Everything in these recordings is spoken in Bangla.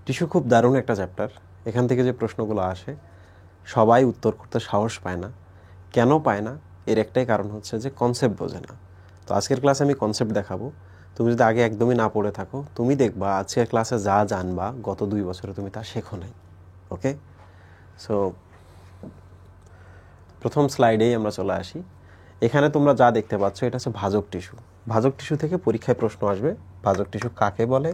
টিস্যু খুব দারুণ একটা চ্যাপ্টার। এখান থেকে যে প্রশ্নগুলো আসে সবাই উত্তর করতে সাহস পায় না। কেন পায় না? এর একটাই কারণ হচ্ছে যে কনসেপ্ট বোঝে না। তো আজকের ক্লাসে আমি কনসেপ্ট দেখাবো। তুমি যদি আগে একদমই না পড়ে থাকো, তুমি দেখবা আজকের ক্লাসে যা জানবা গত 2 বছরে তুমি তা শেখো নাই। ওকে, সো প্রথম স্লাইডেই আমরা চলে আসি। এখানে তোমরা যা দেখতে পাচ্ছ এটা হচ্ছে ভাজক টিস্যু। ভাজক টিস্যু থেকে পরীক্ষায় প্রশ্ন আসবে, ভাজক টিস্যু কাকে বলে,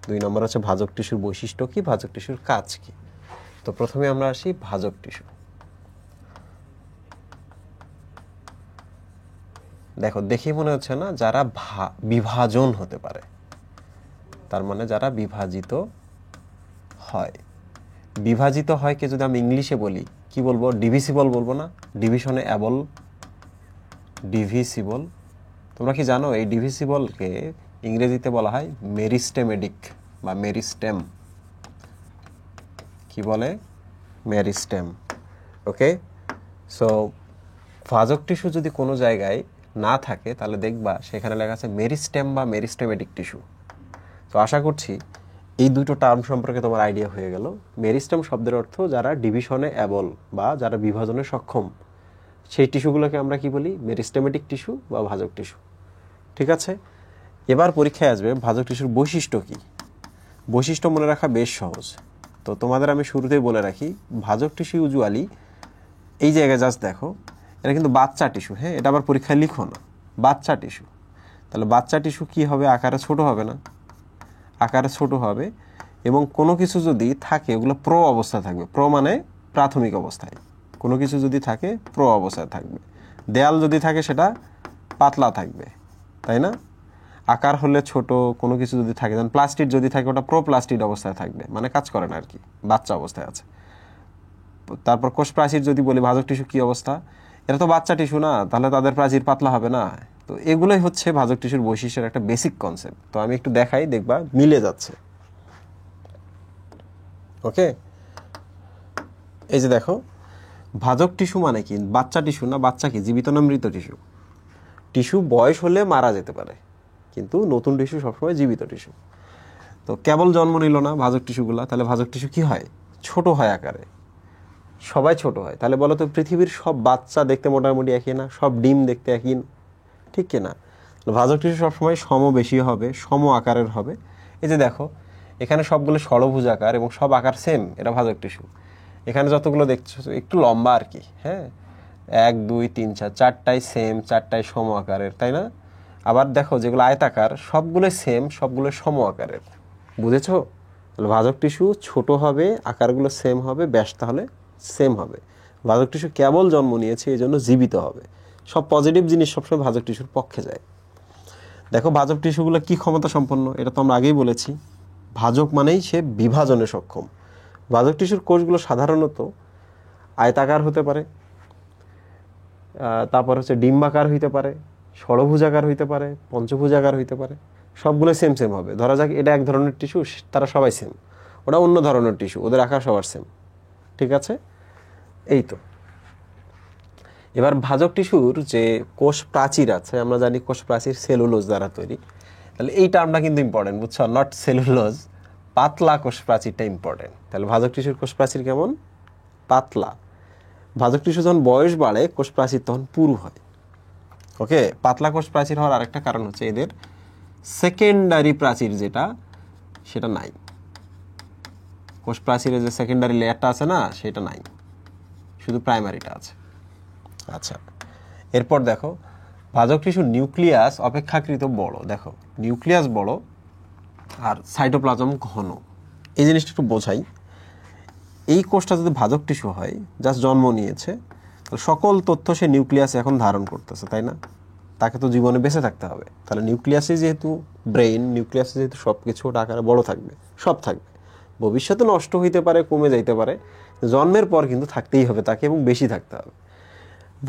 2 নম্বর হচ্ছে ভাজক টিস্যুর বৈশিষ্ট্য কি, ভাজক টিস্যুর কাজ কি। তো প্রথমে আমরা আসি ভাজক টিস্যু। দেখো, দেখে মনে হচ্ছে না যারা বিভাজন হতে পারে, তার মানে যারা বিভাজিত হয়। বিভাজিত হয় কে যদি আমি ইংলিশে বলি কি বলবো? ডিভিসিবল বলবো না? ডিভিশনে অ্যাবল, ডিভিসিবল। তোমরা কি জানো এই ডিভিসিবলকে ইংরেজিতে বলা হয় মেরিস্টেমেটিক বা মেরিস্টেম। কি বলে? মেরিস্টেম। ওকে, সো ভাজক টিস্যু যদি কোনো জায়গায় না থাকে তাহলে দেখবা সেখানে লেখা আছে মেরিস্টেম বা মেরিস্টেমেটিক টিস্যু। তো আশা করছি এই দুটো টার্ম সম্পর্কে তোমার আইডিয়া হয়ে গেল। মেরিস্টেম শব্দের অর্থ যারা ডিভিশনে অ্যাবল বা যারা বিভাজনে সক্ষম, সেই টিস্যুগুলোকে আমরা কি বলি? মেরিস্টেমেটিক টিস্যু বা ভাজক টিস্যু। ঠিক আছে, এবার পরীক্ষায় আসবে ভাজক টিস্যুর বৈশিষ্ট্য কি। বৈশিষ্ট্য মনে রাখা বেশ সহজ। তো তোমাদের আমি শুরুতেই বলে রাখি, ভাজক টিস্যু ইউজুয়ালি এই জায়গায় জাস্ট দেখো, এটা কিন্তু বাচ্চা টিস্যু। হ্যাঁ, এটা আবার পরীক্ষায় লিখো না, বাচ্চা টিস্যু। তাহলে বাচ্চা টিস্যু কি হবে? আকারে ছোট হবে না? আকারে ছোট হবে, এবং কোনো কিছু যদি থাকে ওগুলো প্রো অবস্থায় থাকবে। প্রো মানে প্রাথমিক অবস্থায়। কোনো কিছু যদি থাকে প্রো অবস্থায় থাকবে। দেয়াল যদি থাকে সেটা পাতলা থাকবে, তাই না? আকার হলে ছোট, কোনো কিছু যদি থাকে, যেমন প্লাস্টিক যদি থাকে ওটা প্রো প্লাস্টিক অবস্থায় থাকবে, মানে কাজ করে না আর কি, বাচ্চা অবস্থায় আছে। তারপর কোষ প্রাচীর যদি বলি, ভাজক টিস্যু কি অবস্থা? এটা তো বাচ্চা টিস্যু না, তাহলে তাদের প্রাচীর পাতলা হবে না। তো এগুলোই হচ্ছে ভাজক টিস্যুর বৈশিষ্ট্যের একটা বেসিক কনসেপ্ট। তো আমি একটু দেখাই, দেখবা মিলে যাচ্ছে। ওকে, এই যে দেখো, ভাজক টিস্যু মানে কি? বাচ্চা টিস্যু না? বাচ্চা কি জীবিত না মৃত টিস্যু? টিস্যু বয়স হলে মারা যেতে পারে, কিন্তু নতুন টিস্যু সবসময় জীবিত টিস্যু। তো কেবল জন্ম নিল না ভাজক টিস্যুগুলা, তাহলে ভাজক টিস্যু কি হয়? ছোট হয় আকারে। সবাই ছোট হয়। তাহলে বলো তো, পৃথিবীর সব বাচ্চা দেখতে মোটামুটি একই না? সব ডিম দেখতে একই, ঠিক কিনা? ভাজক টিস্যু সবসময় বেশি হবে, সম আকারের হবে। এই যে দেখো, এখানে সবগুলো ষড়ভুজ আকার এবং সব আকার সেম, এটা ভাজক টিস্যু। এখানে যতগুলো দেখছো একটু লম্বা আর কি। হ্যাঁ, 1 2 3 4, চারটাই সেম, চারটাই সম আকারের, তাই না? আবার দেখো যেগুলো আয়তাকার সবগুলো সেম, সবগুলো সম আকারের। বুঝেছো? তাহলে ভাজক টিস্যু ছোট হবে, আকারগুলো সেম হবে, ব্যাস তাহলে সেম হবে। ভাজক টিস্যু কেবল জন্ম নিয়েছে, এই জন্য জীবিত হবে। সব পজিটিভ জিনিস সবসময় ভাজক টিস্যুর পক্ষে যায়। দেখো ভাজক টিস্যুগুলো কি ক্ষমতা সম্পন্ন, এটা তো আমরা আগেই বলেছি। ভাজক মানেই সে বিভাজনে সক্ষম। ভাজক টিস্যুর কোষগুলো সাধারণত আয়তাকার হতে পারে, তারপর হচ্ছে ডিম্বাকার হইতে পারে, ষড়ভুজাকার হইতে পারে, পঞ্চভুজাকার হইতে পারে। সবগুলো সেম সেম হবে। ধরা যাক এটা এক ধরনের টিস্যু, তারা সবাই সেম। ওটা অন্য ধরনের টিস্যু, ওদের আকার সবার সেম। ঠিক আছে, এই তো। এবার ভাজক টিস্যুর যে কোষ প্রাচীর আছে, আমরা জানি কোষ প্রাচীর সেলুলোজ দ্বারা তৈরি। তাহলে এই টার্মটা কিন্তু ইম্পর্টেন্ট, বুঝছো? নট সেলুলোজ, পাতলা কোষ প্রাচীরটা ইম্পর্টেন্ট। তাহলে ভাজক টিস্যুর কোষ প্রাচীর কেমন? পাতলা। ভাজক টিস্যু যখন বয়স বাড়ে কোষ প্রাচীর তখন পুরু হয়। ওকে, পাতলা কোষ প্রাচীর হওয়ার আরেকটা কারণ হচ্ছে এদের সেকেন্ডারি প্রাচীর যেটা, সেটা নাই। কোষ প্রাচীরের যে সেকেন্ডারি লেয়ারটা আছে না, সেটা নাই, শুধু প্রাইমারিটা আছে। আচ্ছা, এরপর দেখো ভাজক টিস্যুর নিউক্লিয়াস অপেক্ষাকৃত বড়। দেখো নিউক্লিয়াস বড় আর সাইটোপ্লাজম ঘন। এই জিনিসটা একটু বোঝাই। এই কোষটা যদি ভাজক টিস্যু হয়, জাস্ট জন্ম নিয়েছে, তাহলে সকল তথ্য সে নিউক্লিয়াসে এখন ধারণ করতেছে, তাই না? তাকে তো জীবনে বেঁচে থাকতে হবে। তাহলে নিউক্লিয়াসে যেহেতু ব্রেইন, নিউক্লিয়াসে যেহেতু সব কিছু ওটা আকারে বড় থাকবে, সব থাকবে। ভবিষ্যতে নষ্ট হইতে পারে, কমে যাইতে পারে, জন্মের পর কিন্তু থাকতেই হবে তাকে, এবং বেশি থাকতে হবে।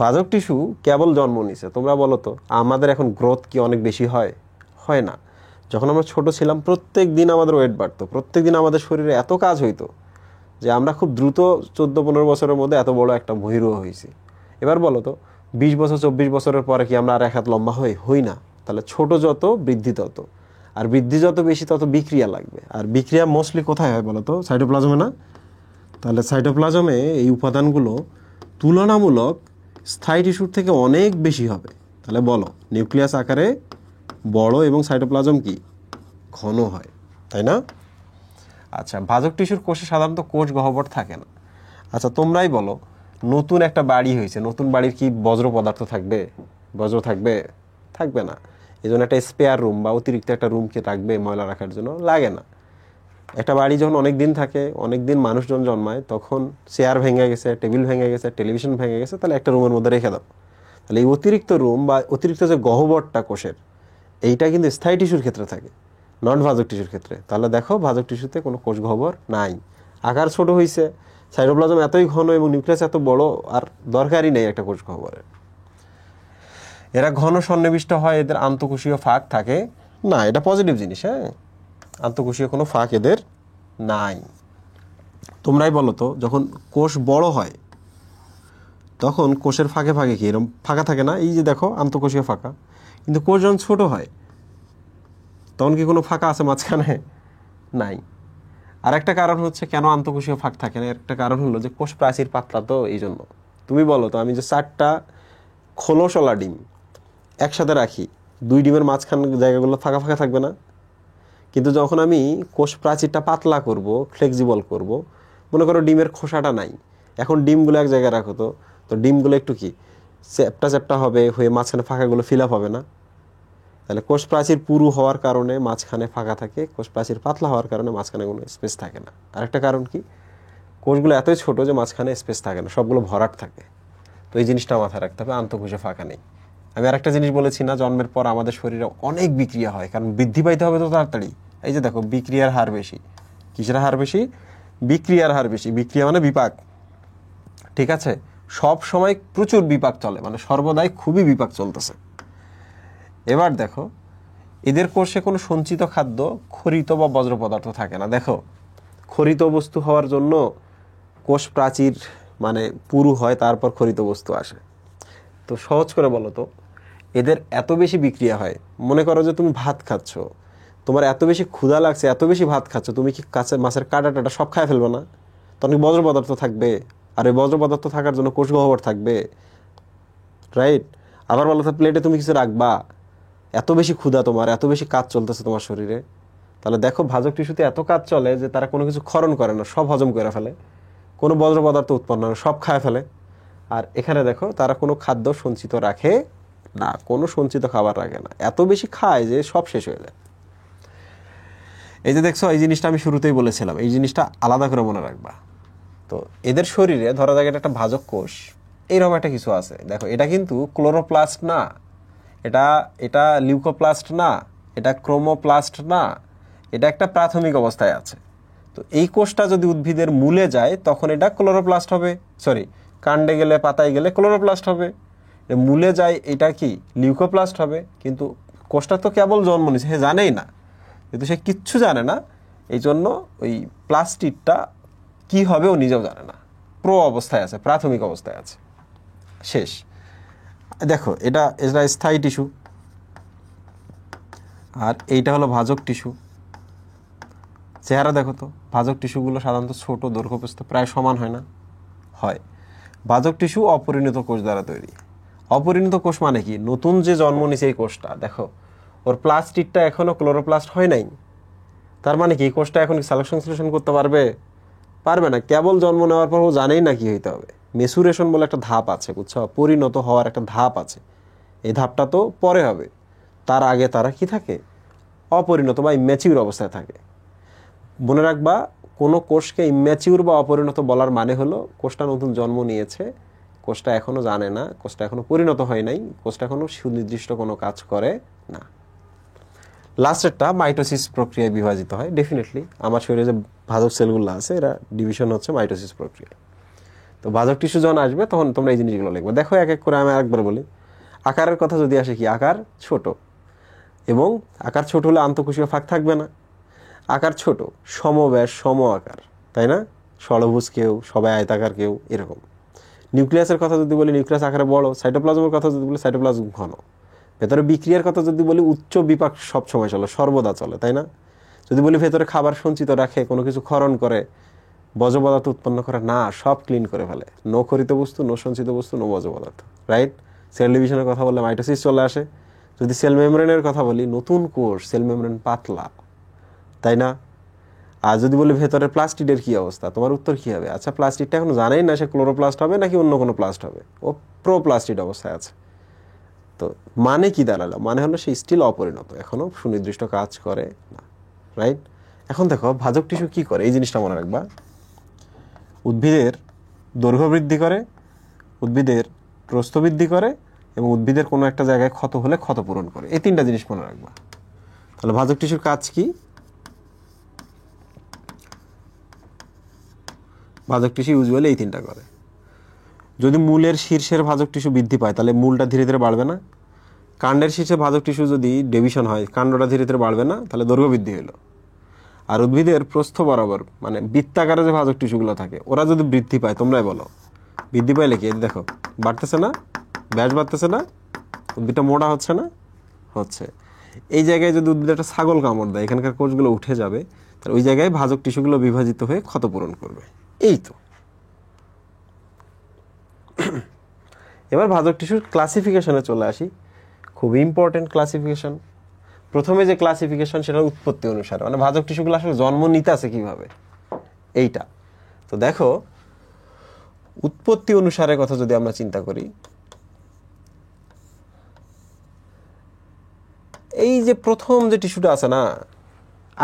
ভাজক টিস্যু কেবল জন্ম নিছে। তোমরা বলো তো, আমাদের এখন গ্রোথ কি অনেক বেশি হয়? হয় না। যখন আমরা ছোট ছিলাম প্রত্যেক দিন আমাদের ওয়েট বাড়তো, প্রত্যেক দিন আমাদের শরীরে এত কাজ হইতো যে আমরা খুব দ্রুত 14-15 বছরের মধ্যে এত বড় একটা ভূমিরূহ হয়েছি। এবার বলো তো, 20 বছর 24 বছরের পরে কি আমরা আর 1 হাত লম্বা হই? হই না। তাহলে ছোট যত বৃদ্ধি তত। আর বৃদ্ধি যত বেশি তত বিক্রিয়া লাগবে, আর বিক্রিয়া মোস্টলি কোথায় হয় বলো তো? সাইটোপ্লাজমে না? তাহলে সাইটোপ্লাজমে এই উপাদানগুলো তুলনামূলক স্থায়ী টিস্যুর থেকে অনেক বেশি হবে। তাহলে বলো, নিউক্লিয়াস আকারে বড় এবং সাইটোপ্লাজম কি ঘন হয়, তাই না? আচ্ছা, ভাজক টিস্যুর কোষে সাধারণত কোষ গহ্বর থাকে না। আচ্ছা, তোমরাই বলো, নতুন একটা বাড়ি হয়েছে, নতুন বাড়ির কি বজ্র পদার্থ থাকবে? বজ্র থাকবে? থাকবে না। এই জন্য একটা স্পেয়ার রুম বা অতিরিক্ত একটা রুমকে রাখবে ময়লা রাখার জন্য? লাগে না। একটা বাড়ি যখন অনেক দিন থাকে, অনেক দিন মানুষজন জন্মায়, তখন চেয়ার ভেঙে গেছে, টেবিল ভেঙে গেছে, টেলিভিশন ভেঙে গেছে, তাহলে একটা রুমের মধ্যে রেখে দাও। তাহলে এই অতিরিক্ত রুম বা অতিরিক্ত যে গহ্বরটা কোষের, এইটা কিন্তু স্থায়ী টিস্যুর ক্ষেত্রে থাকে, নন ভাজক টিস্যুর ক্ষেত্রে। তাহলে দেখো, ভাজক টিস্যুতে কোনো কোষ গহ্বর নাই, আকার ছোট হয়েছে, সাইটোপ্লাজম এতই ঘন এবং নিউক্লিয়াস এত বড়, আর দরকারই নেই একটা কোষ গহ্বরের। এরা ঘন সন্নিবিষ্ট হয়, এদের আন্তঃকোষীয় ফাঁক থাকে না। এটা পজিটিভ জিনিস, হ্যাঁ, আন্তঃকোষীয় কোনো ফাঁক এদের নাই। তোমরাই বলো তো, যখন কোষ বড় হয় তখন কোষের ফাঁকে ফাঁকে কি এরকম ফাঁকা থাকে না? এই যে দেখো, আন্তঃকোষীয় ফাঁকা। কিন্তু কোষ যখন ছোট হয় তখন কি কোনো ফাঁকা আছে মাঝখানে? নাই। আর একটা কারণ হচ্ছে কেন আন্তঃকোষীয় ফাঁক থাকে না, একটা কারণ হলো যে কোষ প্রাচীর পাতলা, তো এই জন্য। তুমি বলো তো, আমি যে 4টা খোলসওয়ালা ডিম একসাথে রাখি, 2 ডিমের মাঝখান জায়গাগুলো ফাঁকা ফাঁকা থাকবে না? কিন্তু যখন আমি কোষ প্রাচীরটা পাতলা করব, ফ্লেক্সিবল করব, মনে করো ডিমের খোসাটা নাই, এখন ডিমগুলো এক জায়গায় রাখো, তো ডিমগুলো একটু কি চ্যাপটা চ্যাপটা হবে, হয়ে মাঝখানে ফাঁকাগুলো ফিল আপ হবে না? তাহলে কোষ প্রাচীর পুরু হওয়ার কারণে মাঝখানে ফাঁকা থাকে, কোষ প্রাচীর পাতলা হওয়ার কারণে মাঝখানে কোনো স্পেস থাকে না। আরেকটা কারণ কি, কোষগুলো এতই ছোট যে মাঝখানে স্পেস থাকে না, সবগুলো ভরাট থাকে। তো এই জিনিসটা মাথায় রাখতে হবে, আন্তঃকোষে ফাঁকা নেই। আমি আরেকটা জিনিস বলেছি না, জন্মের পর আমাদের শরীরে অনেক বিক্রিয়া হয়, কারণ বৃদ্ধি পাইতে হবে তো তাড়াতাড়ি। এই যে দেখো, বিক্রিয়ার হার বেশি। কিসের হার বেশি? বিক্রিয়ার হার বেশি। বিক্রিয়া মানে বিপাক, ঠিক আছে? সব সময় প্রচুর বিপাক চলে, মানে সর্বদাই খুবই বিপাক চলতেছে। এবার দেখো, এদের কোষে কোনো সঞ্চিত খাদ্য, খরিত বা বজ্র পদার্থ থাকে না। দেখো, খরিত বস্তু হওয়ার জন্য কোষ প্রাচীর মানে পুরু হয়, তারপর খরিত বস্তু আসে। তো সহজ করে বলো তো, এদের এত বেশি বিক্রিয়া হয়, মনে করো যে তুমি ভাত খাচ্ছ, তোমার এত বেশি ক্ষুধা লাগছে, এত বেশি ভাত খাচ্ছ, তুমি কি মাছের কাঁটা টাটা সব খায় ফেলবে না? তখন বজ্র পদার্থ থাকবে, আর এই বজ্র পদার্থ থাকার জন্য কোষ গহ্বর থাকবে, রাইট? আবার বলো তো, প্লেটে তুমি কিছু রাখবা, এত বেশি ক্ষুধা তোমার, এত বেশি কাজ চলতেছে তোমার শরীরে। তাহলে দেখো, ভাজক টিস্যুতে এত কাজ চলে যে তারা কোনো কিছু ক্ষরণ করে না, সব হজম করে ফেলে, কোনো বজ্র পদার্থ উৎপন্ন হয় না, সব খায় ফেলে। আর এখানে দেখো, তারা কোনো খাদ্য সঞ্চিত রাখে না, কোনো সঞ্চিত খাবার রাখে না, এত বেশি খায় যে সব শেষ হয়ে যায়। এই যে দেখছো, এই জিনিসটা আমি শুরুতেই বলেছিলাম, এই জিনিসটা আলাদা করে মনে রাখবা। তো এদের শরীরে ধরা যাক একটা ভাজক কোষ, এইরকম একটা কিছু আছে। দেখো, এটা কিন্তু ক্লোরোপ্লাস্ট না, এটা এটা লিউকোপ্লাস্ট না, এটা ক্রোমোপ্লাস্ট না, এটা একটা প্রাথমিক অবস্থায় আছে। তো এই কোষটা যদি উদ্ভিদের মূলে যায় তখন এটা ক্লোরোপ্লাস্ট হবে, সরি, কাণ্ডে গেলে পাতায় গেলে ক্লোরোপ্লাস্ট হবে। মূলে যায় এটা কি লিউকোপ্লাস্ট হবে। কিন্তু কোষটা তো কেবল জন্ম নিছে, সে জানেই না, কিন্তু সে কিচ্ছু জানে না, এই জন্য ওই প্লাস্টিকটা কি হবে ও নিজেও জানে না, অবস্থায় আছে, প্রাথমিক অবস্থায় আছে, শেষ। দেখো, এটা এটা স্থায়ী টিস্যু, আর এইটা হলো ভাজক টিস্যু। চেহারা দেখো তো, ভাজক টিস্যুগুলো সাধারণত ছোট, দৈর্ঘ্যপ্রস্থ প্রায় সমান হয় না? হয়। ভাজক টিস্যু অপরিণত কোষ দ্বারা তৈরি। অপরিণত কোষ মানে কি? নতুন যে জন্ম নিছে এই কোষটা, দেখো ওর প্লাস্টিকটা এখনো ক্লোরোপ্লাস্ট হয় নাই, তার মানে কি এই কোষটা এখন সালোকসংশ্লেষণ করতে পারবে? পারবে না। কেবল জন্ম নেওয়ার পর ও জানেই না কি হইতে হবে। মেচুরেশন বলে একটা ধাপ আছে, বুঝছো? পরিণত হওয়ার একটা ধাপ আছে, এই ধাপটা তো পরে হবে। তার আগে তারা কি থাকে? অপরিণত বা ইম্যাচিউর অবস্থায় থাকে। মনে রাখবা, কোনো কোষকে ইম্যাচিউর বা অপরিণত বলার মানে হলো কোষটা নতুন জন্ম নিয়েছে, কোষটা এখনো জানে না, কোষটা এখনো পরিণত হয় নাই, কোষটা এখনো সুনির্দিষ্ট কোনো কাজ করে না। লাস্টেরটা মাইটোসিস প্রক্রিয়ায় বিভাজিত হয়। ডেফিনেটলি আমার শরীরে যে ভাজক সেলগুলো আছে, এরা ডিভিশন হচ্ছে মাইটোসিস প্রক্রিয়া। তো ভাজক টিস্যু যখন আসবে তখন তোমরা এই জিনিসগুলো লিখবে। দেখো, এক এক করে আমি আরেকবার বলি। আকারের কথা যদি আসে, কি আকার ছোট, এবং আকার ছোট হলে আন্তঃকোষীয় ফাঁক থাকবে না। আকার ছোট, সমব্যাস, সম আকার, তাই না? ষড়ভুজ কেউ, সবাই আয়তাকার কেউ, এরকম। নিউক্লিয়াসের কথা যদি বলি, নিউক্লিয়াস আকারে বড়। সাইটোপ্লাজমের কথা যদি বলি, সাইটোপ্লাজম ঘন। ভেতরে বিক্রিয়ার কথা যদি বলি, উচ্চ বিপাক সব সময় চলে, সর্বদা চলে, তাই না? যদি বলি ভেতরে খাবার সঞ্চিত রাখে, কোনো কিছু ক্ষরণ করে, বর্জ্য পদার্থ উৎপন্ন করে, না, সব ক্লিন করে ফেলে। নো ক্ষরিত বস্তু, নো সঞ্চিত বস্তু, নো বর্জ্য পদার্থ, রাইট? সেল ডিভিশনের কথা বললে মাইটোসিস চলে আসে। যদি সেল মেমব্রেনের কথা বলি, নতুন কোষ, সেল মেমব্রেন পাতলা, তাই না? আর যদি বলি ভেতরে প্লাস্টিডের কি অবস্থা, তোমার উত্তর কি হবে? আচ্ছা, প্লাস্টিকটা এখন জানেই না সে ক্লোরোপ্লাস্ট হবে নাকি অন্য কোনো প্লাস্ট হবে, ও প্রোপ্লাস্টিড অবস্থায় আছে। তো মানে কি দাঁড়ালো? মানে হলো সে স্টিল অপরিণত, এখনো সুনির্দিষ্ট কাজ করে না, রাইট? এখন দেখো ভাজক টিস্যু কি করে, এই জিনিসটা মনে রাখবা। উদ্ভিদের দৈর্ঘ্য বৃদ্ধি করে, উদ্ভিদের প্রস্থ বৃদ্ধি করে, এবং উদ্ভিদের কোনো একটা জায়গায় ক্ষত হলে ক্ষত পূরণ করে। এই তিনটা জিনিস মনে রাখবা। তাহলে ভাজক টিস্যুর কাজ কি? ভাজক টিস্যু ইউজুয়ালি এই তিনটা করে। যদি মূলের শীর্ষের ভাজক টিস্যু বৃদ্ধি পায়, তাহলে মূলটা ধীরে ধীরে বাড়বে না। কাণ্ডের শীর্ষে ভাজক টিস্যু যদি ডিভিশন হয়, কাণ্ডটা ধীরে ধীরে বাড়বে না, তাহলে দৈর্ঘ্য বৃদ্ধি হলো। আর উদ্ভিদের প্রস্থ বরাবর, মানে বৃত্তাকারে যে ভাজক টিস্যুগুলো থাকে, ওরা যদি বৃদ্ধি পায়, তোমরাই বলো বৃদ্ধি পাইলে কি? দেখো বাড়তেছে না, ব্যাস বাড়তেছে না, উদ্ভিদটা মোটা হচ্ছে না, হচ্ছে। এই জায়গায় যদি উদ্ভিদ একটা ছাগল কামড় দেয়, এখানকার কোষগুলো উঠে যাবে, তাহলে ওই জায়গায় ভাজক টিস্যুগুলো বিভাজিত হয়ে ক্ষতপূরণ করবে। এই তো। এবার ভাজক টিস্যুর ক্লাসিফিকেশনে চলে আসি। খুব ইম্পর্টেন্ট ক্লাসিফিকেশন। প্রথমে যে ক্লাসিফিকেশন, সেটা উৎপত্তি অনুসারে, মানে ভাজক টিস্যুগুলো আসলে জন্ম নিতে আছে কিভাবে, এইটা। তো দেখো, উৎপত্তি অনুসারে কথা যদি আমরা চিন্তা করি, এই যে প্রথম যে টিস্যুটা আছে না,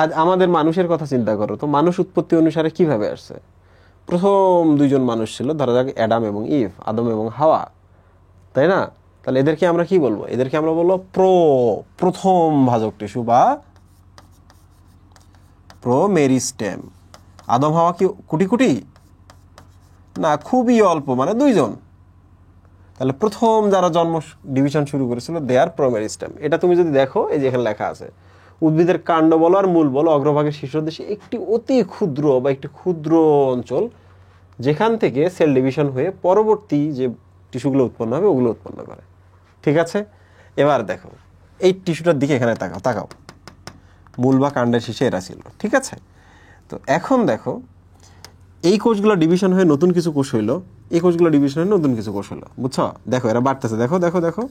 আজ আমাদের মানুষের কথা চিন্তা করো তো, মানুষ উৎপত্তি অনুসারে কিভাবে আসছে? প্রথম দুইজন মানুষ ছিল, ধরা যাক অ্যাডাম এবং ইভ, আদম এবং হাওয়া, তাই না? তাহলে এদেরকে আমরা কি বলবো? এদেরকে আমরা বলবো প্রথম ভাজক টিস্যু বা প্রোমেরিস্টেম। আদম হাওয়া কি কোটি কোটি না, খুবই অল্প, মানে দুইজন। তাহলে প্রথম যারা জন্ম ডিভিশন শুরু করেছিল, দে আর প্রোমেরিস্টেম। এটা তুমি যদি দেখো, এই যে এখানে লেখা আছে, উদ্ভিদের কাণ্ড বলো আর মূল বলো, অগ্রভাগের শীর্ষদেশে একটি অতি ক্ষুদ্র বা একটি ক্ষুদ্র অঞ্চল, যেখান থেকে সেল ডিভিশন হয়ে পরবর্তী যে টিস্যুগুলো উৎপন্ন হবে, ওগুলো উৎপন্ন করে। ঠিক আছে? এবার দেখো এই টিস্যুটার দিকে, এখানে তাকাও, তাকাও, মূল বা কাণ্ডের শীর্ষে এরা ছিল, ঠিক আছে? তো এখন দেখো, এই কোষগুলো ডিভিশন হয়ে নতুন কিছু কোষ হইলো, এই কোষগুলো ডিভিশন হয়ে নতুন কিছু কোষ হলো, বুঝছো? দেখো এরা বাড়তেছে, দেখো দেখো দেখো,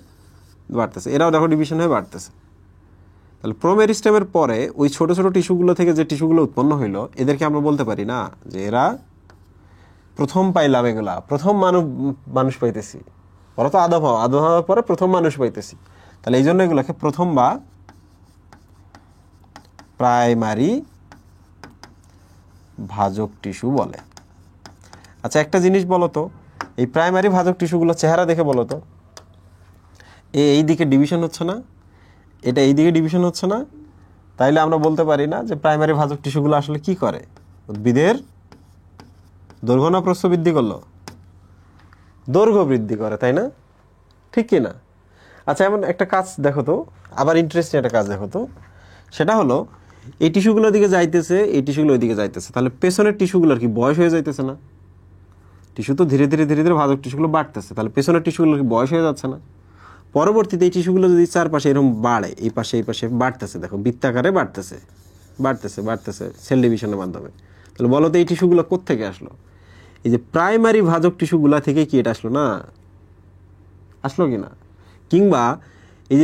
বাড়তেছে, এরাও দেখো ডিভিশন হয়ে বাড়তেছে। তাহলে প্রোমেরিস্টেমের পরে ওই ছোট ছোট টিস্যুগুলো থেকে যে টিস্যুগুলো উৎপন্ন হইলো, এদেরকে আমরা বলতে পারি না যে এরা প্রথম পাইলাম, এগুলা প্রথম মানুষ পাইতেছি, ওরা তো আদম হওয়ার পরে প্রথম মানুষ পাইতেছি। তাহলে এই জন্য এগুলোকে প্রথম বা প্রাইমারি ভাজক টিস্যু বলে। আচ্ছা, একটা জিনিস বলো তো, এই প্রাইমারি ভাজক টিস্যুগুলো চেহারা দেখে বলো তো, এই দিকে ডিভিশন হচ্ছে না, এটা এই দিকে ডিভিশন হচ্ছে না, তাইলে আমরা বলতে পারি না যে প্রাইমারি ভাজক টিস্যুগুলো আসলে কি করে? উদ্ভিদের দৈর্ঘ্য না প্রস্থ বৃদ্ধি করলো? দৈর্ঘ্য বৃদ্ধি করে, তাই না? ঠিক কি না? আচ্ছা, এমন একটা কাজ দেখো তো, আবার ইন্টারেস্টিং একটা কাজ দেখো তো, সেটা হলো এই টিস্যুগুলোর দিকে যাইতেছে, এই টিস্যুগুলো ওই দিকে যাইতেছে, তাহলে পেছনের টিস্যুগুলোর কি বয়স হয়ে যাইতেছে না? টিস্যু তো ধীরে ধীরে ধীরে ধীরে ভাজক টিস্যুগুলো বাড়তেছে, তাহলে পেছনের টিস্যুগুলোর কি বয়স হয়ে যাচ্ছে না? পরবর্তীতে এই টিস্যুগুলো যদি চারপাশে এরকম বাড়ে, এই পাশে এই পাশে বাড়তেছে, দেখো বৃত্তাকারে বাড়তেছে বাড়তেছে বাড়তেছে সেল ডিভিশনের মাধ্যমে, তাহলে বলো তো এই টিস্যুগুলো কোত্থেকে আসলো? এই যে প্রাইমারি ভাজক টিস্যুগুলা থেকে কি এটা আসলো না? আসলো কি না? কিংবা এই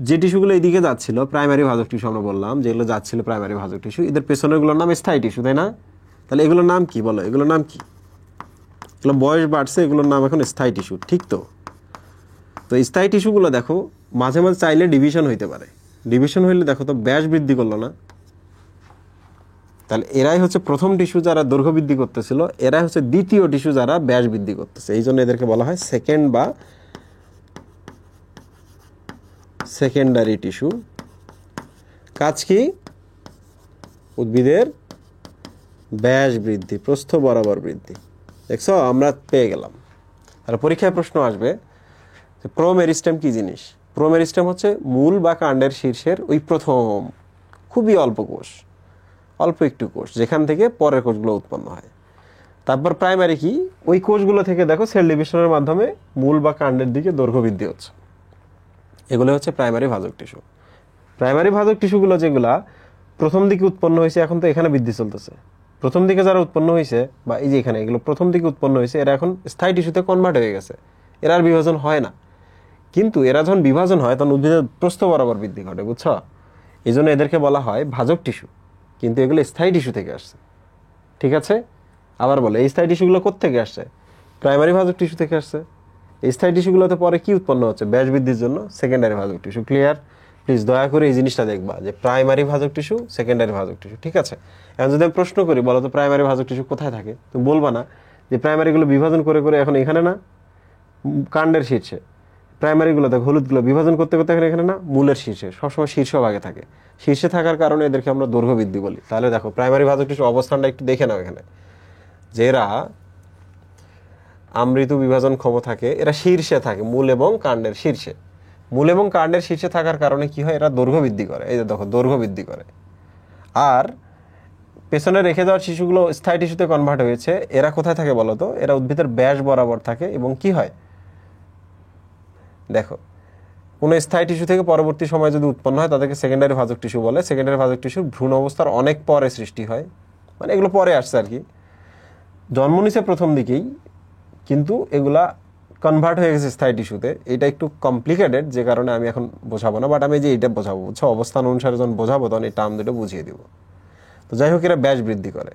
যে টিস্যুগুলো এইদিকে যাচ্ছিল, প্রাইমারি ভাজক টিস্যু আমরা বললাম, যেগুলো যাচ্ছিল প্রাইমারি ভাজক টিস্যু, এদের পেছনেরগুলোর নাম স্থায়ী টিস্যু, তাই না? তাহলে এগুলোর নাম কি বলো? এগুলোর নাম কি? এগুলো বয়স বাড়ছে, এগুলোর নাম এখন স্থায়ী টিস্যু, ঠিক তো? তো স্থায়ী টিস্যুগুলো দেখো মাঝে মাঝে চাইলে ডিভিশন হইতে পারে, ডিভিশন হইলে দেখো তো ব্যাস বৃদ্ধি করলো না? তাহলে এরাই হচ্ছে প্রথম টিস্যু যারা দৈর্ঘ্য বৃদ্ধি করতেছিল, এরাই হচ্ছে দ্বিতীয় টিস্যু যারা ব্যাস বৃদ্ধি করতেছে, এই জন্য এদেরকে বলা হয় সেকেন্ড বা সেকেন্ডারি টিস্যু। কাজ কি? উদ্ভিদের ব্যাস বৃদ্ধি, প্রস্থ বরাবর বৃদ্ধি। দেখছো, আমরা পেয়ে গেলাম। তাহলে পরীক্ষায় প্রশ্ন আসবে যে প্রোমেরিস্টেম কি জিনিস? প্রোমেরিস্টেম হচ্ছে মূল বা কাণ্ডের শীর্ষের ওই প্রথম খুবই অল্প কোষ, অল্প একটু কোষ, যেখান থেকে পরের কোষগুলো উৎপন্ন হয়। তারপর প্রাইমারি কি? ওই কোষগুলো থেকে দেখো সেল ডিভিশনের মাধ্যমে মূল বা কাণ্ডের দিকে দৈর্ঘ্য বৃদ্ধি হচ্ছে। এগুলো হচ্ছে প্রাইমারি ভাজক টিস্যু। প্রাইমারি ভাজক টিস্যুগুলো যেগুলা প্রথম দিকে উৎপন্ন হয়েছে, এখন তো এখানে বৃদ্ধি চলতেছে, প্রথম দিকে যারা উৎপন্ন হয়েছে বা এই যে এখানে এগুলো প্রথম দিকে উৎপন্ন হয়েছে, এরা এখন স্থায়ী টিস্যুতে কনভার্ট হয়ে গেছে, এরা আর বিভাজন হয় না। কিন্তু এরা যখন বিভাজন হয় তখন উদ্ভিদের প্রস্থ বরাবর বৃদ্ধি ঘটে, বুঝছো? এই জন্য এদেরকে বলা হয় ভাজক টিস্যু, কিন্তু এগুলো স্থায়ী টিস্যু থেকে আসছে। ঠিক আছে, আবার বলে এই স্থায়ী টিস্যুগুলো কোত্থেকে আসছে? প্রাইমারি ভাজক টিস্যু থেকে আসছে। এই স্থায়ী টিস্যুগুলোতে পরে কি উৎপন্ন হচ্ছে? ব্যাস বৃদ্ধির জন্য সেকেন্ডারি ভাজক টিস্যু। ক্লিয়ার? প্লিজ দয়া করে এই জিনিসটা দেখবা যে প্রাইমারি ভাজক টিস্যু, সেকেন্ডারি ভাজক টিস্যু। ঠিক আছে, এখন যদি আমি প্রশ্ন করি বলো তো প্রাইমারি ভাজক টিস্যু কোথায় থাকে, তুমি বলবা না যে প্রাইমারিগুলো বিভাজন করে করে এখন এখানে না কাণ্ডের শীর্ষে, প্রাইমারিগুলো দেখো হলুদগুলো বিভাজন করতে করতে এখন এখানে না মূলের শীর্ষে, সবসময় শীর্ষভাগে থাকে। শীর্ষে থাকার কারণে এদেরকে আমরা দৈর্ঘ্য বৃদ্ধি বলি। তাহলে দেখো প্রাইমারি ভাজক টিস্যু অবস্থানটা একটু দেখে নাও এখানে, যে এরা আমৃত্যু বিভাজন ক্ষম থাকে, এরা শীর্ষে থাকে, মূল এবং কাণ্ডের শীর্ষে। মূল এবং কাণ্ডের শীর্ষে থাকার কারণে কি হয়? এরা দৈর্ঘ্য বৃদ্ধি করে। এই যে দেখো দৈর্ঘ্য বৃদ্ধি করে। আর পেছনে রেখে দেওয়ার টিস্যুগুলো স্থায়ী টিস্যুতে কনভার্ট হয়েছে, এরা কোথায় থাকে বলো তো? এরা উদ্ভিদের ব্যাস বরাবর থাকে এবং কি হয় দেখো, কোনো স্থায়ী টিস্যু থেকে পরবর্তী সময় যদি উৎপন্ন হয় তাদেরকে সেকেন্ডারি ভাজক টিস্যু বলে। সেকেন্ডারি ভাজক টিস্যু ভ্রূণ অবস্থার অনেক পরে সৃষ্টি হয়, মানে এগুলো পরে আসছে আর কি, জন্ম নিছে প্রথম দিকেই, কিন্তু এগুলা কনভার্ট হয়ে গেছে স্থায়ী টিস্যুতে। এটা একটু কমপ্লিকেটেড, যে কারণে আমি এখন বোঝাবো না, বাট আমি যে এইটা বোঝাবো, বুঝছো? অবস্থান অনুসারে যখন বোঝাবো তখন এই টার্ম দুটো বুঝিয়ে দিব। তো যাই হোক, এরা ব্যাস বৃদ্ধি করে।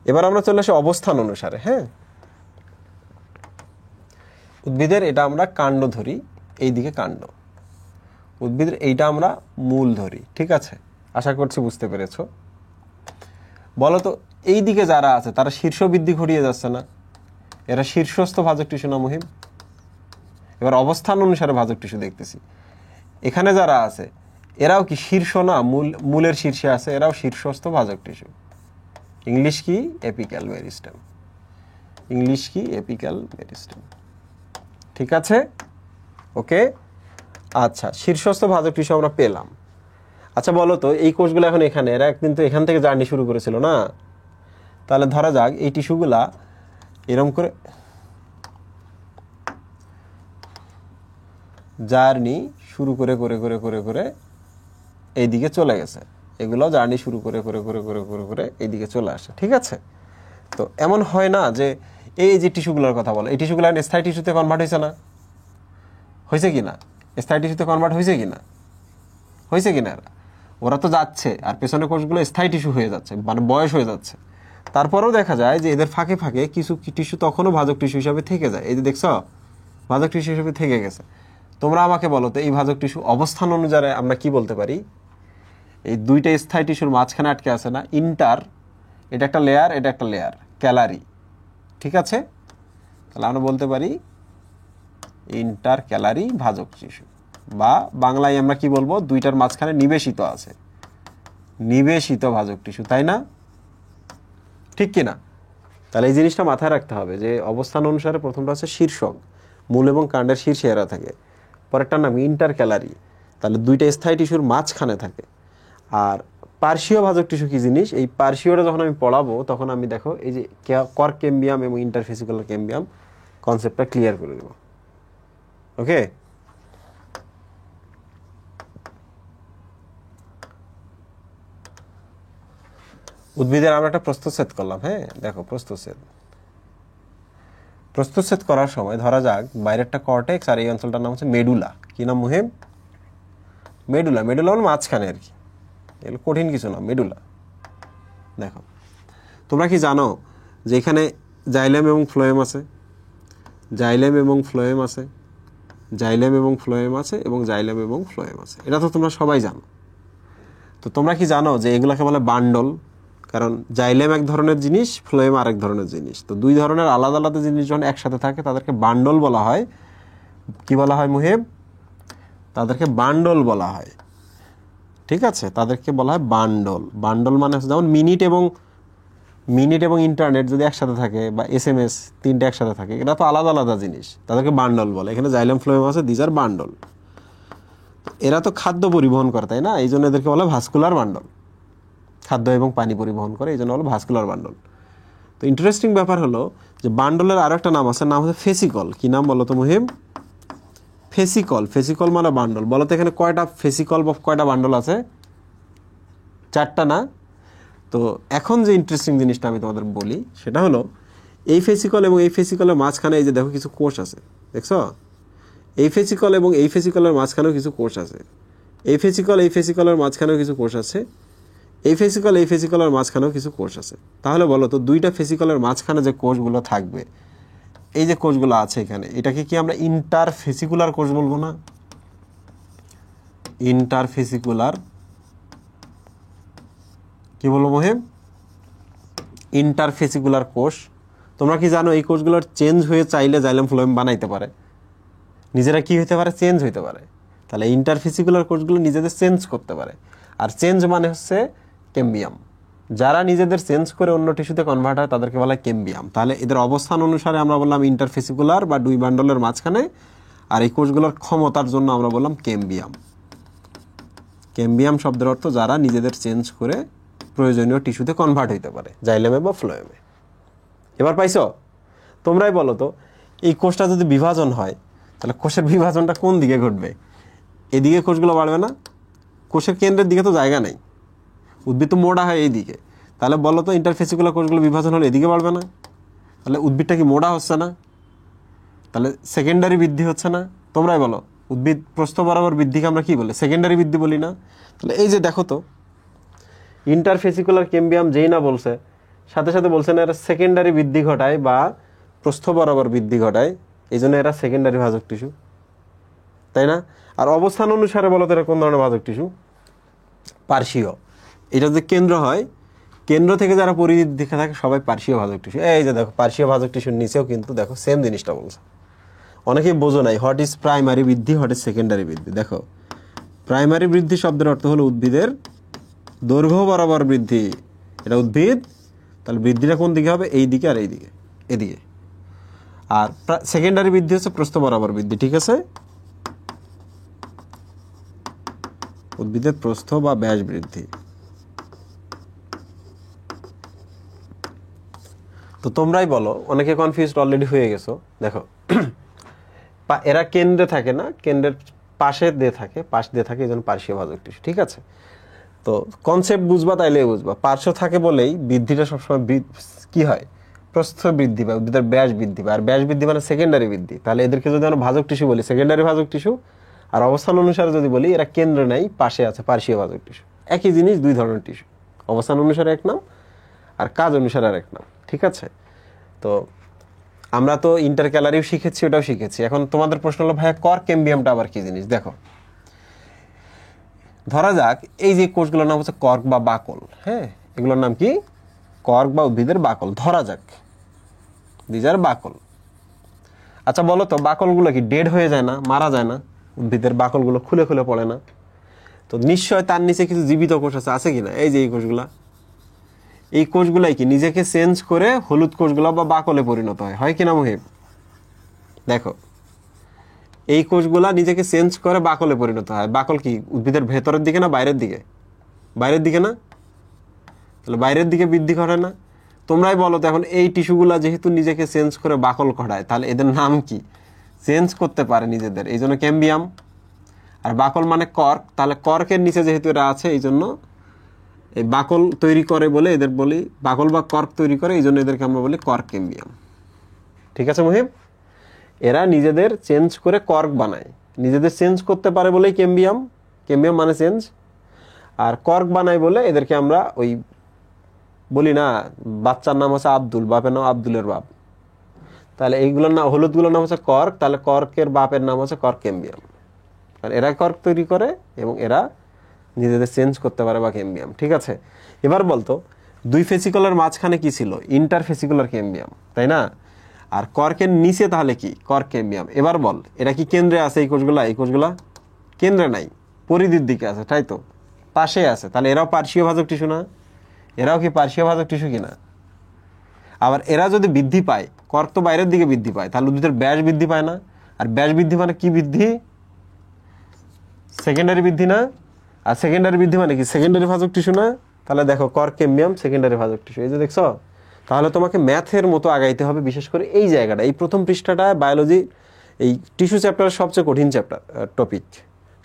এবার আমরা চলে আসি অবস্থান অনুসারে। হ্যাঁ, উদ্ভিদের এটা আমরা কাণ্ড ধরি, এইদিকে কাণ্ড, উদ্ভিদের এইটা আমরা মূল ধরি। ঠিক আছে, আশা করছি বুঝতে পেরেছো। বলো তো এই দিকে যারা আছে তারা শীর্ষ বৃদ্ধি ঘটিয়ে যাচ্ছে না? এরা শীর্ষস্থ ভাজক টিস্যু না মহিম? এবার অবস্থান অনুসারে ভাজক টিস্যু দেখতেছি। এখানে যারা আছে এরাও কি শীর্ষ না? মূলের শীর্ষে আছে, এরাও শীর্ষস্থ ভাজক টিস্যু। ইংলিশ কি? Apical meristem. ইংলিশ কি? Apical meristem. ঠিক আছে, ওকে। আচ্ছা, শীর্ষস্থ ভাজক টিস্যু আমরা পেলাম। আচ্ছা বলো তো এই কোষগুলো এখন এখানে, এরা একদিন তো এখান থেকে জার্নি শুরু করেছিল না? তাহলে ধরা যাক এই টিস্যুগুলা এরকম করে জার্নি শুরু করে করে করে করে করে এইদিকে চলে গেছে, এগুলো জার্নি শুরু করে করে করে করে করে করে এইদিকে চলে আসে। ঠিক আছে, তো এমন হয় না যে এই যে টিস্যুগুলোর কথা বলো, এই টিস্যুগুলো স্থায়ী টিস্যুতে কনভার্ট হয়েছে না? হয়েছে কি না? স্থায়ী টিস্যুতে কনভার্ট হয়েছে কি না? হয়েছে কি না? ওরা তো যাচ্ছে, আর পেছনের কোষগুলো স্থায়ী টিস্যু হয়ে যাচ্ছে, মানে বয়স হয়ে যাচ্ছে। তারপরেও দেখা যায় যে এদের ফাঁকে ফাঁকে কিছু টিস্যু তখনও ভাজক টিস্যু হিসাবে থেকে যায়। এই যে দেখছো, ভাজক টিস্যু হিসেবে থেকে গেছে। তোমরা আমাকে বলো তো এই ভাজক টিস্যু অবস্থান অনুযায়ী আমরা কি বলতে পারি? এই দুইটা স্থায়ী টিস্যুর মাঝখানে আটকে আছে না ইন্টার, এটা একটা লেয়ার, এটা একটা লেয়ার, ক্যালারি। ঠিক আছে, তাহলে আমরা বলতে পারি ইন্টার ক্যালারি ভাজক টিস্যু, বা বাংলায় আমরা কি বলবো? দুইটার মাঝখানে নিবেশিত আছে, নিবেশিত ভাজক টিস্যু, তাই না? ঠিক কিনা? তাহলে এই জিনিসটা মাথায় রাখতে হবে যে অবস্থান অনুসারে প্রথমটা হচ্ছে শীর্ষক, মূল এবং কাণ্ডের শীর্ষে এরা থাকে। পরেরটার নাম ইন্টার ক্যালারি, তাহলে দুইটা স্থায়ী টিস্যুর মাঝখানে থাকে। আর পার্শ্বীয় ভাজক টিস্যু কি জিনিস? এই পার্শ্বীয়টা যখন আমি পড়াবো তখন আমি দেখো এই যে কর্ক ক্যাম্বিয়াম এবং ইন্টারফেসিকুলার ক্যাম্বিয়াম কনসেপ্টটা ক্লিয়ার করে দেবো। ওকে, উদ্ভিদের আমরা একটা প্রস্থচ্ছেদ করলাম। হ্যাঁ দেখো, প্রস্থচ্ছেদ করার সময় ধরা যাক বাইরেরটা কর্টেক্স আর এই অঞ্চলটার নাম হচ্ছে মেডুলা। কি নাম মুহিম? মেডুলা। মেডুলা মানে মাঝখানে আর কি, এগুলো কঠিন কিছু না, মেডুলা। দেখো তোমরা কি জানো যে এখানে জাইলেম এবং ফ্লোয়েম আছে, জাইলেম এবং ফ্লোয়েম আছে, জাইলেম এবং ফ্লোয়েম আছে, এবং জাইলেম এবং ফ্লোয়েম আছে, এটা তো তোমরা সবাই জানো। তো তোমরা কি জানো যে এগুলাকে বলে বান্ডল? কারণ জাইলেম এক ধরনের জিনিস, ফ্লোয়েম আরেক ধরনের জিনিস। তো দুই ধরনের আলাদা আলাদা জিনিস যখন একসাথে থাকে তাদেরকে বান্ডল বলা হয়। কি বলা হয় মুহিব? তাদেরকে বান্ডল বলা হয়। ঠিক আছে, তাদেরকে বলা হয় বান্ডল। বান্ডল মানে যেমন মিনিট এবং ইন্টারনেট যদি একসাথে থাকে, বা SMS তিনটে একসাথে থাকে, এটা তো আলাদা আলাদা জিনিস, তাদেরকে বান্ডল বলে। এখানে জাইলেম ফ্লোয়েম আছে, দিজ আর বান্ডল। এরা তো খাদ্য পরিবহন করে, তাই না? এই জন্য এদেরকে বলা ভাস্কুলার বান্ডল, খাদ্য এবং পানি পরিবহন করে, এই জন্য হলো ভাস্কুলার বান্ডল। তো ইন্টারেস্টিং ব্যাপার হলো যে বান্ডলের আরো একটা নাম আছে, নাম হচ্ছে ফেসিকল। কি নাম বলো তো মুহিম? ফেসিকল, ফেসিকল মানে বান্ডল। বলো তো এখানে কয়টা ফেসিকল বা কয়টা বান্ডল আছে? 4টা না? তো এখন যে ইন্টারেস্টিং জিনিসটা আমি তোমাদের বলি সেটা হলো এই ফেসিকল এবং এই ফেসিকলের মাঝখানে এই যে দেখো কিছু কোষ আছে, দেখছো? এই ফেসিকল এবং এই ফেসিকলের মাঝখানেও কিছু কোষ আছে। এই ফেসিকল এই ফেসিকলের মাঝখানেও কিছু কোষ আছে। এই ফেসিকল এই ফেসিকলের মাঝখানেও কিছু কোষ আছে। তাহলে বলো তো দুইটা ফেসিকলের মাঝখানে যে কোষগুলো থাকবে, এই যে কোষগুলো আছে এখানে, এটাকে কি আমরা ইন্টারফেসিকুলার কোষ বলবো না? ইন্টারফেসিকুলার কি বলবো মহিম? ইন্টারফেসিকুলার কোষ। তোমরা কি জানো এই কোষগুলোর চেঞ্জ হয়ে চাইলে জাইলাম ফ্লোয়েম বানাইতে পারে, নিজেরা কি হইতে পারে? চেঞ্জ হইতে পারে। তাহলে ইন্টারফেসিকুলার কোষগুলো নিজেদের চেঞ্জ করতে পারে। আর চেঞ্জ মানে হচ্ছে ক্যাম্বিয়াম। যারা নিজেদের চেঞ্জ করে অন্য টিস্যুতে কনভার্ট হয় তাদেরকে বলা হয় ক্যাম্বিয়াম। তাহলে এদের অবস্থান অনুসারে আমরা বললাম ইন্টারফেসিকুলার বা দুই বান্ডলের মাঝখানে, আর এই কোষগুলোর ক্ষমতার জন্য আমরা বললাম ক্যাম্বিয়াম। ক্যাম্বিয়াম শব্দের অর্থ যারা নিজেদের চেঞ্জ করে প্রয়োজনীয় টিস্যুতে কনভার্ট হইতে পারে, জাইলেমে বা ফ্লোয়েমে। এবার পাইছো? তোমরাই বলো তো এই কোষটা যদি বিভাজন হয় তাহলে কোষের বিভাজনটা কোন দিকে ঘটবে? এদিকে কোষগুলো বাড়বে না? কোষের কেন্দ্রের দিকে তো জায়গা নেই, উদ্ভিদ তো মোটা হয় এই দিকে। তাহলে বলো তো ইন্টারফেসিকুলার কোষগুলো বিভাজন হলে এদিকে বাড়বে না? তাহলে উদ্ভিদটা কি মোটা হচ্ছে না? তাহলে সেকেন্ডারি বৃদ্ধি হচ্ছে না? তোমরাই বলো উদ্ভিদ প্রস্থ বরাবর বৃদ্ধিকে আমরা কি বলি? সেকেন্ডারি বৃদ্ধি বলি না? তাহলে এই যে দেখো তো ইন্টারফেসিকুলার ক্যাম্বিয়াম যেই না বলছে, সাথে সাথে বলছে না এরা সেকেন্ডারি বৃদ্ধি ঘটায় বা প্রস্থ বরাবর বৃদ্ধি ঘটায়, এই জন্য এরা সেকেন্ডারি ভাজক টিস্যু, তাই না? আর অবস্থান অনুসারে বলো তো এরা কোন ধরনের ভাজক টিস্যু? পার্শ্বীয়। এটা যদি কেন্দ্র হয়, কেন্দ্র থেকে যারা পরিধির দিকে থাকে সবাই পার্শ্বীয় ভাজক টিস্যু। এই যে দেখো পার্শ্বীয় ভাজক টিস্যুর নিচেও কিন্তু দেখো সেম জিনিসটা বলছে। অনেকেই বোঝো নাই হোয়াট ইজ প্রাইমারি বৃদ্ধি, হোয়াট ইজ সেকেন্ডারি বৃদ্ধি। দেখো প্রাইমারি বৃদ্ধি শব্দের অর্থ হলো উদ্ভিদের দৈর্ঘ্য বরাবর বৃদ্ধি। এটা উদ্ভিদ, তাহলে বৃদ্ধিটা কোন দিকে হবে? এই দিকে আর এই দিকে, এদিকে। আর সেকেন্ডারি বৃদ্ধি হচ্ছে প্রস্থ বরাবর বৃদ্ধি, ঠিক আছে? উদ্ভিদের প্রস্থ বা ব্যাস বৃদ্ধি। তো তোমরাই বলো, অনেকে কনফিউজড অলরেডি হয়ে গেছো। দেখো এরা কেন্দ্রে থাকে না, কেন্দ্রের পাশে দিয়ে থাকে, পাশ দিয়ে থাকে, এই জন্য পার্শ্বীয় ভাজক টিস্যু, ঠিক আছে? তো কনসেপ্ট বুঝবা তাইলে বুঝবা, পার্শ্ব থাকে বলেই বৃদ্ধিটা সবসময় কি হয়? প্রস্থ বৃদ্ধি পায়, উদ্ভিদের ব্যাস বৃদ্ধি পায়। আর ব্যাস বৃদ্ধি মানে সেকেন্ডারি বৃদ্ধি। তাহলে এদেরকে যদি আমরা ভাজক টিস্যু বলি, সেকেন্ডারি ভাজক টিস্যু। আর অবস্থান অনুসারে যদি বলি এরা কেন্দ্রে নাই, পাশে আছে, পার্শ্বীয় ভাজক টিস্যু। একই জিনিস, দুই ধরনের টিস্যু, অবস্থান অনুসারে এক নাম আর কাজ অনুসারে আর এক নাম, ঠিক আছে? তো আমরা তো ইন্টারক্যালারিও শিখেছি, ওটাও শিখেছি। এখন তোমাদের প্রশ্ন হলো ভাইয়া কর্ক ক্যাম্বিয়ামটা আবার কি জিনিস? দেখো ধরা যাক এই যে কোষগুলোর নাম হচ্ছে কর্ক বা বাকল। হ্যাঁ, এগুলোর নাম কি? কর্ক বা উদ্ভিদের বাকল। ধরা যাক দিজ আর বাকল। আচ্ছা বলো তো বাকলগুলো কি ডেড হয়ে যায় না? মারা যায় না? উদ্ভিদের বাকলগুলো খুলে খুলে পড়ে না? তো নিশ্চয় তার নিচে কিছু জীবিত কোষ আছে, আছে কিনা? এই যে এই কোষগুলা, এই কোষগুলাই কি নিজেকে চেঞ্জ করে হলুদ কোষগুলো বা বাকলে পরিণত হয়, হয় কিনা মুহিব? দেখো এই কোষগুলা নিজেকে চেঞ্জ করে বাকলে পরিণত হয়। বাকল কি উদ্ভিদের ভেতরের দিকে না বাইরের দিকে? বাইরের দিকে না? তাহলে বাইরের দিকে বৃদ্ধি ঘটে না? তোমরাই বলো তো এখন এই টিস্যুগুলা যেহেতু নিজেকে চেঞ্জ করে বাকল ঘটায়, তাহলে এদের নাম কি? চেঞ্জ করতে পারে নিজেদের, এই জন্য ক্যাম্বিয়াম। আর বাকল মানে কর্ক, তাহলে কর্কের নিচে যেহেতু এরা আছে এই জন্য এই বাকল তৈরি করে বলে এদের বলি বাকল বা কর্ক তৈরি করে, এই জন্য এদেরকে আমরা বলি কর্ক ক্যাম্বিয়াম, ঠিক আছে মুহিব? এরা নিজেদের চেঞ্জ করে কর্ক বানায়, নিজেদের চেঞ্জ করতে পারে বলেই ক্যাম্বিয়াম। ক্যাম্বিয়াম মানে চেঞ্জ। আর কর্ক বানায় বলে এদেরকে আমরা ওই বলি না বাচ্চার নাম হচ্ছে আব্দুল, বাপের নাম আব্দুলের বাপ, তাহলে এইগুলোর নাম হলুদগুলোর নাম হচ্ছে কর্ক, তাহলে কর্কের বাপের নাম হচ্ছে কর্ক ক্যাম্বিয়াম। আর এরা কর্ক তৈরি করে এবং এরা নিজেদের চেঞ্জ করতে পারে বা ক্যাম্বিয়াম, ঠিক আছে? এবার বলতো দুই ফেসিকলের মাঝখানে কি ছিল? ইন্টারফেসিকুলার ক্যাম্বিয়াম, তাই না? আর কর্কের নিচে তাহলে কি? কর্ক ক্যাম্বিয়াম। এবার বল এরা কি কেন্দ্রে আছে? এই কোষগুলা, এই কোষগুলা কেন্দ্রে নাই, পরিধির দিকে আছে, তাই তো? পাশে আছে, তাহলে এরাও পার্শ্বীয় ভাজক টিস্যু না? এরাও কি পার্শ্বীয় ভাজক টিস্যু কিনা? আবার এরা যদি বৃদ্ধি পায়, কর্ক তো বাইরের দিকে বৃদ্ধি পায়, তাহলে উদ্ভিদের ব্যাস বৃদ্ধি পায় না? আর ব্যাস বৃদ্ধি মানে কি বৃদ্ধি? সেকেন্ডারি বৃদ্ধি না? আর সেকেন্ডারি বৃদ্ধি মানে কি? সেকেন্ডারি ভাজক টিস্যু না? তাহলে দেখো কর্ক ক্যাম্বিয়াম সেকেন্ডারি ভাজক টিস্যু, এই যে দেখছো? তাহলে তোমাকে ম্যাথের মতো আগাইতে হবে, বিশেষ করে এই জায়গাটা, এই প্রথম পৃষ্ঠাটা বায়োলজি এই টিস্যু চ্যাপ্টারের সবচেয়ে কঠিন টপিক,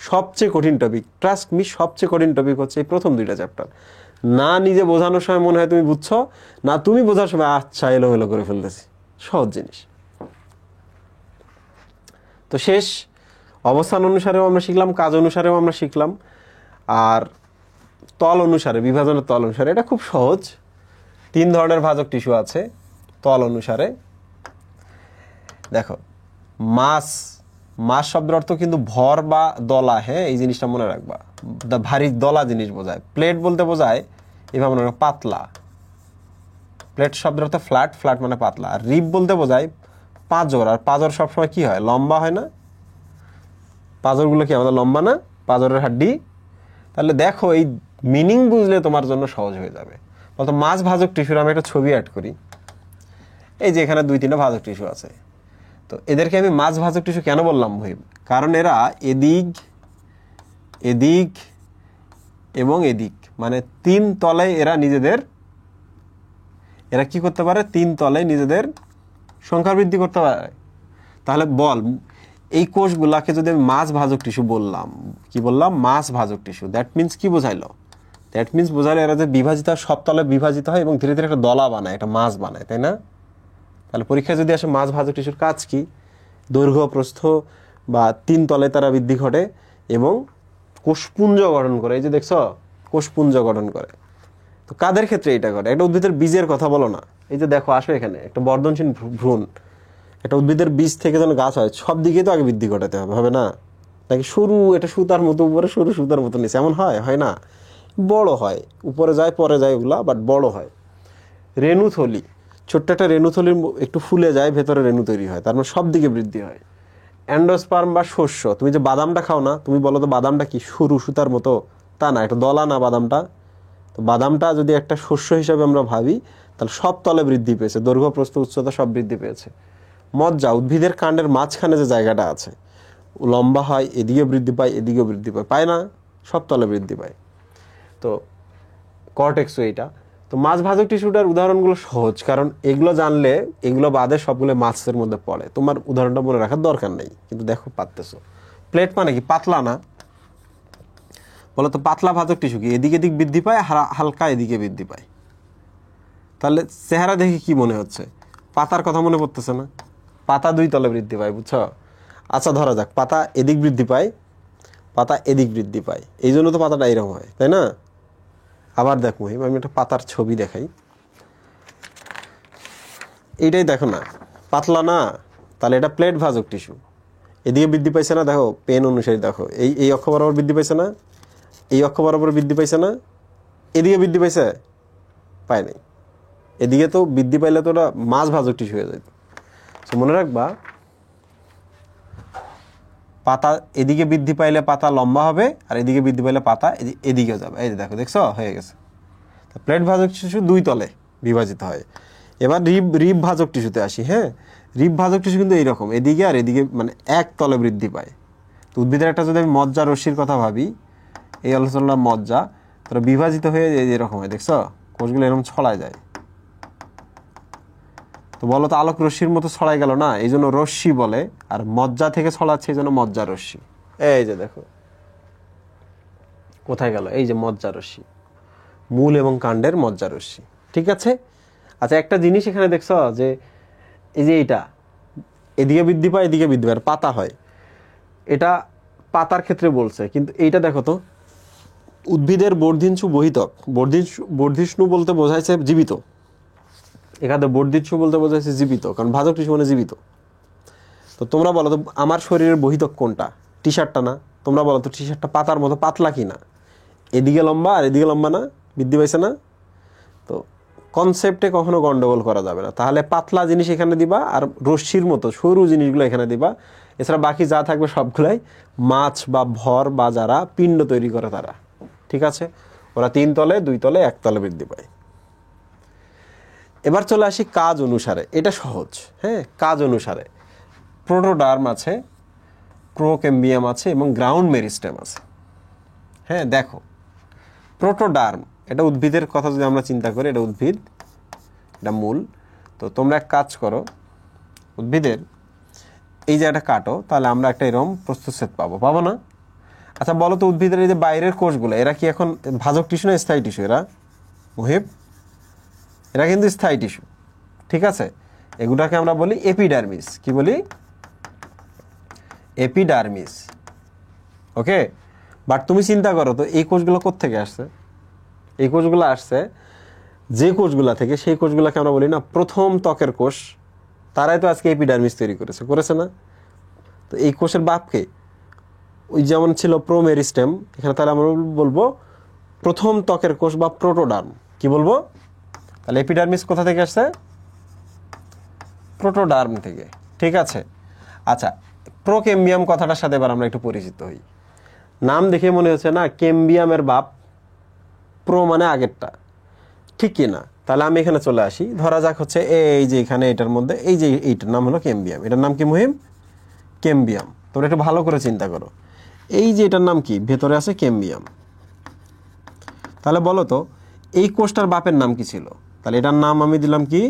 সবচেয়ে কঠিন টপিক, ট্রাস্ট মি, সবচেয়ে কঠিন টপিক হচ্ছে এই প্রথম 2টা চ্যাপ্টার। না নিজে বোঝানোর সময় মনে হয় তুমি বুঝছো, না তুমি বোঝার সময় আচ্ছা এলোমেলো করে ফেলতেছি। সহজ জিনিস। তো শেষ অবস্থান অনুসারেও আমরা শিখলাম, কাজ অনুসারেও আমরা শিখলাম, আর তল অনুসারে, বিভাজনের তল অনুসারে এটা খুব সহজ। 3 ধরনের ভাজক টিস্যু আছে তল অনুসারে। দেখো, মাস, মাস শব্দের অর্থ কিন্তু ভর বা দলা। হ্যাঁ, এই জিনিসটা মনে রাখবা, ভারী দলা জিনিস বোঝায়। প্লেট বলতে বোঝায় এভাবে মনে রাখো পাতলা। প্লেট শব্দের অর্থ ফ্ল্যাট, ফ্ল্যাট মানে পাতলা। আর রিব বলতে বোঝায় পাঁজর, আর পাঁজর সবসময় কি হয়, লম্বা হয় না? পাঁজরগুলো কি আমাদের লম্বা না, পাঁজরের হাড্ডি? তাহলে দেখো, এই মিনিং বুঝলে তোমার জন্য সহজ হয়ে যাবে। বলতো মাছ ভাজক টিস্যুর আমি একটা ছবি অ্যাড করি। এই যে এখানে 2-3টা ভাজক টিস্যু আছে। তো এদেরকে আমি মাছ ভাজক টিস্যু কেন বললাম ভাই? কারণ এরা এদিক, এদিক এবং এদিক, মানে 3 তলে এরা নিজেদের, এরা কি করতে পারে, 3 তলে নিজেদের সংখ্যা বৃদ্ধি করতে পারে। তাহলে বল, এই কোষগুলাকে যদি আমি মাছ ভাজক টিস্যু বললাম, কি বললাম, মাছ ভাজক টিস্যু, দ্যাট মিন্স কি বোঝাইলো? দ্যাট মিন্স বোঝাইলো এরা যে বিভাজিত হয়, সব তলে বিভাজিত হয় এবং ধীরে ধীরে একটা দলা বানায়, একটা মাছ বানায়, তাই না? তাহলে পরীক্ষায় যদি আসে মাছ ভাজক টিস্যুর কাজ কি, দৈর্ঘ্য, প্রস্থ বা 3 তলে তারা বৃদ্ধি ঘটে এবং কোষপুঞ্জ গঠন করে। এই যে দেখছো, কোষপুঞ্জ গঠন করে। তো কাদের ক্ষেত্রে এটা করে? একটা উদ্ভিদের বীজের কথা বলো না। এই যে দেখো, আসো এখানে, একটা বর্ধনশীল ভ্রূণ, একটা উদ্ভিদের বীজ থেকে যেন গাছ হয়, সব দিকে তো আগে বৃদ্ধি ঘটাতে হবে, হবে না? নাকি সরু, এটা সুতার মতো উপরে, সরু সুতার মতো নিচে, এমন হয়? হয় না, বড় হয়, উপরে যায় পরে যায় ওগুলা, বাট বড় হয়। রেণুথলি, ছোট্ট একটা রেণুথলির একটু ফুলে যায়, ভেতরে রেণু তৈরি হয়, তার মানে সব দিকে বৃদ্ধি হয়। অ্যান্ডোস্পার্ম বা শস্য, তুমি যে বাদামটা খাও না, তুমি বলো তো বাদামটা কি সরু সুতার মতো? তা না, এটা দলা না বাদামটা। তো বাদামটা যদি একটা শস্য হিসাবে আমরা ভাবি, তাহলে সব তলে বৃদ্ধি পেয়েছে, দৈর্ঘ্য, প্রস্থ, উচ্চতা সব বৃদ্ধি পেয়েছে। মজ্জা, উদ্ভিদের কাণ্ডের মাঝখানে যে জায়গাটা আছে, লম্বা হয়, এদিকে বৃদ্ধি পায়, এদিকেও বৃদ্ধি পায়, পায় না? সব তলে বৃদ্ধি পায়। তো কর্টেক্সও এইটা। তো মাছ ভাজক টিস্যুটার উদাহরণগুলো সহজ, কারণ এগুলো জানলে, এগুলো বাদে সবগুলো মাছের মধ্যে পড়ে, তোমার উদাহরণটা মনে রাখার দরকার নেই, কিন্তু দেখো পারতেছো। প্লেট মানে কি, পাতলা না? বলো তো পাতলা ভাজক টিস্যু কি, এদিকে এদিক বৃদ্ধি পায়, হালকা এদিকে বৃদ্ধি পায়। তাহলে চেহারা দেখে কি মনে হচ্ছে? পাতার কথা মনে পড়তেছে না? পাতা 2 তলে বৃদ্ধি পায়, বুঝছো? আচ্ছা, ধরা যাক পাতা এদিক বৃদ্ধি পায়, পাতা এদিক বৃদ্ধি পায়, এই জন্য তো পাতাটা এরকম হয়, তাই না? আবার দেখো, আমি একটা পাতার ছবি দেখাই। এইটাই দেখো না, পাতলা না? তাহলে এটা প্লেট ভাজক টিস্যু, এদিকে বৃদ্ধি পাইছে না? দেখো পেন অনুসারে দেখো, এই অক্ষ বরাবর বৃদ্ধি পাইছে না? এই অক্ষ বরাবর বৃদ্ধি পাইছে না? এদিকে বৃদ্ধি পাইছে? পায় নাই। এদিকে তো বৃদ্ধি পাইলে তো ওটা মাছ ভাজক টিস্যু হয়ে যেত। মনে রাখবা, পাতা এদিকে বৃদ্ধি পাইলে পাতা লম্বা হবে, আর এদিকে বৃদ্ধি পাইলে পাতা এদিকে যাবে। এই যে দেখো, দেখছো, হয়ে গেছে। প্লেট ভাজক টিস্যু 2 তলে বিভাজিত হয়। এবার রিব ভাজক টিস্যুতে আসি। হ্যাঁ, রিব ভাজক টিস্যু কিন্তু এইরকম, এদিকে আর এদিকে মানে 1 তলে বৃদ্ধি পায়। তো উদ্ভিদের একটা যদি আমি মজ্জা রশ্মির কথা ভাবি, এই আলোচনা মজ্জা, তারা বিভাজিত হয়ে এরকম হয়, দেখছো, কোষগুলো এরকম ছড়ায় যায়। তো বলো তো, আলোক রশ্মির মতো ছড়াই গেল না, এই জন্য রশ্মি বলে। আর মজ্জা থেকে ছড়াচ্ছে, এই জন্য মজ্জা রশ্মি। এই যে দেখো কোথায় গেল, এই যে মজ্জা রশ্মি, মূল এবং কাণ্ডের মজ্জা রশ্মি। ঠিক আছে। আচ্ছা, একটা জিনিস এখানে দেখছো যে এই যে এইটা এদিকে বৃদ্ধি পায়, এদিকে বৃদ্ধি পায়, পাতা হয়, এটা পাতার ক্ষেত্রে বলছে। কিন্তু এইটা দেখো তো, উদ্ভিদের বর্ধিষ্ণু বহিতক, বর্ধিষ্ণু বলতে বোঝাইছে জীবিত, এখানে বর্ধিষ্ণু বলতে বোঝাইছে জীবিত, কারণ ভাজক টিস্যু মানে জীবিত। তো তোমরা বলো তো, আমার শরীরের বহিতক কোনটা? টি শার্টটা না? তোমরা বলো তো, টি শার্টটা পাতার মতো পাতলা কি না? এদিকে লম্বা আর এদিকে লম্বা না? বৃদ্ধি পাইছে না? তো কনসেপ্টে কখনো গন্ডগোল করা যাবে না। তাহলে পাতলা জিনিস এখানে দিবা, আর রশ্মির মতো সরু জিনিসগুলো এখানে দিবা। এছাড়া বাকি যা থাকবে সবগুলাই মাছ বা ভর বা যারা পিণ্ড তৈরি করে তারা। ঠিক আছে, ওরা 3 তলে, 2 তলে, 1 তলে বৃদ্ধি পায়। এবার চলে আসি কাজ অনুসারে। এটা সহজ। হ্যাঁ, কাজ অনুসারে প্রোটোডার্ম আছে, প্রোকেম্বিয়াম আছে এবং গ্রাউন্ড মেরিস্টেম আছে। হ্যাঁ দেখো, প্রোটোডার্ম, এটা উদ্ভিদের কথা যদি আমরা চিন্তা করি, এটা উদ্ভিদ, এটা মূল। তো তোমরা এক কাজ করো, উদ্ভিদের এই জায়গাটা কাটো, তাহলে আমরা একটা এরকম প্রস্তুতছেদ পাবো না? আচ্ছা বলো তো, উদ্ভিদের এই যে বাইরের কোষগুলো, এরা কি এখন ভাজক টিস্যু না স্থায়ী টিস্যু? এরা মুহিব, এরা কিন্তু স্থায়ী টিস্যু, ঠিক আছে? এগুলোকে আমরা বলি এপিডার্মিস। কি বলি? এপিডার্মিস। ওকে, বাট তুমি চিন্তা করো তো, এই কোষগুলো কোত্থেকে আসছে? এই কোষগুলো আসছে যে কোষগুলা থেকে, সেই কোষগুলোকে আমরা বলি না প্রথম ত্বকের কোষ, তারাই তো আজকে এপিডার্মিস তৈরি করেছে না? তো এই কোষের বাপকে, ওই যেমন ছিল প্রোমেরিস্টেম, এখানে তাহলে আমরা বলবো প্রথম ত্বকের কোষ বা প্রোটোডার্ম। কি বলবো? তাহলে এপিডার্মিস কোথা থেকে আসছে? প্রোটোডার্ম থেকে, ঠিক আছে? আচ্ছা, প্রোকেম্বিয়াম কথাটার সাথে এবার আমরা একটু পরিচিত হই। নাম দেখে মনে হচ্ছে না কেম্বিয়ামের বাপ, প্রো মানে আগেরটা, ঠিক কি না? তাহলে আমি এখানে চলে আসি, ধরা যাক হচ্ছে এই যে এখানে এটার মধ্যে এই যে এইটার নাম হলো কেম্বিয়াম, এটার নাম কি মুহিম? কেম্বিয়াম। তোমরা একটু ভালো করে চিন্তা করো, এই যে এটার নাম কি, ভেতরে আছে কেম্বিয়াম। তাহলে বলো তো, এই কোষটার বাপের নাম কি ছিল? তাহলে এটার নাম আমি দিলাম কি?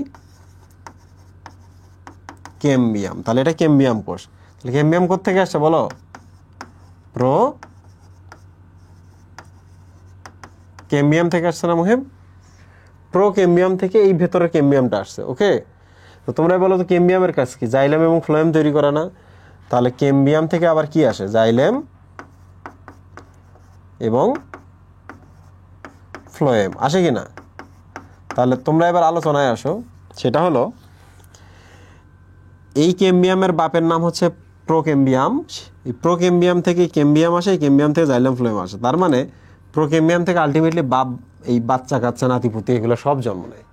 কেম্বিয়াম। তাহলে এটা কেম্বিয়াম কোষ। তাহলে কেম্বিয়াম কোত্থেকে আসছে বলো? কেম্বিয়াম থেকে আসছে না মুহিম? কেম্বিয়াম থেকে এই ভেতরের কেম্বিয়ামটা আসছে। ওকে, তো তোমরা বলো তো কেম্বিয়ামের কাজ কি? জাইলেম এবং ফ্লোয়েম তৈরি করা না? তাহলে কেম্বিয়াম থেকে আবার কি আসে? জাইলেম এবং ফ্লোয়েম আসে কি না? তাহলে তোমরা এবার আলোচনায় আসো, সেটা হলো এই কেম্বিয়ামের বাপের নাম হচ্ছে প্রোকেম্বিয়াম। এই প্রোকেম্বিয়াম থেকে কেম্বিয়াম আসে, এই কেম্বিয়াম থেকে জাইলেম ফ্লোয়েম আসে। তার মানে প্রোকেম্বিয়াম থেকে আলটিমেটলি এই বাচ্চা কাচ্চা নাতিপুতি এগুলো সব জন্ম নেয়,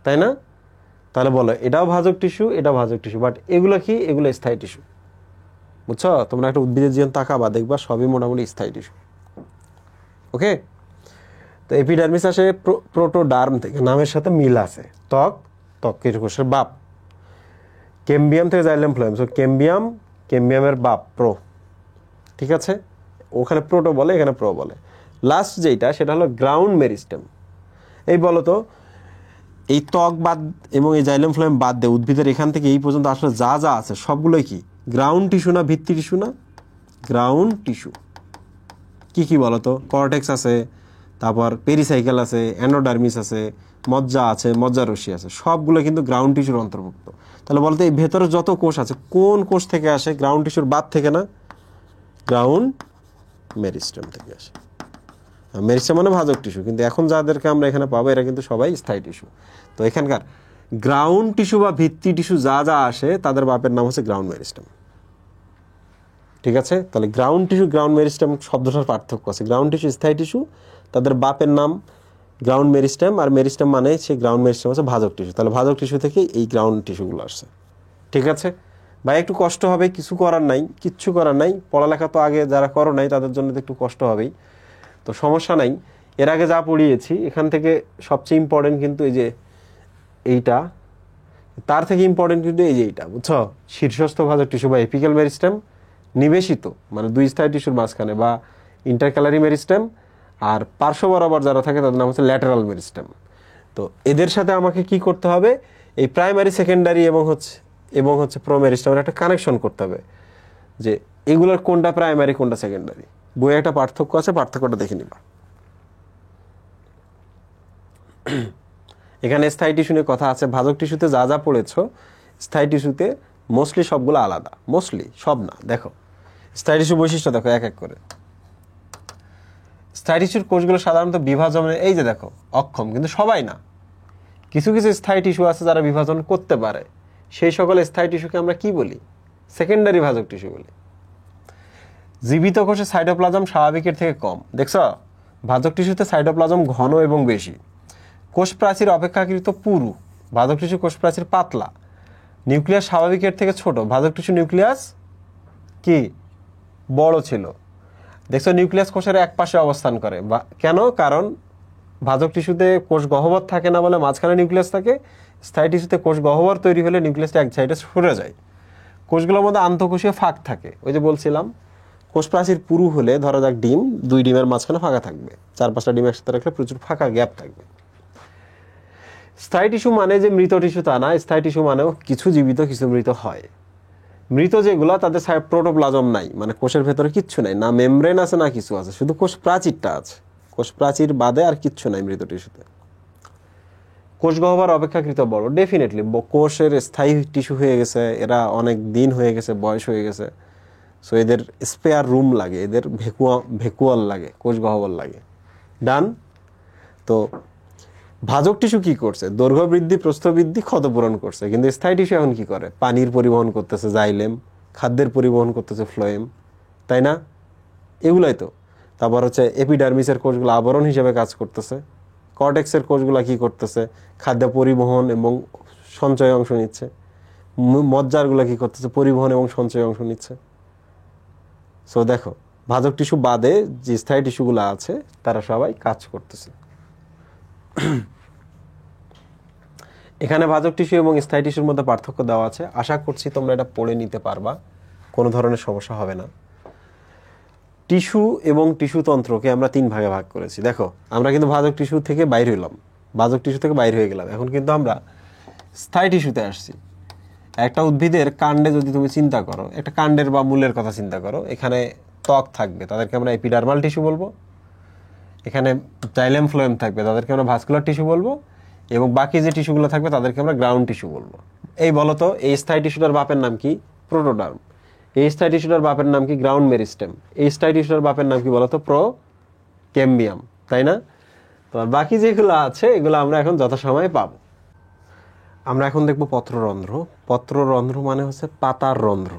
তাই না? তাহলে বলো, এটাও ভাজক টিস্যু, এটাও ভাজক টিস্যু, বাট এগুলো কি? এগুলো স্থায়ী টিস্যু। বুঝছো? তোমরা একটা উদ্ভিদের জীবন তাকাবা, দেখবা সবই মোটামুটি স্থায়ী টিস্যু। ওকে, তো এপিডার্মিস আসে প্রোটোডার্ম থেকে, নামের সাথে মিল আছে, ত্বকের কোষের বাপ। কেম্বিয়াম থেকে জাইলেম ফ্লোয়েম, সো কেম্বিয়ামের বাপ প্রো, ঠিক আছে? ওখানে প্রোটো বলে, এখানে প্রো বলে। লাস্ট যেটা, সেটা হলো গ্রাউন্ড মেরিস্টেম। এই বলো তো, এই ত্বক বাদ এবং এই জাইলেম ফ্লোয়েম বাদ দিয়ে উদ্ভিদের এখান থেকে এই পর্যন্ত আসলে যা যা আছে সবগুলোই কি গ্রাউন্ড টিস্যু না ভিত্তি টিস্যু না? Ground tissue. কি কি বলো তো? কর্টেক্স আছে, তারপর পেরিসাইকেল আছে, অ্যান্ডোডার্মিস আছে, মজ্জা আছে, মজ্জা রশ্মি আছে, সবগুলো কিন্তু গ্রাউন্ড টিস্যুর অন্তর্ভুক্ত। তাহলে বলতে এই ভেতরে যত কোষ আছে, কোন কোষ থেকে আসে? গ্রাউন্ড টিস্যুর বাদ থেকে না, গ্রাউন্ড মেরিস্টেম থেকে আসে। মেরিস্টেম মানে ভাজক টিস্যু, কিন্তু এখন যাদেরকে আমরা এখানে পাবো এরা কিন্তু সবাই স্থায়ী টিস্যু। তো এখানকার গ্রাউন্ড টিস্যু বা ভিত্তি টিস্যু যা যা আসে, তাদের বাপের নাম হচ্ছে গ্রাউন্ড মেরিস্টেম, ঠিক আছে? তাহলে গ্রাউন্ড টিস্যু, গ্রাউন্ড মেরিস্টেম শব্দটার পার্থক্য আছে। গ্রাউন্ড টিস্যু স্থায়ী টিস্যু, তাদের বাপের নাম গ্রাউন্ড মেরিস্টেম, আর মেরিস্টেম মানে সেই গ্রাউন্ড মেরিস্টেম হচ্ছে ভাজক টিস্যু। তাহলে ভাজক টিস্যু থেকে এই গ্রাউন্ড টিস্যুগুলো আসছে, ঠিক আছে? ভাই একটু কষ্ট হবে, কিছু করার নাই, কিচ্ছু করার নাই। পড়ালেখা তো আগে যারা করো নাই তাদের জন্য তো একটু কষ্ট হবেই, তো সমস্যা নাই। এর আগে যা পড়িয়েছি এখান থেকে সবচেয়ে ইম্পর্টেন্ট কিন্তু এই যে এইটা, তার থেকে ইম্পর্টেন্ট কিন্তু এই যে এইটা, বুঝছো? শীর্ষস্থ ভাজক টিস্যু বা এপিক্যাল মেরিস্টেম, নিবেশিত মানে দুই স্থায়ী টিস্যুর মাঝখানে বা ইন্টারক্যালারি মেরিস্টেম, আর পার্শ্ব বরাবর যারা থাকে তাদের নাম হচ্ছে ল্যাটারাল মেরিস্টেম। তো এদের সাথে আমাকে কি করতে হবে? এই প্রাইমারি, সেকেন্ডারি এবং হচ্ছে প্রো মেরিস্টেমের একটা কানেকশন করতে হবে, যে এগুলোর কোনটা প্রাইমারি কোনটা সেকেন্ডারি। বইয়ে একটা পার্থক্য আছে, পার্থক্যটা দেখে নিবা। এখানে স্থায়ী টিস্যু নিয়ে কথা আছে। ভাজক টিস্যুতে যা যা পড়েছো, স্থায়ী টিস্যুতে মোস্টলি সবগুলো আলাদা, মোস্টলি সব না। দেখো স্থায়ী টিস্যু বৈশিষ্ট্য দেখো এক এক করে। স্থায়ী টিস্যুর কোষগুলো সাধারণত বিভাজনের, এই যে দেখো, অক্ষম, কিন্তু সবাই না। কিছু কিছু স্থায়ী টিস্যু আছে যারা বিভাজন করতে পারে, সেই সকল স্থায়ী টিস্যুকে আমরা কি বলি? সেকেন্ডারি ভাজক টিস্যু বলি। জীবিত কোষে সাইটোপ্লাজম স্বাভাবিকের থেকে কম। দেখছো, ভাজক টিস্যুতে সাইটোপ্লাজম ঘন এবং বেশি। কোষ প্রাচীর অপেক্ষাকৃত পুরু, ভাজক টিস্যু কোষ প্রাচীর পাতলা। নিউক্লিয়াস স্বাভাবিকের থেকে ছোট, ভাজক টিস্যু নিউক্লিয়াস কি বড় ছিল। দেখছো, নিউক্লিয়াস কোষের এক পাশে অবস্থান করে, বা কেন? কারণ ভাজক টিস্যুতে কোষ গহ্বর থাকে না বলে মাঝখানে নিউক্লিয়াস থাকে। স্থায়ী টিস্যুতে কোষ গহ্বর তৈরি হলে নিউক্লিয়াসটা এক সাইডে সরে যায়। কোষগুলোর মধ্যে আন্তঃকোষীয় ফাঁক থাকে, ওই যে বলছিলাম, কোষ প্রাচীর পুরু হলে ধরা যাক ডিম, দুই ডিমের মাঝখানে ফাঁকা থাকবে, 4-5টা ডিম একসাথে রাখলে প্রচুর ফাঁকা গ্যাপ থাকবে। স্থায়ী টিস্যু মানে যে মৃত টিস্যু তা না, স্থায়ী টিস্যু মানেও কিছু জীবিত কিছু মৃত হয়। মৃত যেগুলা তাদের প্রোটোপ্লাজম নাই, মানে কোষের ভেতরে কিচ্ছু নাই, না মেমব্রেন আছে না কিছু আছে, শুধু কোষ প্রাচীরটা আছে। কোষ প্রাচীর বাদে আর কিচ্ছু নাই মৃত টিস্যুতে। কোষ গহ্বর অপেক্ষাকৃত বড়, ডেফিনেটলি কোষের স্থায়ী টিস্যু হয়ে গেছে, এরা অনেক দিন হয়ে গেছে, বয়স হয়ে গেছে, সো এদের স্পেয়ার রুম লাগে, এদের ভেকুয়াল লাগে, কোষ গহ্বর লাগে। ডান। তো ভাজক টিস্যু কি করছে? দৈর্ঘ্য বৃদ্ধি, প্রস্থ বৃদ্ধি, ক্ষত পূরণ করছে। কিন্তু স্থায়ী টিস্যু এখন কি করে? পানির পরিবহন করতেছে জাইলেম, খাদ্যের পরিবহন করতেছে ফ্লোয়েম, তাই না? এগুলাই তো। তারপর হচ্ছে এপিডার্মিসের কোষগুলো আবরণ হিসেবে কাজ করতেছে। কর্টেক্সের কোষগুলো কি করতেছে? খাদ্য পরিবহন এবং সঞ্চয়ে অংশ নিচ্ছে। মজ্জারগুলো কি করতেছে? পরিবহন এবং সঞ্চয়ে অংশ নিচ্ছে। সো দেখো, ভাজক টিস্যু বাদে যে স্থায়ী টিস্যুগুলো আছে তারা সবাই কাজ করতেছে। এখানে ভাজক টিস্যু এবং স্থায়ী টিস্যুর মধ্যে পার্থক্য দেওয়া আছে, আশা করছি তোমরা এটা পড়ে নিতে পারবা, কোনো ধরনের সমস্যা হবে না। টিস্যু এবং টিস্যুতন্ত্রকে আমরা 3 ভাগে ভাগ করেছি। দেখো, আমরা কিন্তু ভাজক টিস্যু থেকে বাইর হইলাম, ভাজক টিস্যু থেকে বাইর হয়ে গেলাম, এখন কিন্তু আমরা স্থায়ী টিস্যুতে আসছি। একটা উদ্ভিদের কাণ্ডে যদি তুমি চিন্তা করো, একটা কাণ্ডের বা মূলের কথা চিন্তা করো, এখানে ত্বক থাকবে, তাদেরকে আমরা এপিডার্মাল টিস্যু বলবো। এখানে জাইলেম ফ্লোয়েম থাকবে, তাদেরকে আমরা ভাস্কুলার টিস্যু বলবো। এবং বাকি যে টিস্যুগুলো থাকবে তাদেরকে আমরা গ্রাউন্ড টিস্যু বলবো। এই বলতো, এই স্থায়ী টিস্যুটার বাপের নাম কি? প্রোটোডার্ম। এই স্থায়ী টিস্যুটার বাপের নাম কি? Ground meristem. এই স্থায়ী টিস্যুটার বাপের নাম কি বলতো? প্রোক্যাম্বিয়াম, তাই না? তো বাকি যেগুলো আছে এগুলো আমরা এখন যথাসময়ে পাবো। আমরা এখন দেখব পত্ররন্ধ্র। পত্ররন্ধ্র মানে হচ্ছে পাতার রন্ধ্র,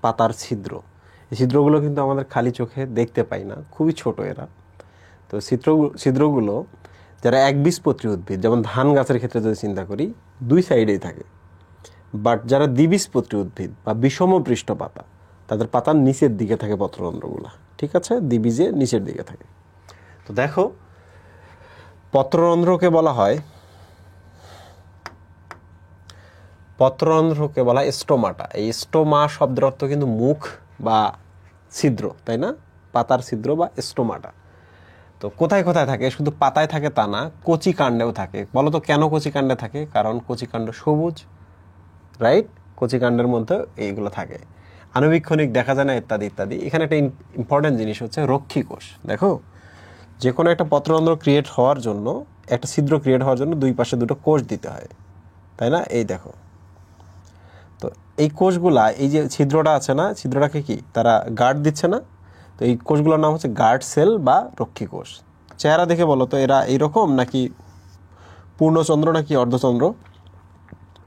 পাতার ছিদ্র। এই ছিদ্রগুলো কিন্তু আমাদের খালি চোখে দেখতে পাই না, খুবই ছোট এরা। তো ছিদ্রগুলো যারা একবীজপত্রী উদ্ভিদ, যেমন ধান গাছের ক্ষেত্রে যদি চিন্তা করি, 2 সাইডেই থাকে। বাট যারা দ্বিবীজপত্রী উদ্ভিদ বা বিষম পৃষ্ঠ পাতা, তাদের পাতার নিচের দিকে থাকে পত্ররন্ধ্রগুলো, ঠিক আছে? দ্বিবীজে নিচের দিকে থাকে। তো দেখো, পত্ররন্ধ্রকে বলা হয় স্টোমাটা। এই স্টোমা শব্দের অর্থ কিন্তু মুখ বা ছিদ্র, তাই না? পাতার ছিদ্র বা স্টোমাটা। তো কোথায় কোথায় থাকে? শুধু পাতায় থাকে তা না, কচি কাণ্ডেও থাকে। বলো তো কেন কচি কাণ্ডে থাকে? কারণ কচি কাণ্ড সবুজ, রাইট? কচি কাণ্ডের মধ্যে এইগুলো থাকে, আণুবীক্ষণিক দেখা যায় না, ইত্যাদি ইত্যাদি। এখানে একটা ইম্পর্টেন্ট জিনিস হচ্ছে রক্ষী কোষ। দেখো, যে কোনো একটা পত্ররন্ধ্র ক্রিয়েট হওয়ার জন্য, একটা ছিদ্র ক্রিয়েট হওয়ার জন্য 2 পাশে 2টো কোষ দিতে হয়, তাই না? এই দেখো, তো এই কোষগুলা, এই যে ছিদ্রটা আছে না, ছিদ্রটাকে কি তারা গার্ড দিচ্ছে না? তো এই কোষগুলোর নাম হচ্ছে গার্ড সেল বা রক্ষী কোষ। চেহারা দেখে বলো তো এরা এইরকম নাকি পূর্ণচন্দ্র নাকি অর্ধচন্দ্র?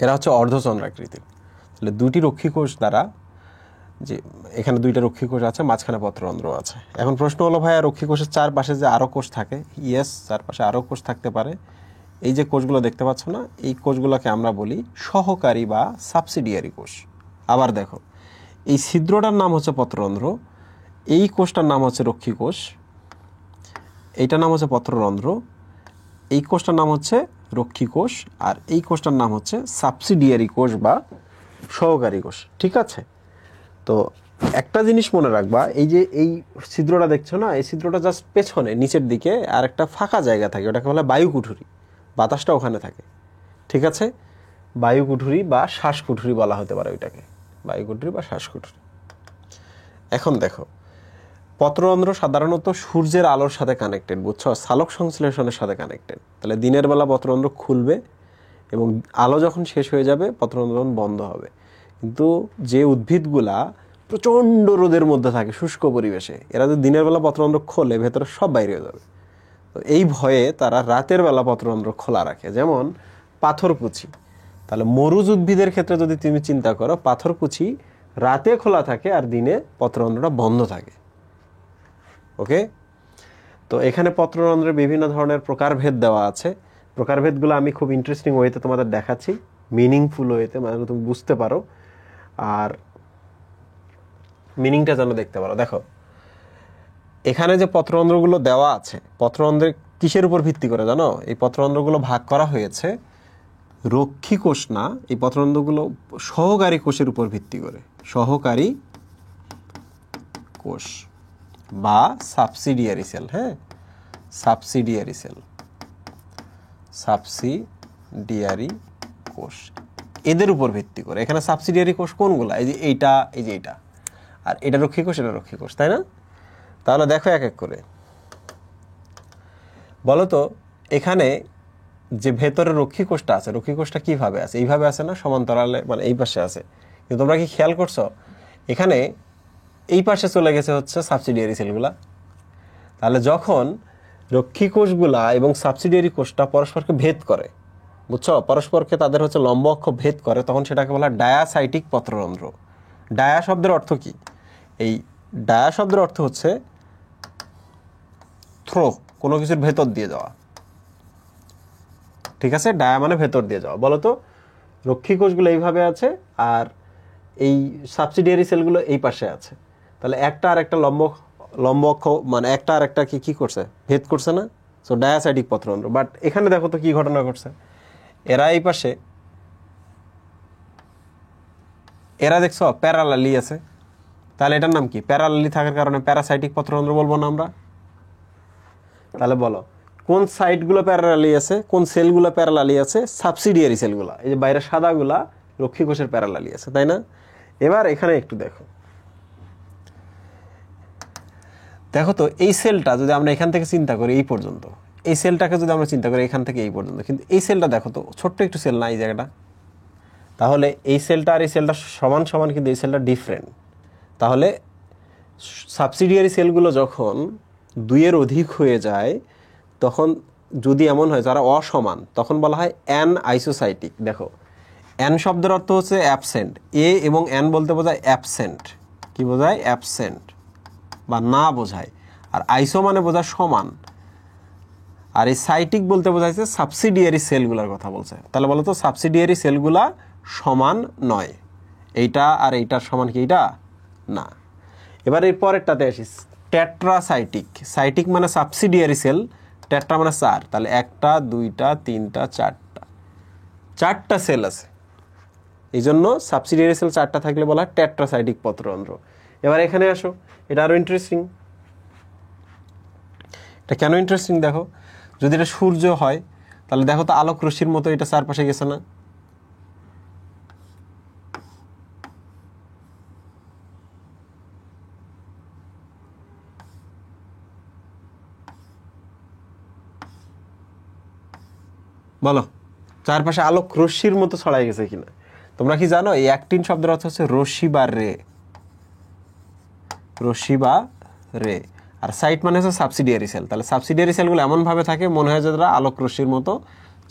এরা হচ্ছে অর্ধচন্দ্রাকৃতির। তাহলে 2টি রক্ষী কোষ দ্বারা, যে এখানে 2টা রক্ষী কোষ আছে, মাঝখানে পত্ররন্ধ্র আছে। এখন প্রশ্ন হলো, ভাইয়া রক্ষী কোষের চারপাশে যে আরও কোষ থাকে? ইয়েস, চারপাশে আরও কোষ থাকতে পারে। এই যে কোষগুলো দেখতে পাচ্ছ না, এই কোষগুলোকে আমরা বলি সহকারী বা সাবসিডিয়ারি কোষ। আবার দেখো, এই ছিদ্রটার নাম হচ্ছে পত্ররন্ধ্র, এই কোষটার নাম হচ্ছে রক্ষী কোষ, এইটার নাম হচ্ছে পত্ররন্ধ্র, এই কোষটার নাম হচ্ছে রক্ষী কোষ, আর এই কোষটার নাম হচ্ছে সাবসিডিয়ারি কোষ বা সহকারী কোষ, ঠিক আছে? তো একটা জিনিস মনে রাখবা, এই যে এই ছিদ্রটা দেখছো না, এই ছিদ্রটা জাস্ট পেছনে নিচের দিকে আর একটা ফাঁকা জায়গা থাকে, ওটাকে বলে বায়ুকুঠুরি। বাতাসটা ওখানে থাকে, ঠিক আছে? বায়ুকুঠুরি বা শ্বাসকুঠুরি বলা হতে পারে ওইটাকে, বায়ুকুঠুরি বা শ্বাসকুঠুরি। এখন দেখো, পত্ররন্ধ্র সাধারণত সূর্যের আলোর সাথে কানেক্টেড, বুঝছো? সালোক সংশ্লেষণের সাথে কানেক্টেড। তাহলে দিনের বেলা পত্ররন্ধ্র খুলবে এবং আলো যখন শেষ হয়ে যাবে পত্ররন্ধ্র বন্ধ হবে। কিন্তু যে উদ্ভিদগুলা প্রচণ্ড রোদের মধ্যে থাকে, শুষ্ক পরিবেশে, এরা যদি দিনের বেলা পত্ররন্ধ্র খোলে ভেতরে সব বাইরে হয়ে যাবে। তো এই ভয়ে তারা রাতের বেলা পত্ররন্ধ্র খোলা রাখে, যেমন পাথরকুচি। তাহলে মরুজ উদ্ভিদের ক্ষেত্রে যদি তুমি চিন্তা করো, পাথরকুচি রাতে খোলা থাকে আর দিনে পত্ররন্ধ্রটা বন্ধ থাকে। ওকে? তো এখানে পত্ররন্ধ্রের বিভিন্ন ধরনের প্রকারভেদ দেওয়া আছে। প্রকারভেদগুলো আমি খুব ইন্টারেস্টিং ওয়েতে তোমাদের দেখাচ্ছি, মিনিংফুল ওয়েতে, মানে তুমি বুঝতে পারো আর মিনিংটা যেন দেখতে পারো। দেখো, এখানে যে পত্ররন্ধ্রগুলো দেওয়া আছে, পত্ররন্ধ্রে কিসের উপর ভিত্তি করে জানো? এই পত্ররন্ধ্রগুলো ভাগ করা হয়েছে রক্ষী কোষ না, এই পত্ররন্ধ্রগুলো সহকারী কোষের উপর ভিত্তি করে। সহকারী কোষ বা সাবসিডিয়ারি সেল। হ্যাঁ, সাবসিডিয়ারি সেল, সাবসিডিয়ারি কোষ, এদের উপর ভিত্তি করে। এখানে সাবসিডিয়ারি কোষ কোনগুলা? এই যে এইটা, এই যে এইটা, আর এটা রক্ষী কোষ, এটা রক্ষী কোষ, তাই না? তাহলে দেখো এক এক করে বলো তো, এখানে যে ভেতরে রক্ষী কোষটা আছে, রক্ষী কোষটা কিভাবে আছে? এইভাবে আছে না, সমান্তরালে, মানে এই পাশে আছে। কিন্তু তোমরা কি খেয়াল করছো এখানে এই পাশে চলে গেছে হচ্ছে সাবসিডিয়ারি সেলগুলা। তাহলে যখন রক্ষী কোষগুলা এবং সাবসিডিয়ারি কোষটা পরস্পরকে ভেদ করে, বুঝছো, পরস্পরকে তাদের হচ্ছে লম্ব অক্ষ ভেদ করে, তখন সেটাকে বলা হয় ডায়াসাইটিক পত্ররন্ধ্র। ডায়া শব্দের অর্থ কি? এই ডায়া শব্দের অর্থ হচ্ছে থ্রো, কোনো কিছুর ভেতর দিয়ে যাওয়া, ঠিক আছে? ডায়া মানে ভেতর দিয়ে যাওয়া। বলতো রক্ষী কোষগুলো এইভাবে আছে আর এই সাবসিডিয়ারি সেলগুলো এই পাশে আছে। তাহলে একটা আর একটা লম্ব অক্ষ, মানে একটা আর একটা কি করছে? ভেদ করছে না? সো ডায়াসাইটিক পত্ররন্ধ্র। বাট এখানে দেখো তো কি ঘটনা ঘটছে, এরা এই পাশে, এরা দেখছো প্যারালালি আছে। তাহলে এটার নাম কি? প্যারালালি থাকার কারণে প্যারাসাইটিক পত্ররন্ধ্র বলবো না আমরা? তাহলে বলো কোন সাইটগুলো প্যারালালি আছে, কোন সেলগুলো প্যারালালি আছে? সাবসিডিয়ারি সেলগুলো, এই যে বাইরে সাদাগুলা রক্ষী কোষের প্যারালালি আছে, তাই না? এবার এখানে একটু দেখো, দেখো তো এই সেলটা যদি আমরা এখান থেকে চিন্তা করি এই পর্যন্ত, এই সেলটাকে যদি আমরা চিন্তা করি এখান থেকে এই পর্যন্ত, কিন্তু এই সেলটা দেখো তো ছোট্ট একটু সেল না এই জায়গাটা। তাহলে এই সেলটা আর এই সেলটা সমান সমান, কিন্তু এই সেলটা ডিফারেন্ট। তাহলে সাবসিডিয়ারি সেলগুলো যখন দুইয়ের অধিক হয়ে যায়, তখন যদি এমন হয় যারা অসমান, তখন বলা হয় অ্যান আইসোসাইটিক। দেখো অ্যান শব্দের অর্থ হচ্ছে অ্যাবসেন্ট, এ এবং অ্যান বলতে বোঝায় অ্যাবসেন্ট। কি বোঝায়? অ্যাবসেন্ট বা না বোঝায়। আর আইসো মানে বোঝায় সমান, আর এই সাইটিক বলতে বোঝাইছে সাবসিডিয়ারি সেলগুলোর কথা বলছে। তাহলে বলো তো সাবসিডিয়ারি সেলগুলা সমান নয়, এইটা আর এইটার সমান কি? এইটা না। এবার এই পরেরটাতে আসিস, টেট্রাসাইটিক। সাইটিক মানে সাবসিডিয়ারি সেল, টেট্রা মানে চার। তাহলে একটা, দুইটা, তিনটা, চারটা সেল আছে, এই জন্য সাবসিডিয়ারি সেল চারটা থাকলে বলা হয় টেট্রাসাইটিক পত্ররন্ধ্র। এবার এখানে আসো, এটা আরো ইন্টারেস্টিং। এটা কেন ইন্টারেস্টিং দেখো, যদি এটা সূর্য হয় তাহলে দেখো তো আলোক রশ্মির মতো এটা চারপাশে গেছে না? বলো চারপাশে আলোক রশ্মির মতো ছড়াই গেছে কিনা? তোমরা কি জানো এই অ্যাক্টিন শব্দের অর্থ হচ্ছে রশ্মি বা রে, রশ্মি বা রে। আর সাইট মানে হচ্ছে সাবসিডিয়ারি সেল। তাহলে সাবসিডিয়ারি সেলগুলো এমনভাবে থাকে মনে হয় যে তারা আলোক রশ্মির মতো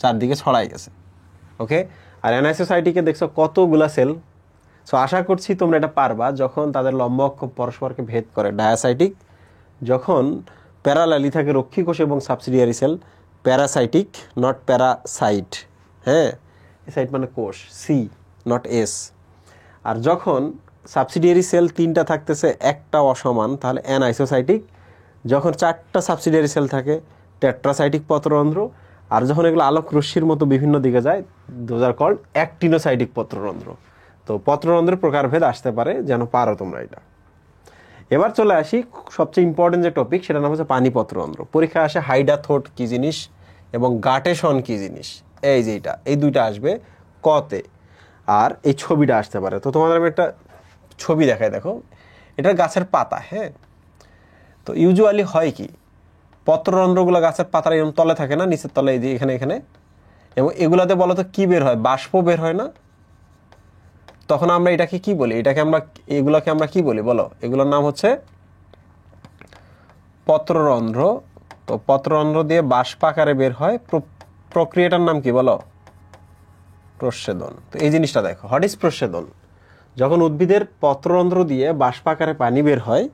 চারদিকে ছড়াই গেছে। ওকে, আর অ্যানাইসোসাইটিকে দেখছো কতগুলা সেল। সো আশা করছি তোমরা এটা পারবা। যখন তাদের লম্ব অক্ষ পরস্পরকে ভেদ করে ডায়াসাইটিক, যখন প্যারালালি থাকে রক্ষী কোষ এবং subsidiary cell, parasitic not parasite. হ্যাঁ, সাইট মানে কোষ, সি নট এস। আর যখন সাবসিডিয়ারি সেল তিনটা থাকতেছে, একটা অসমান, তাহলে অ্যানাইসোসাইটিক। যখন চারটা সাবসিডিয়ারি সেল থাকে, টেট্রাসাইটিক পত্ররন্ধ্র। আর যখন এগুলো আলোক রশ্মির মতো বিভিন্ন দিকে যায়, দোজ আর কল্ড অ্যাক্টিনোসাইটিক পত্ররন্ধ্র। তো পত্ররন্ধ্রের প্রকারভেদ আসতে পারে, যেন পারো তোমরা এটা। এবার চলে আসি সবচেয়ে ইম্পর্টেন্ট যে টপিক, সেটার নাম হচ্ছে পানি পত্ররন্ধ্র। পরীক্ষায় আসে হাইডাথোট কি জিনিস এবং গাটেশন কি জিনিস, এই যে এটা, এই দুইটা আসবে কতে। আর এই ছবিটা আসতে পারে। তো তোমাদের আমি একটা ছবি দেখাই, দেখো এটা গাছের পাতা। হ্যাঁ, তো ইউজুয়ালি হয় কি, পত্ররন্ধ্রগুলো গাছের পাতার এরকম তলে থাকে না, নিচের তলে, এই যে এখানে এখানে। এবং এগুলাতে বলো তো কি বের হয়? বাষ্প বের হয় না? তখন আমরা এটাকে কি বলি? এগুলোকে আমরা কি বলি বলো? এগুলোর নাম হচ্ছে পত্ররন্ধ্র। তো পত্ররন্ধ্র দিয়ে বাষ্প আকারে বের হয়, প্রক্রিয়াটার নাম কি বলো? প্রচ্ছেদন। তো এই জিনিসটা দেখো, হোয়াট ইজ প্রচ্ছেদন? যখন উদ্ভিদের পত্ররন্ধ্র দিয়ে বাষ্প আকারে পানি বের হয়,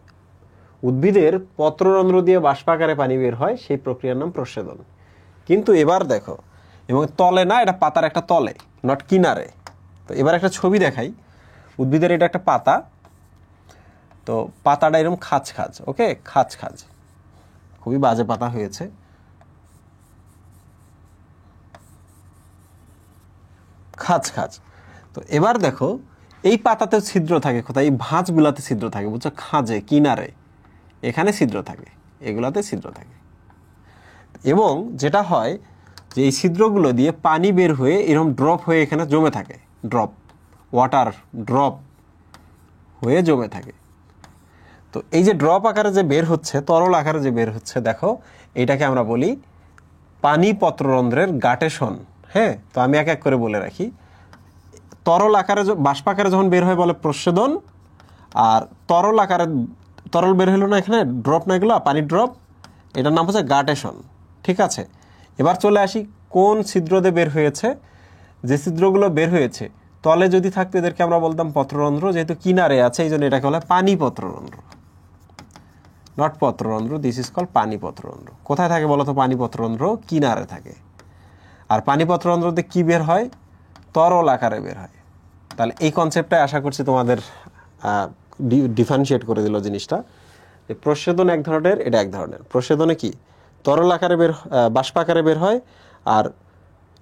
উদ্ভিদের পত্ররন্ধ্র দিয়ে বাষ্প আকারে পানি বের হয়, সেই প্রক্রিয়ার নাম প্রচ্ছেদন। কিন্তু এবার দেখো, এবং তলে না, এটা পাতার একটা তলে, নট কিনারে। তো এবার একটা ছবি দেখাই। উদ্ভিদের এটা একটা পাতা, তো পাতাটা এরকম খাঁজ খাঁজ। ওকে, খাঁজ খাঁজ, খুবই বাজে পাতা হয়েছে। খাঁজ খাঁজ। তো এবার দেখো এই পাতাতেও ছিদ্র থাকে, কোথায়? এই ভাঁজগুলাতে ছিদ্র থাকে, বুঝছো? খাঁজে, কিনারে, এখানে ছিদ্র থাকে, এগুলাতে ছিদ্র থাকে। এবং যেটা হয়, যে এই ছিদ্রগুলো দিয়ে পানি বের হয়ে এরকম ড্রপ হয়ে এখানে জমে থাকে, ড্রপ, ওয়াটার ড্রপ হয়ে জমে থাকে। তো এই যে ড্রপ আকারে যে বের হচ্ছে, তরল আকারে যে বের হচ্ছে, দেখো এটাকে আমরা বলি পানি পত্ররন্ধ্রের গাটেশন। হ্যাঁ, তো আমি এক এক করে বলে রাখি। তরল আকারে, বাষ্প আকারে যখন বের হয় বলে প্রস্বেদন, আর তরল আকারে, তরল বের হলো না এখানে, ড্রপ না এগুলো পানির ড্রপ, এটার নাম হচ্ছে গাটেশন। ঠিক আছে, এবার চলে আসি কোন ছিদ্র দিয়ে বের হয়েছে। যে ছিদ্রগুলো বের হয়েছে তলে যদি থাকতো এদেরকে আমরা বলতাম পত্ররন্ধ্র, যেহেতু কিনারে আছে এই জন্য এটাকে বলে পানি পত্ররন্ধ্র, নট পত্ররন্ধ্র, দিস ইজ কল পানি পত্ররন্ধ্র। কোথায় থাকে বলতো পানি পত্ররন্ধ্র? কিনারে থাকে। আর পানি পত্ররন্ধ্রতে কি বের হয়? তরল আকারে বের হয়। তাহলে এই কনসেপ্টটাই আশা করছি তোমাদের ডিফারেন্সিয়েট করে দিল জিনিসটা। প্রস্বেদন এক ধরনের, এটা এক ধরনের। প্রস্বেদনে কি তরল আকারে বের, বাষ্প আকারে বের হয়, আর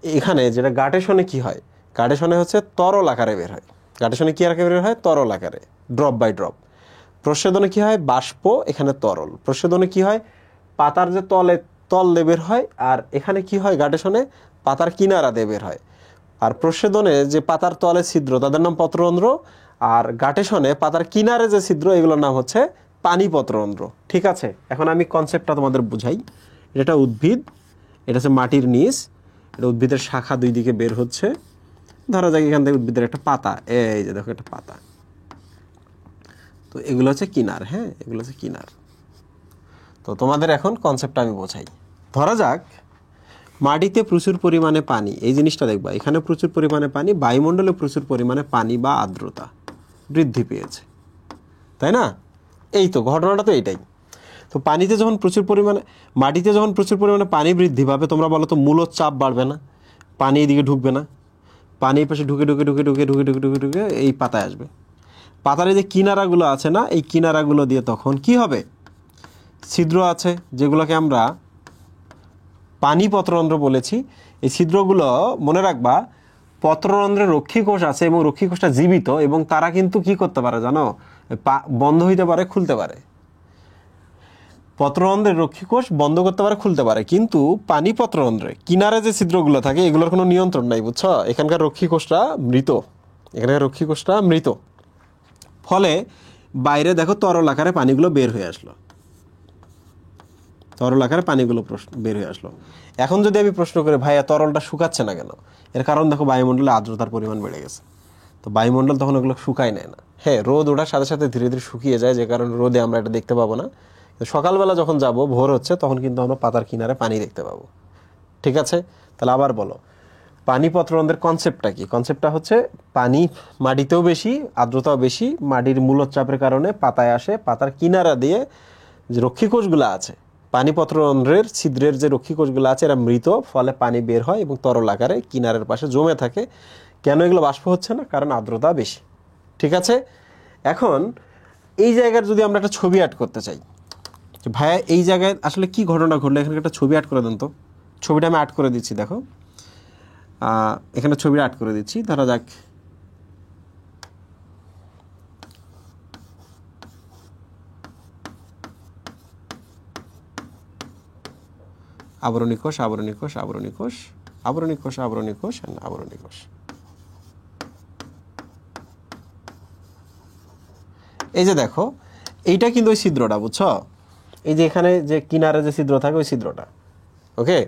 এখানে যেটা গাটেশনে কি হয়, গাটেশনে হচ্ছে তরল আকারে বের হয়। গাটেশনে কি আকারে বের হয়? তরল আকারে, ড্রপ বাই ড্রপ। প্রস্বেদনে কি হয়? বাষ্প, এখানে তরল। প্রস্বেদনে কি হয়? পাতার যে তল দিয়ে বের হয়, আর এখানে কি হয় গাটেশনে? পাতার কিনারা দিয়ে বের হয়। আর প্রস্বেদনে যে পাতার তলে ছিদ্র তাদের নাম পত্ররন্ধ্র, আর গাটেশনে পাতার কিনারে যে ছিদ্র এগুলোর নাম হচ্ছে পানি পত্ররন্ধ্র। ঠিক আছে, এখন আমি কনসেপ্টটা তোমাদের বুঝাই। এটা উদ্ভিদ, এটা হচ্ছে মাটির নিচ, এটা উদ্ভিদের শাখা দুই দিকে বের হচ্ছে। ধরা যাক এখান থেকে উদ্ভিদের একটা পাতা, এই যে দেখো একটা পাতা, তো এগুলো হচ্ছে কিনার। হ্যাঁ, এগুলো হচ্ছে কিনার। তো তোমাদের এখন কনসেপ্টটা আমি বোঝাই। ধরা যাক মাটিতে প্রচুর পরিমাণে পানি, এই জিনিসটা দেখবা, এখানে প্রচুর পরিমাণে পানি, বায়ুমণ্ডলে প্রচুর পরিমাণে পানি বা আর্দ্রতা বৃদ্ধি পেয়েছে, তাই না? এই তো ঘটনাটা তো এটাই। তো পানিতে যখন প্রচুর পরিমাণে, মাটিতে যখন প্রচুর পরিমাণে পানি বৃদ্ধি পাবে, তোমরা বলো তো মূলত চাপ বাড়বে না? পানি এদিকে ঢুকবে না? পানি এই পাশে ঢুকে ঢুকে ঢুকে ঢুকে ঢুকে ঢুকে ঢুকে ঢুকে এই পাতায় আসবে। পাতার এই যে কিনারাগুলো আছে না, এই কিনারাগুলো দিয়ে তখন কি হবে? ছিদ্র আছে যেগুলোকে আমরা পানি পত্ররন্ধ্র বলেছি। এই ছিদ্রগুলো মনে রাখবা, পত্ররন্ধ্রের রক্ষী কোষ আছে এবং রক্ষী কোষটা জীবিত, এবং তারা কিন্তু কি করতে পারে জানো? বন্ধ হইতে পারে, খুলতে পারে। পত্ররন্ধ্রের রক্ষী কোষ বন্ধ করতে পারে, খুলতে পারে, কিন্তু পানি পত্ররন্ধ্রে কিনারে যে ছিদ্রগুলো থাকে এগুলোর কোনো নিয়ন্ত্রণ নাই, বুঝছো? এখানকার রক্ষী কোষটা মৃত, এখানকার রক্ষী কোষটা মৃত। ফলে বাইরে দেখো তরল আকারে পানিগুলো বের হয়ে আসলো, তরল আকারে পানিগুলো বের হয়ে আসলো। এখন যদি আমি প্রশ্ন করি ভাইয়া তরলটা শুকাচ্ছে না কেন? এর কারণ দেখো বায়ুমণ্ডলে আর্দ্রতার পরিমাণ বেড়ে গেছে, তো বায়ুমণ্ডল তখন ওগুলো শুকায় নেয় না। হ্যাঁ, রোদ ওঠার সাথে সাথে ধীরে ধীরে শুকিয়ে যায়, যে কারণে রোদে আমরা এটা দেখতে পাবো না। সকালবেলা যখন যাব, ভোর হচ্ছে, তখন কিন্তু আমরা পাতার কিনারে পানি দেখতে পাবো। ঠিক আছে, তাহলে আবার বলো, পানি পত্ররন্ধ্রের কনসেপ্টটা কি? কনসেপ্টটা হচ্ছে পানি মাটিতেও বেশি, আর্দ্রতাও বেশি, মাটির মূলত চাপের কারণে পাতায় আসে, পাতার কিনারা দিয়ে যে রক্ষী কোষগুলো আছে, পানি পত্ররন্ধ্রের ছিদ্রের যে রক্ষী কোষগুলো আছে এরা মৃত, ফলে পানি বের হয় এবং তরল আকারে কিনারের পাশে জমে থাকে। কেন এগুলো বাষ্প হচ্ছে না? কারণ আর্দ্রতা বেশি। ঠিক আছে, এখন এই জায়গার যদি আমরা একটা ছবি অ্যাড করতে চাই, ভাইয়া এই জায়গায় আসলে কি ঘটনা ঘটলো, এখানে একটা ছবি অ্যাড করে দেন তো। ছবিটা আমি অ্যাড করে দিচ্ছি, দেখো এখানে ছবিটা অ্যাড করে দিচ্ছি। ধরা যাক আবরণী কোষ, আবরণী কোষ, আবরণী কোষ, আবরণী কোষ, আবরণী কোষ, আবরণী কোষ। এই যে দেখো, এইটা কিন্তু ওই ছিদ্রটা, বুঝছো? এই যে এখানে যে কিনারে যে ছিদ্র থাকে ওই ছিদ্রটা। ওকে,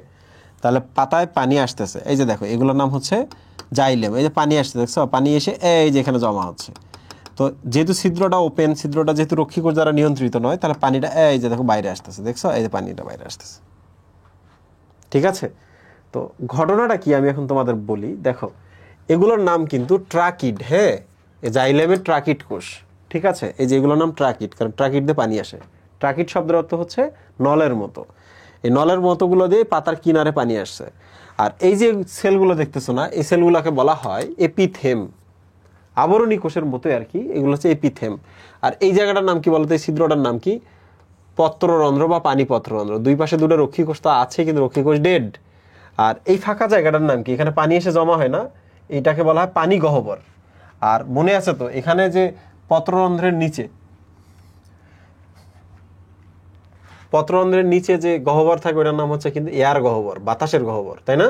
তাহলে পাতায় পানি আসতেছে, এই যে দেখো এগুলোর নাম হচ্ছে জাইলেম। এই যে পানি আসছে, দেখছো? পানি এসে এই যে এখানে জমা হচ্ছে। তো যেহেতু ছিদ্রটা ওপেন, ছিদ্রটা যেহেতু রক্ষী কোষ দ্বারা নিয়ন্ত্রিত নয়, তাহলে পানিটা এই যে দেখো বাইরে আসতেছে, দেখছো? এই যে পানিটা বাইরে আসতেছে। ঠিক আছে, তো ঘটনাটা কি আমি এখন তোমাদের বলি। দেখো এগুলোর নাম কিন্তু ট্রাকিড। হ্যাঁ, এই জাইলেমের ট্রাকিড কোষ। ঠিক আছে, এই যে এগুলোর নাম ট্রাকিড, কারণ ট্রাকিড দিয়ে পানি আসে। ট্রাকিড শব্দের অর্থ হচ্ছে নলের মতো। এই নলের মতোগুলো দিয়ে পাতার কিনারে পানি আসছে। আর এই যে সেলগুলো দেখতেছো না, এই সেলগুলোকে বলা হয় এপিথেম, আবরণী কোষের মতোই আর কি, এগুলো হচ্ছে এপিথেম। আর এই জায়গাটার নাম কি বলতো? এই ছিদ্রটার নাম কি? পত্ররন্ধ্র বা পানি পত্ররন্ধ্র। দুই পাশে দুটো রক্ষী কোষ তো আছে, কিন্তু রক্ষী কোষ ডেড। আর এই ফাঁকা জায়গাটার নাম কি? এখানে পানি এসে জমা হয় না, এইটাকে বলা হয় পানি গহ্বর। আর মনে আছে তো, এখানে যে পত্ররন্ধ্রের নিচে, পত্ররন্ধ্রের নিচে যে গহ্বর থাকে ওটার নাম হচ্ছে কিন্তু এয়ার গহ্বর, বাতাসের গহ্বর, তাই না?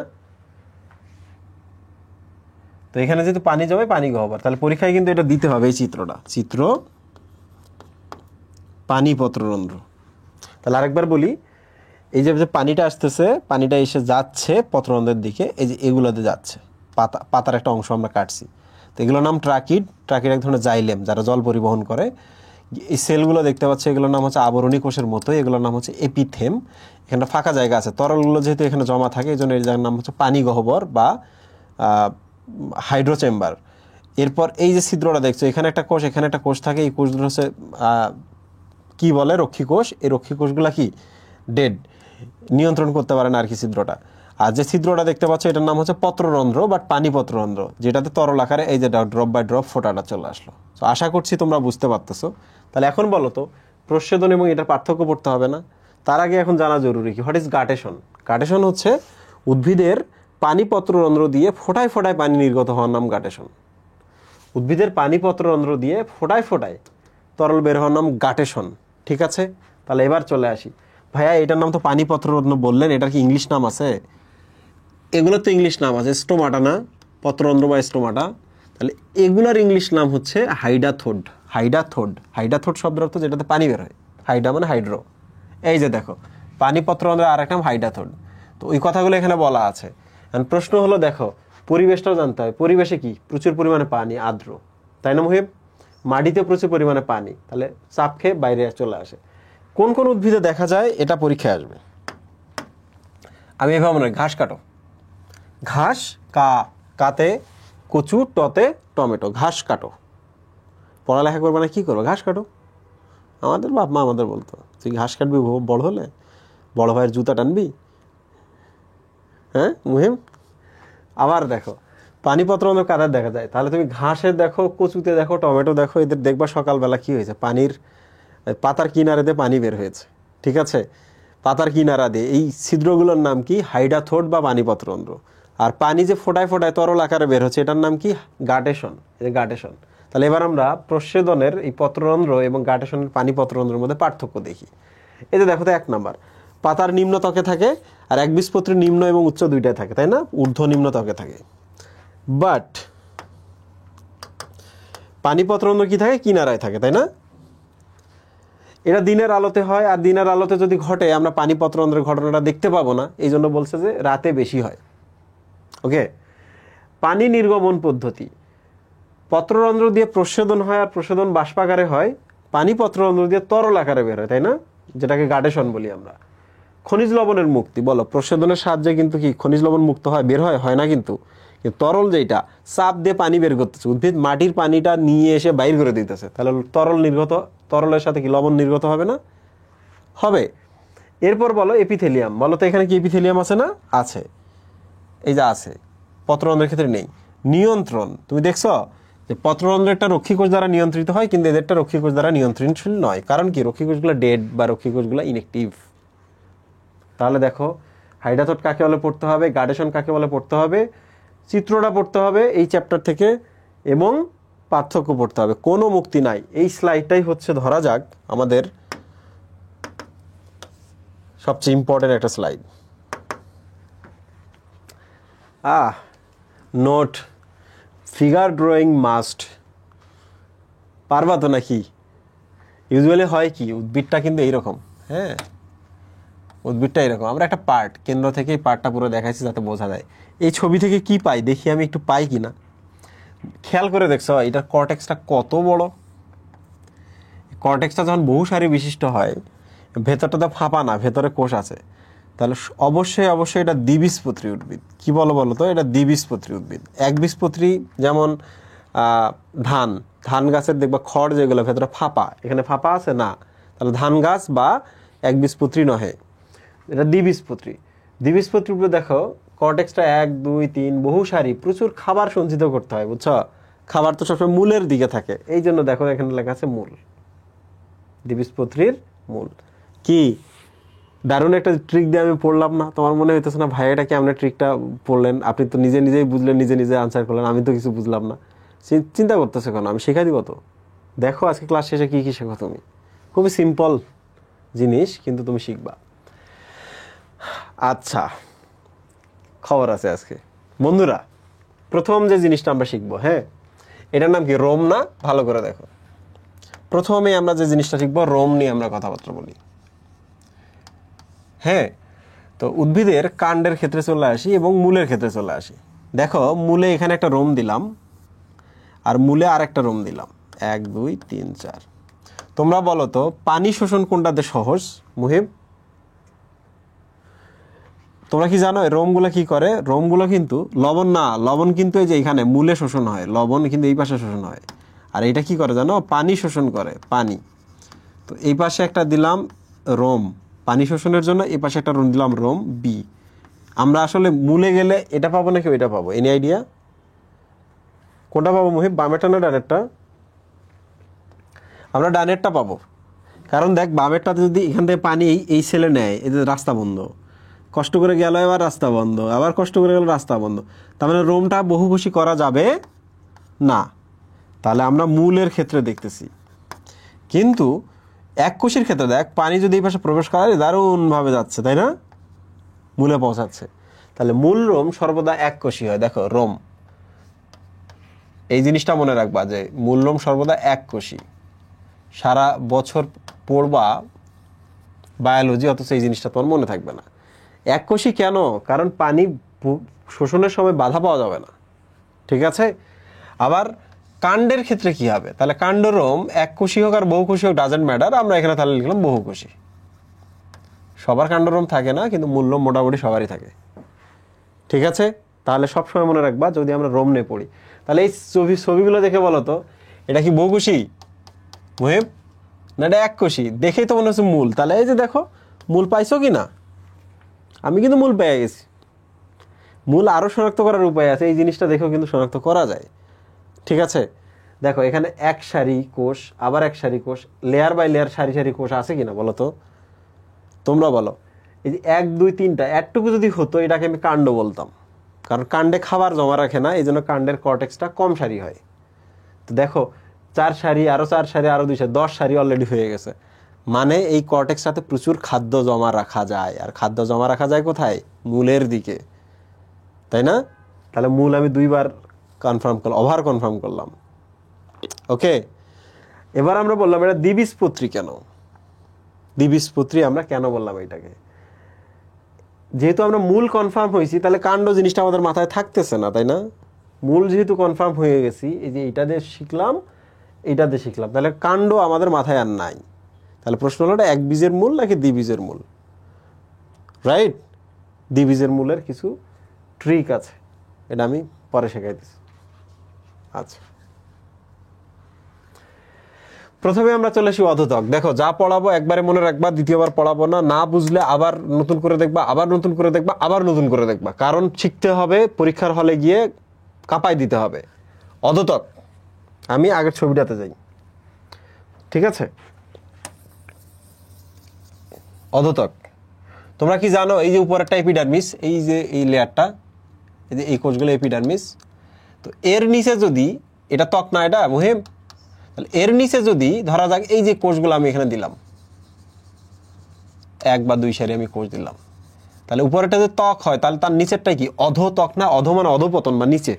তো এখানে যেহেতু পানি জমে পানি গহ্বর, তাহলে পরীক্ষায় কিন্তু এটা দিতে হবে, এই চিত্র পানি পত্ররন্ধ্র। তাহলে আরেকবার বলি, এই যে পানিটা আসতেছে, পানিটা এসে যাচ্ছে পত্ররন্ধ্রের দিকে, এই যে এগুলোতে যাচ্ছে, পাতার একটা অংশ আমরা কাটছি, তো এগুলোর নাম ট্রাকিড। ট্রাকিড এক ধরনের জাইলেম, যারা জল পরিবহন করে। এই সেলগুলো দেখতে পাচ্ছি, এগুলোর নাম হচ্ছে আবরণী কোষের মতো, এগুলোর নাম হচ্ছে এপিথেম। এখানে ফাঁকা জায়গা আছে, তরলগুলো যেহেতু এখানে জমা থাকে, এই জন্য এর জায়গার নাম হচ্ছে পানি গহ্বর বা হাইড্রোচেম্বার। এরপর এই যে ছিদ্রটা দেখছো, এখানে একটা কোষ, এখানে একটা কোষ থাকে, এই কোষগুলো হচ্ছে কি বলে, রক্ষী কোষ। এই রক্ষী কোষগুলা কি ডেড, নিয়ন্ত্রণ করতে পারে না আর কি ছিদ্রটা। আর যে ছিদ্রটা দেখতে পাচ্ছ এটার নাম হচ্ছে পত্ররন্ধ্র বা পানি পত্ররন্ধ্র, যেটাতে তরল আকারে এই যে ড্রপ বাই ড্রপ ফোঁটাটা চলে আসলো। তো আশা করছি তোমরা বুঝতে পারতেছো। তাহলে এখন বলো তো, প্রচ্ছেদন এবং এটার পার্থক্য পড়তে হবে না? তার আগে এখন জানা জরুরি কি, হোয়াট ইজ গাটেশন। গাটেশন হচ্ছে উদ্ভিদের পানি পত্ররন্ধ্র দিয়ে ফোঁটায় ফোঁটায় পানি নির্গত হওয়ার নাম গাটেশন। উদ্ভিদের পানি পত্ররন্ধ্র দিয়ে ফোঁটায় ফোঁটায় তরল বের হওয়ার নাম গাটেশন। ঠিক আছে, তাহলে এবার চলে আসি। ভাইয়া এটার নাম তো পানি পত্ররন্ধ্র বললেন, এটার কি ইংলিশ নাম আছে? এগুলোর তো ইংলিশ নাম আছে, স্টোমাটা না, পত্ররন্ধ্র বা স্টোমাটা। তাহলে এগুলোর ইংলিশ নাম হচ্ছে হাইডাথোড। হাইডাথোড শব্দের অর্থ যেটাতে পানি বের হয়, হাইডা মানে হাইড্রো। এই যে দেখো, পানি পত্ররন্ধ্রের আর এক নাম হাইডাথোড। তো ওই কথাগুলো এখানে বলা আছে। প্রশ্ন হলো, দেখো পরিবেশটাও জানতে হয়। পরিবেশে কি প্রচুর পরিমাণে পানি, আর্দ্র, তাই না মুহিব? মাটিতে প্রচুর পরিমাণে পানি, তাহলে চাপ খেয়ে বাইরে চলে আসে। কোন কোন উদ্ভিদে দেখা যায় এটা পরীক্ষায় আসবে। আমি এভাবে মনে হয়, ঘাস কাটো, ঘাস কাতে কচু, টতে টমেটো, ঘাস কাটো। পড়ালেখা করবে না কি করবো, ঘাস কাটো। আমাদের বাপ মা আমাদের বলতো, তুই ঘাস কাটবি বড় হলে, বড় ভাইয়ের জুতা টানবি। হ্যাঁ মুহিম, আবার দেখো পানি পত্ররন্ধ্র কাদের দেখা যায়, তাহলে তুমি ঘাসের দেখো, কচুতে দেখো, টমেটো দেখো, এদের দেখবা সকালবেলা কি হয়েছে, পাতার কিনারাতে পানি বের হয়েছে। ঠিক আছে, পাতার কিনারা দিয়ে এই ছিদ্রগুলোর নাম কি, হাইডাথোড বা পানি পত্ররন্ধ্র। আর পানি যে ফোটায় ফোটায় তরল আকারে বের হচ্ছে, এটার নাম কি, গাটেশন। এই গাটেশন। তাহলে এবার আমরা প্রচ্ছেদনের এই পত্ররন্ধ্র এবং গাটেশনের পানি পত্ররন্ধ্রের মধ্যে পার্থক্য দেখি। এই যে দেখো তো, 1 নাম্বার, পাতার নিম্ন ত্বকে থাকে, আর একবীজপত্রীর নিম্ন এবং উচ্চ দুইটাই থাকে, তাই না? ঊর্ধ্ব নিম্ন ত্বকে থাকে। বাট পানি পত্ররন্ধ্র কি থাকে, কিনারায় থাকে, তাই না? এটা দিনের আলোতে হয়, আর দিনের আলোতে যদি ঘটে আমরা পানি পত্ররন্ধ্রের ঘটনাটা দেখতে পাবো না, এই জন্য বলছে যে রাতে বেশি হয়। ওকে, পানি নির্গমন পদ্ধতি, পত্ররন্ধ্র দিয়ে প্রচ্ছেদন হয়, আর প্রচ্ছেদন বাষ্পাকারে হয়। পানি পত্ররন্ধ্র দিয়ে তরল আকারে বের হয়, তাই না, যেটাকে গাটেশন বলি আমরা। খনিজ লবণের মুক্তি, বলো প্রচ্ছেদনের সাহায্যে কিন্তু কি খনিজ লবণ মুক্ত হয়, বের হয় না? কিন্তু তরল যেটা চাপ দিয়ে পানি বের করতেছে, উদ্ভিদ মাটির পানিটা নিয়ে এসে বাইর করে দিতেছে, তাহলে তরলের সাথে কি লবণ নির্গত হবে না? হবে। এরপর বলো এপিথেলিয়াম, বলো তো এখানে কি এপিথেলিয়াম আছে না? আছে, এই যে আছে, পত্ররন্ধ্রের ক্ষেত্রে নেই। নিয়ন্ত্রণ, তুমি দেখছো যে পত্ররন্ধ্রেরটা রক্ষীকোষ দ্বারা নিয়ন্ত্রিত হয়, কিন্তু এদেরটা রক্ষীকোষ দ্বারা নিয়ন্ত্রণশীল নয়। কারণ কি, রক্ষীকোষগুলো ডেড বা রক্ষীকোষগুলো ইনএক্টিভ। তাহলে দেখো, হাইডাথোড কাকে বলে পড়তে হবে, গাটেশন কাকে বলে পড়তে হবে, চিত্রটা পড়তে হবে এই চ্যাপ্টার থেকে, এবং পার্থক্য পড়তে হবে, কোনো মুক্তি নাই। এই স্লাইডটাই হচ্ছে ধরা যাক আমাদের সবচেয়ে ইম্পর্টেন্ট একটা slide. Note, figure drawing must, পারবা তো নাকি? ইউজুয়ালি হয় কি, উদ্ভিদটা কিন্তু এইরকম, হ্যাঁ উদ্ভিদটা এরকম। আমরা একটা পার্ট, কেন্দ্র থেকে এই পার্টটা পুরো দেখাচ্ছি যাতে বোঝা যায়। এই ছবি থেকে কি পাই দেখি, আমি একটু পাই কিনা খেয়াল করে দেখছো, এটার কর্টেক্সটা কত বড়। কর্টেক্সটা যখন বহু সারি বিশিষ্ট হয়, ভেতরটা তো ফাঁপা না, ভেতরে কোষ আছে, তাহলে অবশ্যই এটা দ্বিবীজপত্রী উদ্ভিদ। কি বলো তো, এটা দ্বিবীজপত্রী উদ্ভিদ। একবীজপত্রী যেমন ধান গাছের দেখবা খড় যেগুলো ভেতরে ফাঁপা, এখানে ফাঁপা আছে না, তাহলে ধান গাছ বা একবীজপত্রী নহে, এটা দ্বিবীজপত্রী। দ্বিবীজপত্রী উদ্ভিদ দেখো, কর্টেক্সটা 1 2 3 বহু সারি, প্রচুর খাবার সঞ্চিত করতে হয়, বুঝছো? খাবার তো সবসময় মূলের দিকে থাকে, এই জন্য দেখো এখানে লেখা আছে মূল, দ্বিবীজপত্রীর মূল। কি দারুণ একটা ট্রিক দিয়ে আমি পড়লাম না? তোমার মনে হইতেছে না ভাই এটা কি আপনি ট্রিকটা পড়লেন, আপনি তো নিজেই বুঝলেন, নিজে আনসার করলেন, আমি তো কিছু বুঝলাম না। চিন্তা করতেছে কেন, আমি শেখাই দিব তো। দেখো আজকে ক্লাস শেষে কি শেখো তুমি, খুবই সিম্পল। জিনিস, কিন্তু তুমি শিখবা। আচ্ছা, খবর আছে আজকে বন্ধুরা। প্রথম যে জিনিসটা আমরা শিখবো, হ্যাঁ, এটার নাম কি? রোম না? ভালো করে দেখো। প্রথমে আমরা যে জিনিসটা শিখবো, রোম নিয়ে আমরা কথাবার্তা বলি। হ্যাঁ, তো উদ্ভিদের কাণ্ডের ক্ষেত্রে চলে আসি এবং মূলের ক্ষেত্রে চলে আসি। দেখো, মূলে এখানে একটা রোম দিলাম, আর মূলে আর একটা রোম দিলাম। 1 2 3 4। তোমরা বলো তো পানি শোষণ কোনটাতে সহজ? মুহিব, তোমরা কি জানো এই রোমগুলো কি করে? রোমগুলো কিন্তু লবণ না, লবণ কিন্তু এই যে এখানে মূলে শোষণ হয়, লবণ কিন্তু এই পাশে শোষণ হয়। আর এটা কি করে জানো? পানি শোষণ করে, পানি। তো এই পাশে একটা দিলাম রোম পানি শোষণের জন্য, এই পাশে একটা রোম দিলাম রোম বি। আমরা আসলে মূলে গেলে এটা পাবো নাকি ওইটা পাবো? Any idea? কোনটা পাবো মুহিব, বামেরটা না ডানেরটা? আমরা ডানেরটা পাবো, কারণ দেখ বামেরটাতে যদি এখান থেকে পানি এই সেলে নেয়, এই যে রাস্তা বন্ধ, কষ্ট করে গেল এবার রাস্তা বন্ধ, আবার কষ্ট করে গেল রাস্তা বন্ধ, তার মানে রোমটা বহুকোষী করা যাবে না। তাহলে আমরা মূলের ক্ষেত্রে দেখতেছি। কিন্তু এককোষীর ক্ষেত্রে দেখ, পানি যদি এই পাশে প্রবেশ করে দারুণভাবে যাচ্ছে, তাই না? মূলে পৌঁছাচ্ছে। তাহলে মূল রোম সর্বদা এককোষী হয়। দেখো রোম, এই জিনিসটা মনে রাখবা যে মূল রোম সর্বদা এককোষী। সারা বছর পড়বা বায়োলজি, অথচ এই জিনিসটা তোমার মনে থাকবে না। এককোষী কেন? কারণ পানি শোষণের সময় বাধা পাওয়া যাবে না, ঠিক আছে? আবার কাণ্ডের ক্ষেত্রে কি হবে? তাহলে কাণ্ডরোম এককোষী হোক আর বহুকোষী হোক, ডাজেন্ট ম্যাটার। আমরা এখানে তাহলে লিখলাম বহুকোষী। সবার কাণ্ডরোম থাকে না, কিন্তু মূল রোম মোটামুটি সবারই থাকে, ঠিক আছে? তাহলে সবসময় মনে রাখবা যদি আমরা রোম নিয়ে পড়ি, তাহলে এই ছবিগুলো দেখে বলো তো এটা কি বহুকোষী মুহিব, না এটা এককোষী? দেখেই তো মনে হচ্ছে মূল। তাহলে এই যে দেখো, মূল পাইছো কি না? আমি কিন্তু মূল পেয়ে গেছি। মূল আরও শনাক্ত করার উপায় আছে, এই জিনিসটা দেখেও কিন্তু শনাক্ত করা যায়, ঠিক আছে? দেখো এখানে এক সারি কোষ, আবার এক সারি কোষ, লেয়ার বাই লেয়ার সারি সারি কোষ আছে কিনা বলো তো? তোমরা বলো। এই যে 1 2 3টা একটুকু যদি হতো, এটাকে আমি কাণ্ড বলতাম, কারণ কাণ্ডে খাবার জমা রাখে না, এই জন্য কাণ্ডের কর্টেক্সটা কম সারি হয়। তো দেখো 4 সারি, আরো 4 সারি, আরো 2 সারি, 10 সারি অলরেডি হয়ে গেছে। মানে এই কর্টেক্সটাতে প্রচুর খাদ্য জমা রাখা যায়। আর খাদ্য জমা রাখা যায় কোথায়? মূলের দিকে, তাই না? তাহলে মূল আমি 2বার কনফার্ম করলাম, ওভার কনফার্ম করলাম। ওকে, এবার আমরা বললাম এটা দ্বিবীজপত্রী কেন? দ্বিবীজপত্রী আমরা কেন বললাম এটাকে? যেহেতু আমরা মূল কনফার্ম হয়েছি, তাহলে কাণ্ড জিনিসটা আমাদের মাথায় থাকতেছে না, তাই না? মূল যেহেতু কনফার্ম হয়ে গেছি, এই যে এইটা দিয়ে শিখলাম, এইটা দিয়ে শিখলাম, তাহলে কাণ্ড আমাদের মাথায় আর নাই। তাহলে প্রশ্ন হলো, এটা এক বীজের মূল নাকি দ্বিবীজের মূল? রাইট, দ্বিবীজের মূলের কিছু ট্রিক আছে, এটা আমি পরে শেখাই দিচ্ছি। আচ্ছা, প্রথমে আমরা চলে আসি অধোতক। দেখো যা পড়াবো একবারে মনে রাখবা, দ্বিতীয়বার পড়াবো না। না বুঝলে আবার নতুন করে দেখবা, আবার নতুন করে দেখবা, আবার নতুন করে দেখবা, কারণ শিখতে হবে, পরীক্ষার হলে গিয়ে কাঁপাই দিতে হবে। অধোতক, আমি আগের ছবিটাতে যাই, ঠিক আছে? অধোতক, তোমরা কি জানো এই যে উপরেরটা এপিডার্মিস, এই যে এই লেয়ারটা, এই যে এই কোষগুলো এপিডার্মিস। তো এর নিচে যদি, এটা ত্বক না এটা মুহিম, তাহলে এর নিচে যদি ধরা যাক এই যে কোষগুলো আমি এখানে দিলাম, 1 বা 2 সারি আমি কোষ দিলাম, তাহলে উপরেটা যদি ত্বক হয়, তাহলে তার নিচেরটাই কি? অধোতক না? অধো মানে অধোপতন বা নিচে,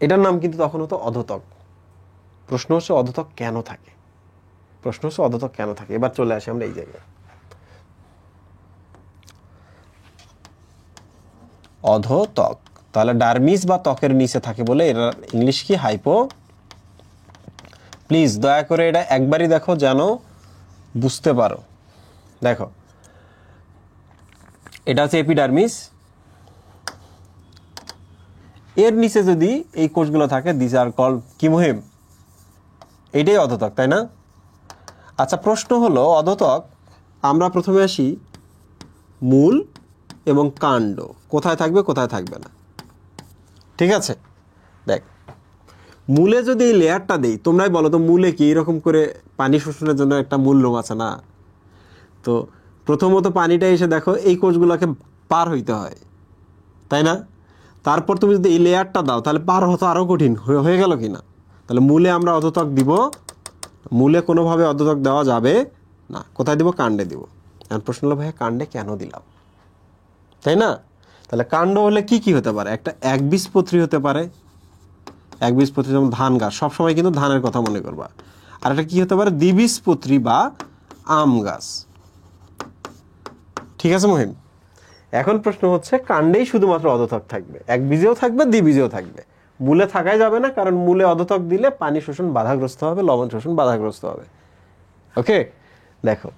এটার নাম কিন্তু তখন হতো অধোতক। প্রশ্ন হচ্ছে অধোতক কেন থাকে? প্রশ্ন হচ্ছে অধোতক কেন থাকে? এবার চলে আসি আমরা এই জায়গায়। অধোতক, তাহলে ডার্মিস বা ত্বকের নিচে থাকে বলে এর ইংলিশ কি? হাইপো। প্লিজ দয়া করে এটা একবারই দেখো যেন বুঝতে পারো। দেখো এটা হচ্ছে এপিডার্মিস, এর নিচে যদি এই কোষগুলো থাকে, দিস আর কল কি মুহিম? এইটাই অধোতক, তাই না? আচ্ছা, প্রশ্ন হলো অধোতক, আমরা প্রথমে আসি মূল এবং কাণ্ড কোথায় থাকবে কোথায় থাকবে না, ঠিক আছে? দেখ, মূলে যদি এই লেয়ারটা দেই, তোমরাই বলো তো মূলে কি এরকম করে পানি শোষণের জন্য একটা মূল লোম আছে না? তো প্রথমত পানিটা এসে দেখো এই কোষগুলোকে পার হইতে হয়, তাই না? তারপর তুমি যদি এই লেয়ারটা দাও, তাহলে পার হতো আরও কঠিন হয়ে গেল কি না? তাহলে মূলে আমরা অধোতক দিব, মূলে কোনোভাবে অধোতক দেওয়া যাবে না, কোথায় দিব? কাণ্ডে দিব। এখন প্রশ্ন হলো ভাইয়া কাণ্ডে কেন দিলাম, তাই না? তাহলে কাণ্ড হলে কি কি হতে পারে? একটা একবীজপত্রী হতে পারে, একবীজপত্রী যেমন ধান গাছ, সবসময় কিন্তু ধানের কথা মনে করবা। আর একটা কি হতে পারে? দ্বিবীজপত্রী বা আম গাছ। ঠিক আছে মহিম? এখন প্রশ্ন হচ্ছে কাণ্ডেই শুধুমাত্র অধোতক থাকবে, একবীজেও থাকবে, দ্বিবীজেও থাকবে, মূলে থাকাই যাবে না, কারণ মূলে অধোতক দিলে পানি শোষণ বাধাগ্রস্ত হবে, লবণ শোষণ বাধাগ্রস্ত হবে। ওকে, দেখো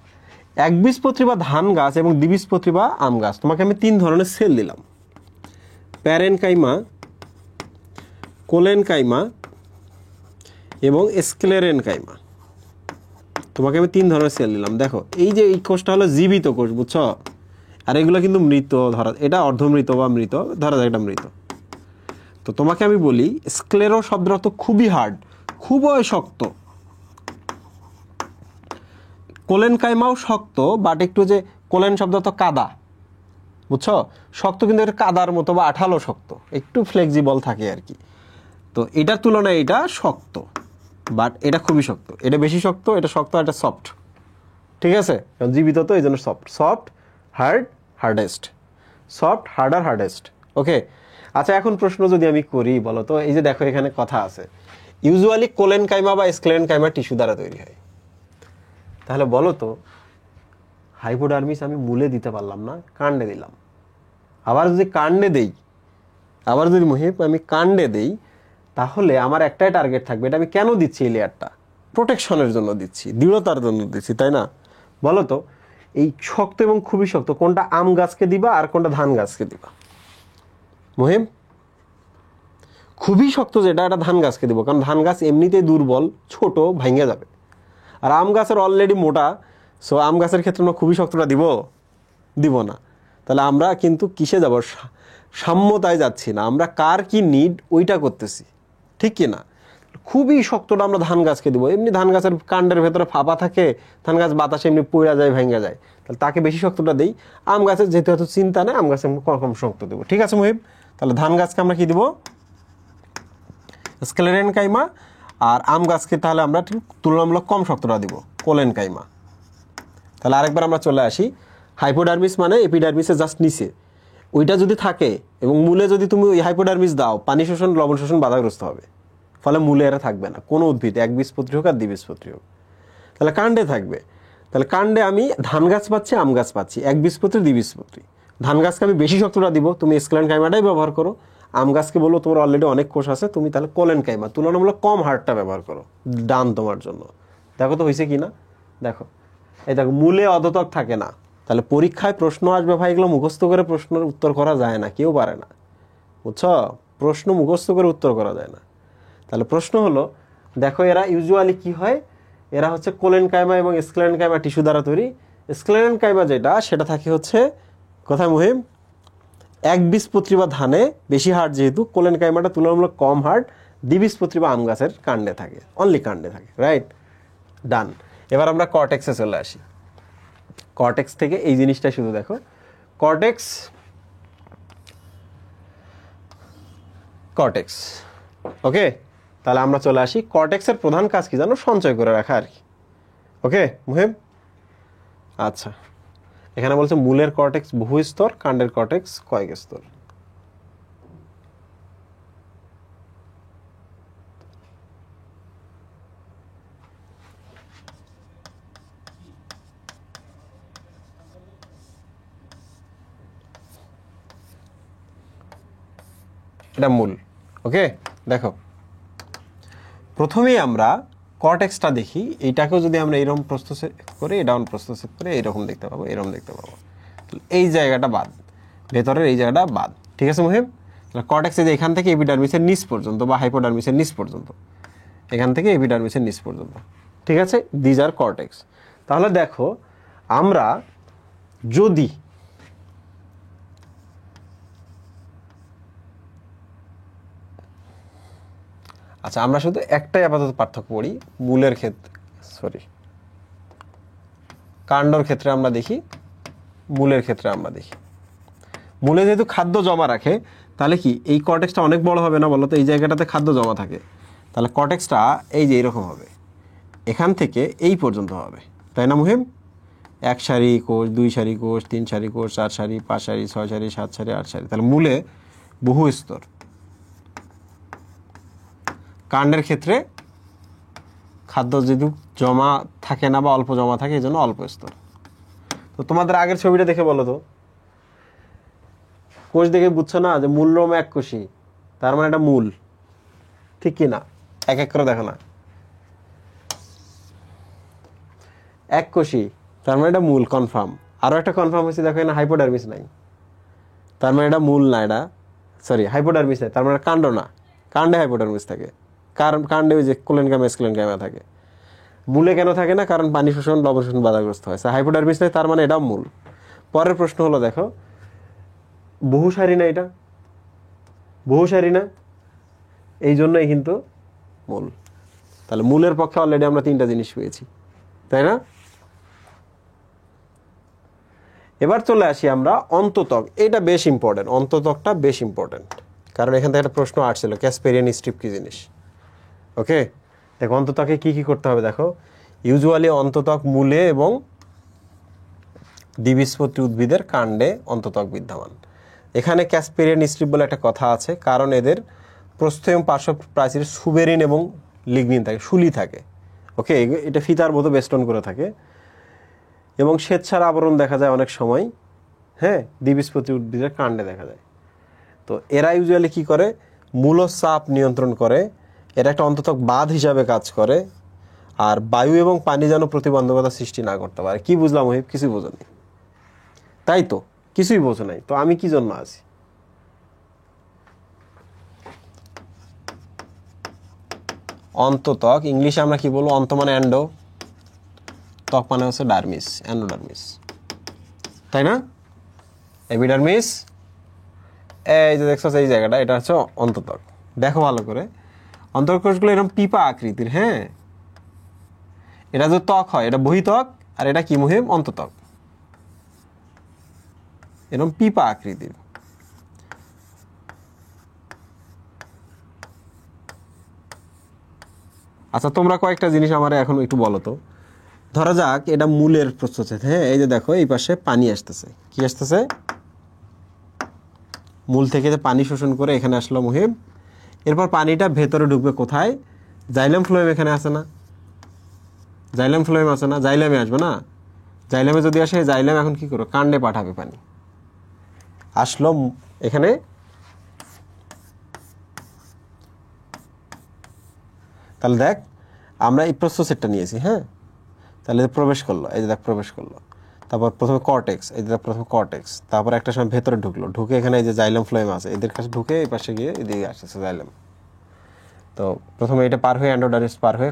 একবীজপত্রী বা ধান গাছ এবং দ্বিবীজপত্রী বা আম গাছ, তোমাকে আমি 3 ধরনের সেল দিলাম, প্যারেনকাইমা, কোলেনকাইমা এবং স্ক্লেরেনকাইমা। তোমাকে আমি 3 ধরনের সেল দিলাম। দেখো এই যে এই কোষটা হলো জীবিত কোষ, বুঝছো? আর এগুলো কিন্তু মৃত, ধরা এটা অর্ধমৃত বা মৃত, ধরা যায় এটা মৃত। তো তোমাকে আমি বলি স্ক্লেরো শব্দের অর্থ খুবই হার্ড, খুবই শক্ত। কোলেনকাইমাও শক্ত, বাট একটু যে কোলেন শব্দ তো কাদা, বুঝছো? শক্ত কিন্তু এটা কাদার মতো বা আঠালো শক্ত, একটু ফ্লেক্সিবল থাকে আর কি। তো এটার তুলনায় এটা শক্ত, বাট এটা খুবই শক্ত, এটা বেশি শক্ত, এটা শক্ত, এটা সফট। ঠিক আছে, জীবিত তো এই জন্য soft, soft hard hardest, soft harder hardest. Okay, আচ্ছা এখন প্রশ্ন যদি আমি করি, বলো তো এই যে দেখো এখানে কথা আছে ইউজুয়ালি কোলেনকাইমা বা স্ক্লেরেনকাইমা টিস্যু দ্বারা তৈরি হয়, তাহলে বলো তো হাইপোডার্মিস আমি মূলে দিতে পারলাম না, কাণ্ডে দিলাম। আবার যদি কাণ্ডে দেই, আবার যদি মহিপ আমি কাণ্ডে দেই, তাহলে আমার একটাই টার্গেট থাকবে, এটা আমি কেন দিচ্ছি? এই লেয়ারটা প্রোটেকশনের জন্য দিচ্ছি, দৃঢ়তার জন্য দিচ্ছি, তাই না? বলো তো এই শক্ত এবং খুবই শক্ত কোনটা আম গাছকে দিবা আর কোনটা ধান গাছকে দিবা? মহিম, খুবই শক্ত যেটা এটা ধান গাছকে দিব, কারণ ধান গাছ এমনিতেই দুর্বল, ছোট, ভাঙে যাবে। আর আম গাছের অলরেডি মোটা, সো আম গাছের ক্ষেত্রে আমরা খুবই শক্তটা দিব না। তাহলে আমরা কিন্তু কিসে যাব? সাম্যতায় যাচ্ছি না, আমরা কার কি নিড ওইটা করতেছি, ঠিক কি না? খুবই শক্তটা আমরা ধান গাছকে দিব, এমনি ধান গাছের কাণ্ডের ভেতরে ফাঁপা থাকে, ধান গাছ বাতাসে এমনি পড়া যায়, ভেঙে যায়, তাহলে তাকে বেশি শক্তটা দেই। আম গাছের যেহেতু এত চিন্তা নেই, আম গাছে কম শক্ত দেবো। ঠিক আছে মহিব, তাহলে ধান গাছকে আমরা কি দিব? স্ক্লেরেনকাইমা। আর আম গাছকে তাহলে আমরা ঠিক তুলনামূলক কম শক্তটা দিব, কোলেনকাইমা। তাহলে আরেকবার আমরা চলে আসি, হাইপোডার্মিস মানে এপিডার্মিসের জাস্ট নিচে, ওইটা যদি থাকে এবং মূলে যদি তুমি ওই হাইপোডার্মিস দাও, পানি শোষণ লবণ শোষণ বাধাগ্রস্ত হবে, ফলে মূলে এরা থাকবে না কোনো উদ্ভিদ, একবীজপত্রী হোক আর দ্বিবীজপত্রী হোক। তাহলে কাণ্ডে থাকবে, তাহলে কাণ্ডে আমি ধান গাছ পাচ্ছি, আম গাছ পাচ্ছি, একবীজপত্রী দ্বিবীজপত্রী। ধান গাছকে আমি বেশি শক্তটা দিব, তুমি স্ক্লেরেনকাইমাটাই ব্যবহার করো। আম গাছকে বলবো তোমার অলরেডি অনেক কোষ আছে, তুমি তাহলে কোলেনকাইমা তুলনামূলক কম হার্ডটা ব্যবহার করো, ডান তোমার জন্য। দেখো তো হয়েছে কি না? দেখো এই দেখো মূলে অধোতক থাকে না, তাহলে পরীক্ষায় প্রশ্ন আসবে ভাই, এগুলো মুখস্থ করে প্রশ্নের উত্তর করা যায় না, কেউ পারে না, বুঝছো? প্রশ্ন মুখস্থ করে উত্তর করা যায় না। তাহলে প্রশ্ন হলো, দেখো এরা ইউজুয়ালি কি হয়, এরা হচ্ছে কোলেনকাইমা এবং স্ক্লেরেনকাইমা টিস্যু দ্বারা তৈরি। স্ক্লেরেনকাইমা যেটা, সেটা থাকে হচ্ছে কোথায় মহিম? একবীজপত্রী বা ধানে বেশি হার্ড, যেহেতু কোলেনকাইমাটা তুলনামূলক কম হার্ড, দ্বিবীজপত্রী বা আম গাছের কাণ্ডে থাকে, অনলি কাণ্ডে থাকে। রাইট, ডান। এবার আমরা কর্টেক্সে চলে আসি। কর্টেক্স থেকে এই জিনিসটা শুধু দেখো, কর্টেক্স ওকে, তাহলে আমরা চলে আসি কর্টেক্সের প্রধান কাজ কি জানো? সঞ্চয় করে রাখা আর কি। ওকে মুহিব, আচ্ছা এখানে বলছে মূলের কর্টেক্স বহু স্তর, কাণ্ডের কর্টেক্স কয়েক স্তর। এটা মূল। ওকে দেখো, প্রথমেই আমরা কর্টেক্সটা দেখি, এইটাকেও যদি আমরা এইরকম প্রস্তুত করে ডাউন প্রস্তুত করে এইরকম দেখতে পাবো, এরকম দেখতে পাবো। এই জায়গাটা বাদ, ভেতরের এই জায়গাটা বাদ। ঠিক আছে মুহিব? কর্টেক্সে যে এখান থেকে এপিডার্মিসের নিচ পর্যন্ত বা হাইপোডার্মিসের নিচ পর্যন্ত, এখান থেকে এপিডার্মিসের নিচ পর্যন্ত, ঠিক আছে, দিজ আর কর্টেক্স। তাহলে দেখো আমরা যদি আচ্ছা আমরা শুধু একটাই আপাতত পার্থক্য করি, মূলের ক্ষেত্রে কাণ্ডর ক্ষেত্রে আমরা দেখি, মূলের ক্ষেত্রে আমরা দেখি। মূলে যেহেতু খাদ্য জমা রাখে, তাহলে কি এই কর্টেক্সটা অনেক বড় হবে না বলো তো? এই জায়গাটাতে খাদ্য জমা থাকে, তাহলে কর্টেক্সটা এই যে এরকম হবে, এখান থেকে এই পর্যন্ত হবে, তাই না মুহিম? এক সারি কোষ, 2 সারি কোষ, 3 সারি কোষ, 4 সারি, 5 সারি, 6 সারি, 7 সারি, 8 সারি। তাহলে মূলে বহু স্তর। কাণ্ডের ক্ষেত্রে খাদ্য যদি জমা থাকে না বা অল্প জমা থাকে, এই জন্য অল্প স্তর। তো তোমাদের আগের ছবিটা দেখে বলো তো, কোষ দেখে বুঝছো না যে মূলরোম এক কোষী, তার মানে এটা মূল, ঠিক কি না? এক এক করে দেখো না, এক কোষী তার মানে এটা মূল কনফার্ম। আরো একটা কনফার্ম হয়েছে, দেখো এখানে হাইপোডার্মিস নাই, তার মানে এটা মূল না, এটা সরি হাইপোডার্মিস নাই, তার মানে কাণ্ড না। কাণ্ডে হাইপোডার্মিস থাকে, কারণ কাণ্ডে ওই যে কোলেনকাম স্কুলেনকামা থাকে। মূলে কেন থাকে না? কারণ পানি শোষণ, লবণ শোষণ বাধাগ্রস্ত হয়। হাইপোডার্মিস নেই, তার মানে এটাও মূল। পরের প্রশ্ন হলো, দেখো বহুসারী না, এটা বহুসারী না, এই জন্যই কিন্তু মূল। তাহলে মূলের পক্ষে অলরেডি আমরা 3টা জিনিস পেয়েছি, তাই না? এবার চলে আসি আমরা অন্তত্বক। এটা বেশ ইম্পর্টেন্ট, অন্তত্বকটা বেশ ইম্পর্টেন্ট, কারণ এখান থেকে একটা প্রশ্ন আসছিল, ক্যাসপেরিয়ান স্ট্রিপ কি জিনিস। ওকে, দেখো অন্তত্বকে কি কি করতে হবে। দেখো ইউজুয়ালি অন্তত্বক মূলে এবং দ্বিবীজপত্রী উদ্ভিদের কাণ্ডে অন্তত্বক বিদ্যমান। এখানে ক্যাসপেরিয়ান স্ট্রিপ বলে একটা কথা আছে, কারণ এদের প্রস্থ এবং পার্শ্ব প্রাচীর সুবেরিন এবং লিগনিন থাকে, শুলি থাকে। ওকে, এটা ফিতার মতো বেষ্টন করে থাকে এবং শ্বেতসার আবরণ দেখা যায় অনেক সময়, হ্যাঁ, দ্বিবীজপত্রী উদ্ভিদের কাণ্ডে দেখা যায়। তো এরা ইউজুয়ালি কি করে? মূলচাপ নিয়ন্ত্রণ করে, এরা একটা অন্ততক বাঁধ হিসাবে কাজ করে, আর বায়ু এবং পানি যেন প্রতিবন্ধকতা সৃষ্টি না করতে পারে। কি বুঝলাম ওহিব? কিছুই বোঝো নাই, তাই তো? কিছুই বোঝো নাই তো আমি কি জন্য আছি? অন্তত্বক ইংলিশে আমরা কি বলবো? অন্ত মানে এন্ডো, ত্বক মানে হচ্ছে ডার্মিস, এন্ডোডার্মিস, তাই না? এপিডার্মিস, এই যে দেখছো এই জায়গাটা, এটা হচ্ছে অন্তত্বক। দেখো ভালো করে, অন্তত্বক কোষগুলো এরকম পিপা আকৃতির, হ্যাঁ। এটা যে ত্বক হয়, এটা বহিত্বক, আর এটা কি মুহিম? অন্তত্বক, এরকম পিপা আকৃতির। আচ্ছা, তোমরা কয়েকটা জিনিস আমার এখন একটু বলো তো। ধরা যাক এটা মূলের প্রস্থচ্ছেদ, হ্যাঁ, এই যে দেখো এই পাশে পানি আসতেছে, কি আসতেছে? মূল থেকে যে পানি শোষণ করে এখানে আসলো মুহিব, এরপর পানিটা ভেতরে ঢুকবে কোথায়? জাইলাম ফ্লোয়েম এখানে আসে না? জাইলাম ফ্লোয়েম আসে না? জাইলামে আসবে না? জাইলামে যদি আসে, জাইলাম এখন কি করো? কাণ্ডে পাঠাবে পানি। আসলো এখানে, তাহলে দেখ আমরা এই প্রস্থচ্ছেদটা নিয়েছি, হ্যাঁ, তাহলে প্রবেশ করলো, এই যে দেখ প্রবেশ করলো, তারপর প্রথমে কর্টেক্স, এই যে প্রথমে কর্টেক্স, তারপর একটা সময় ভেতরে ঢুকলো, ঢুকে এখানে এই যে জাইলাম ফ্লোয়েম আছে, এদের কাছে ঢুকে এই পাশে গিয়ে এদিকে আসছে জাইলাম। তো প্রথমে এটা পার হয়ে এন্ডোডার্মিস পার হয়ে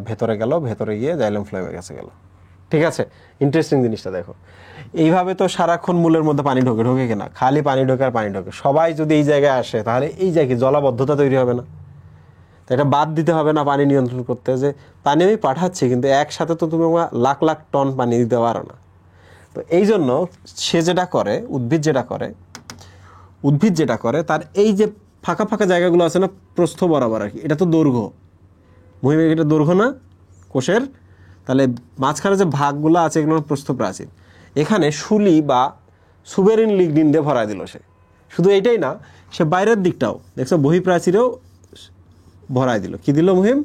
ভেতরে গেল, ভেতরে গিয়ে জাইলাম ফ্লোয়েমের কাছে গেল। ঠিক আছে, ইন্টারেস্টিং জিনিসটা দেখো। এইভাবে তো সারাক্ষণ মূলের মধ্যে পানি ঢোকে, ঢোকে কিনা? খালি পানি ঢোকে আর পানি ঢোকে। সবাই যদি এই জায়গায় আসে, তাহলে এই জায়গায় জলাবদ্ধতা তৈরি হবে না? তো এটা বাদ দিতে হবে না পানি নিয়ন্ত্রণ করতে, যে পানি আমি পাঠাচ্ছি, কিন্তু একসাথে তো তুমি লাখ লাখ টন পানি দিতে পারো না। তো এই জন্য সে যেটা করে, উদ্ভিদ যেটা করে, তার এই যে ফাঁকা ফাঁকা জায়গাগুলো আছে না, প্রস্থ বরাবর আর কি, এটা তো দৈর্ঘ্য, মহিমে এটা দৈর্ঘ্য না কোষের, তাহলে মাঝখানে যে ভাগগুলো আছে এগুলো প্রস্থ প্রাচীর, এখানে শুলি বা সুবেরিন লিগনিন দিয়ে ভরায় দিল সে। শুধু এইটাই না, সে বাইরের দিকটাও দেখছো বহিঃপ্রাচীরেও ভরায় দিল। কি দিল মুহিম?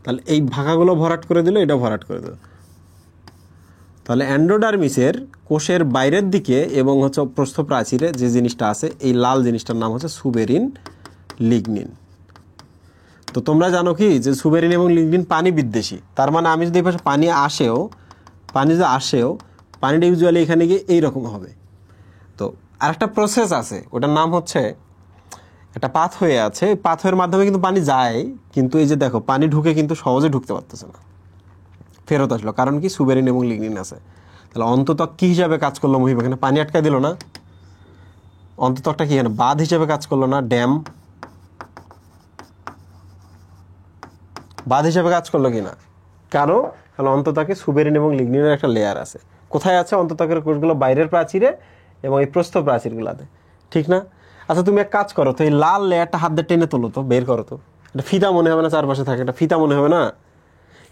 তাহলে এই ভাগাগুলো ভরাট করে দিল, এটা ভরাট করে দিল। তাহলে এন্ডোডার্মিসের কোষের বাইরের দিকে এবং হচ্ছে প্রস্থ প্রাচীরে যে জিনিসটা আছে, এই লাল জিনিসটার নাম হচ্ছে সুবেরিন লিগনিন। তো তোমরা জানো কি যে সুবেরিন এবং লিগনিন পানি বিদ্বেষী। তার মানে আমি যদি এই পাশে পানি যদি আসেও পানিটা ইউজুয়ালি এখানে গিয়ে এইরকম হবে। তো আরেকটা প্রসেস আছে, ওটার নাম হচ্ছে, একটা পাথওয়ে আছে, পাথওয়ের মাধ্যমে কিন্তু পানি যায়, কিন্তু এই যে দেখো পানি ঢুকে কিন্তু সহজে ঢুকতে পারতেছে না, ফেরত আসলো। কারণ কি? সুবেরিন এবং লিগনিন আছে। তাহলে অন্তত্বক কি হিসাবে কাজ করলো মুহিব? এখানে পানি আটকায় দিল না? অন্তত্বকটা কি এখানে বাঁধ হিসাবে কাজ করলো না? ড্যাম বাঁধ হিসাবে কাজ করলো কিনা? কেন? কারণ অন্তত্বকে সুবেরিন এবং লিগনিনের একটা লেয়ার আছে। কোথায় আছে? অন্তত্বকের কোষগুলো বাইরের প্রাচীরে এবং এই প্রস্থ প্রাচীরগুলোতে, ঠিক না? আচ্ছা তুমি এক কাজ করো তো, এই লাল লেয়ারটা হাত দিয়ে টেনে তোলো তো, বের করো তো। এটা ফিতা মনে হবে না? চারপাশে থাকে একটা ফিতা মনে হবে না?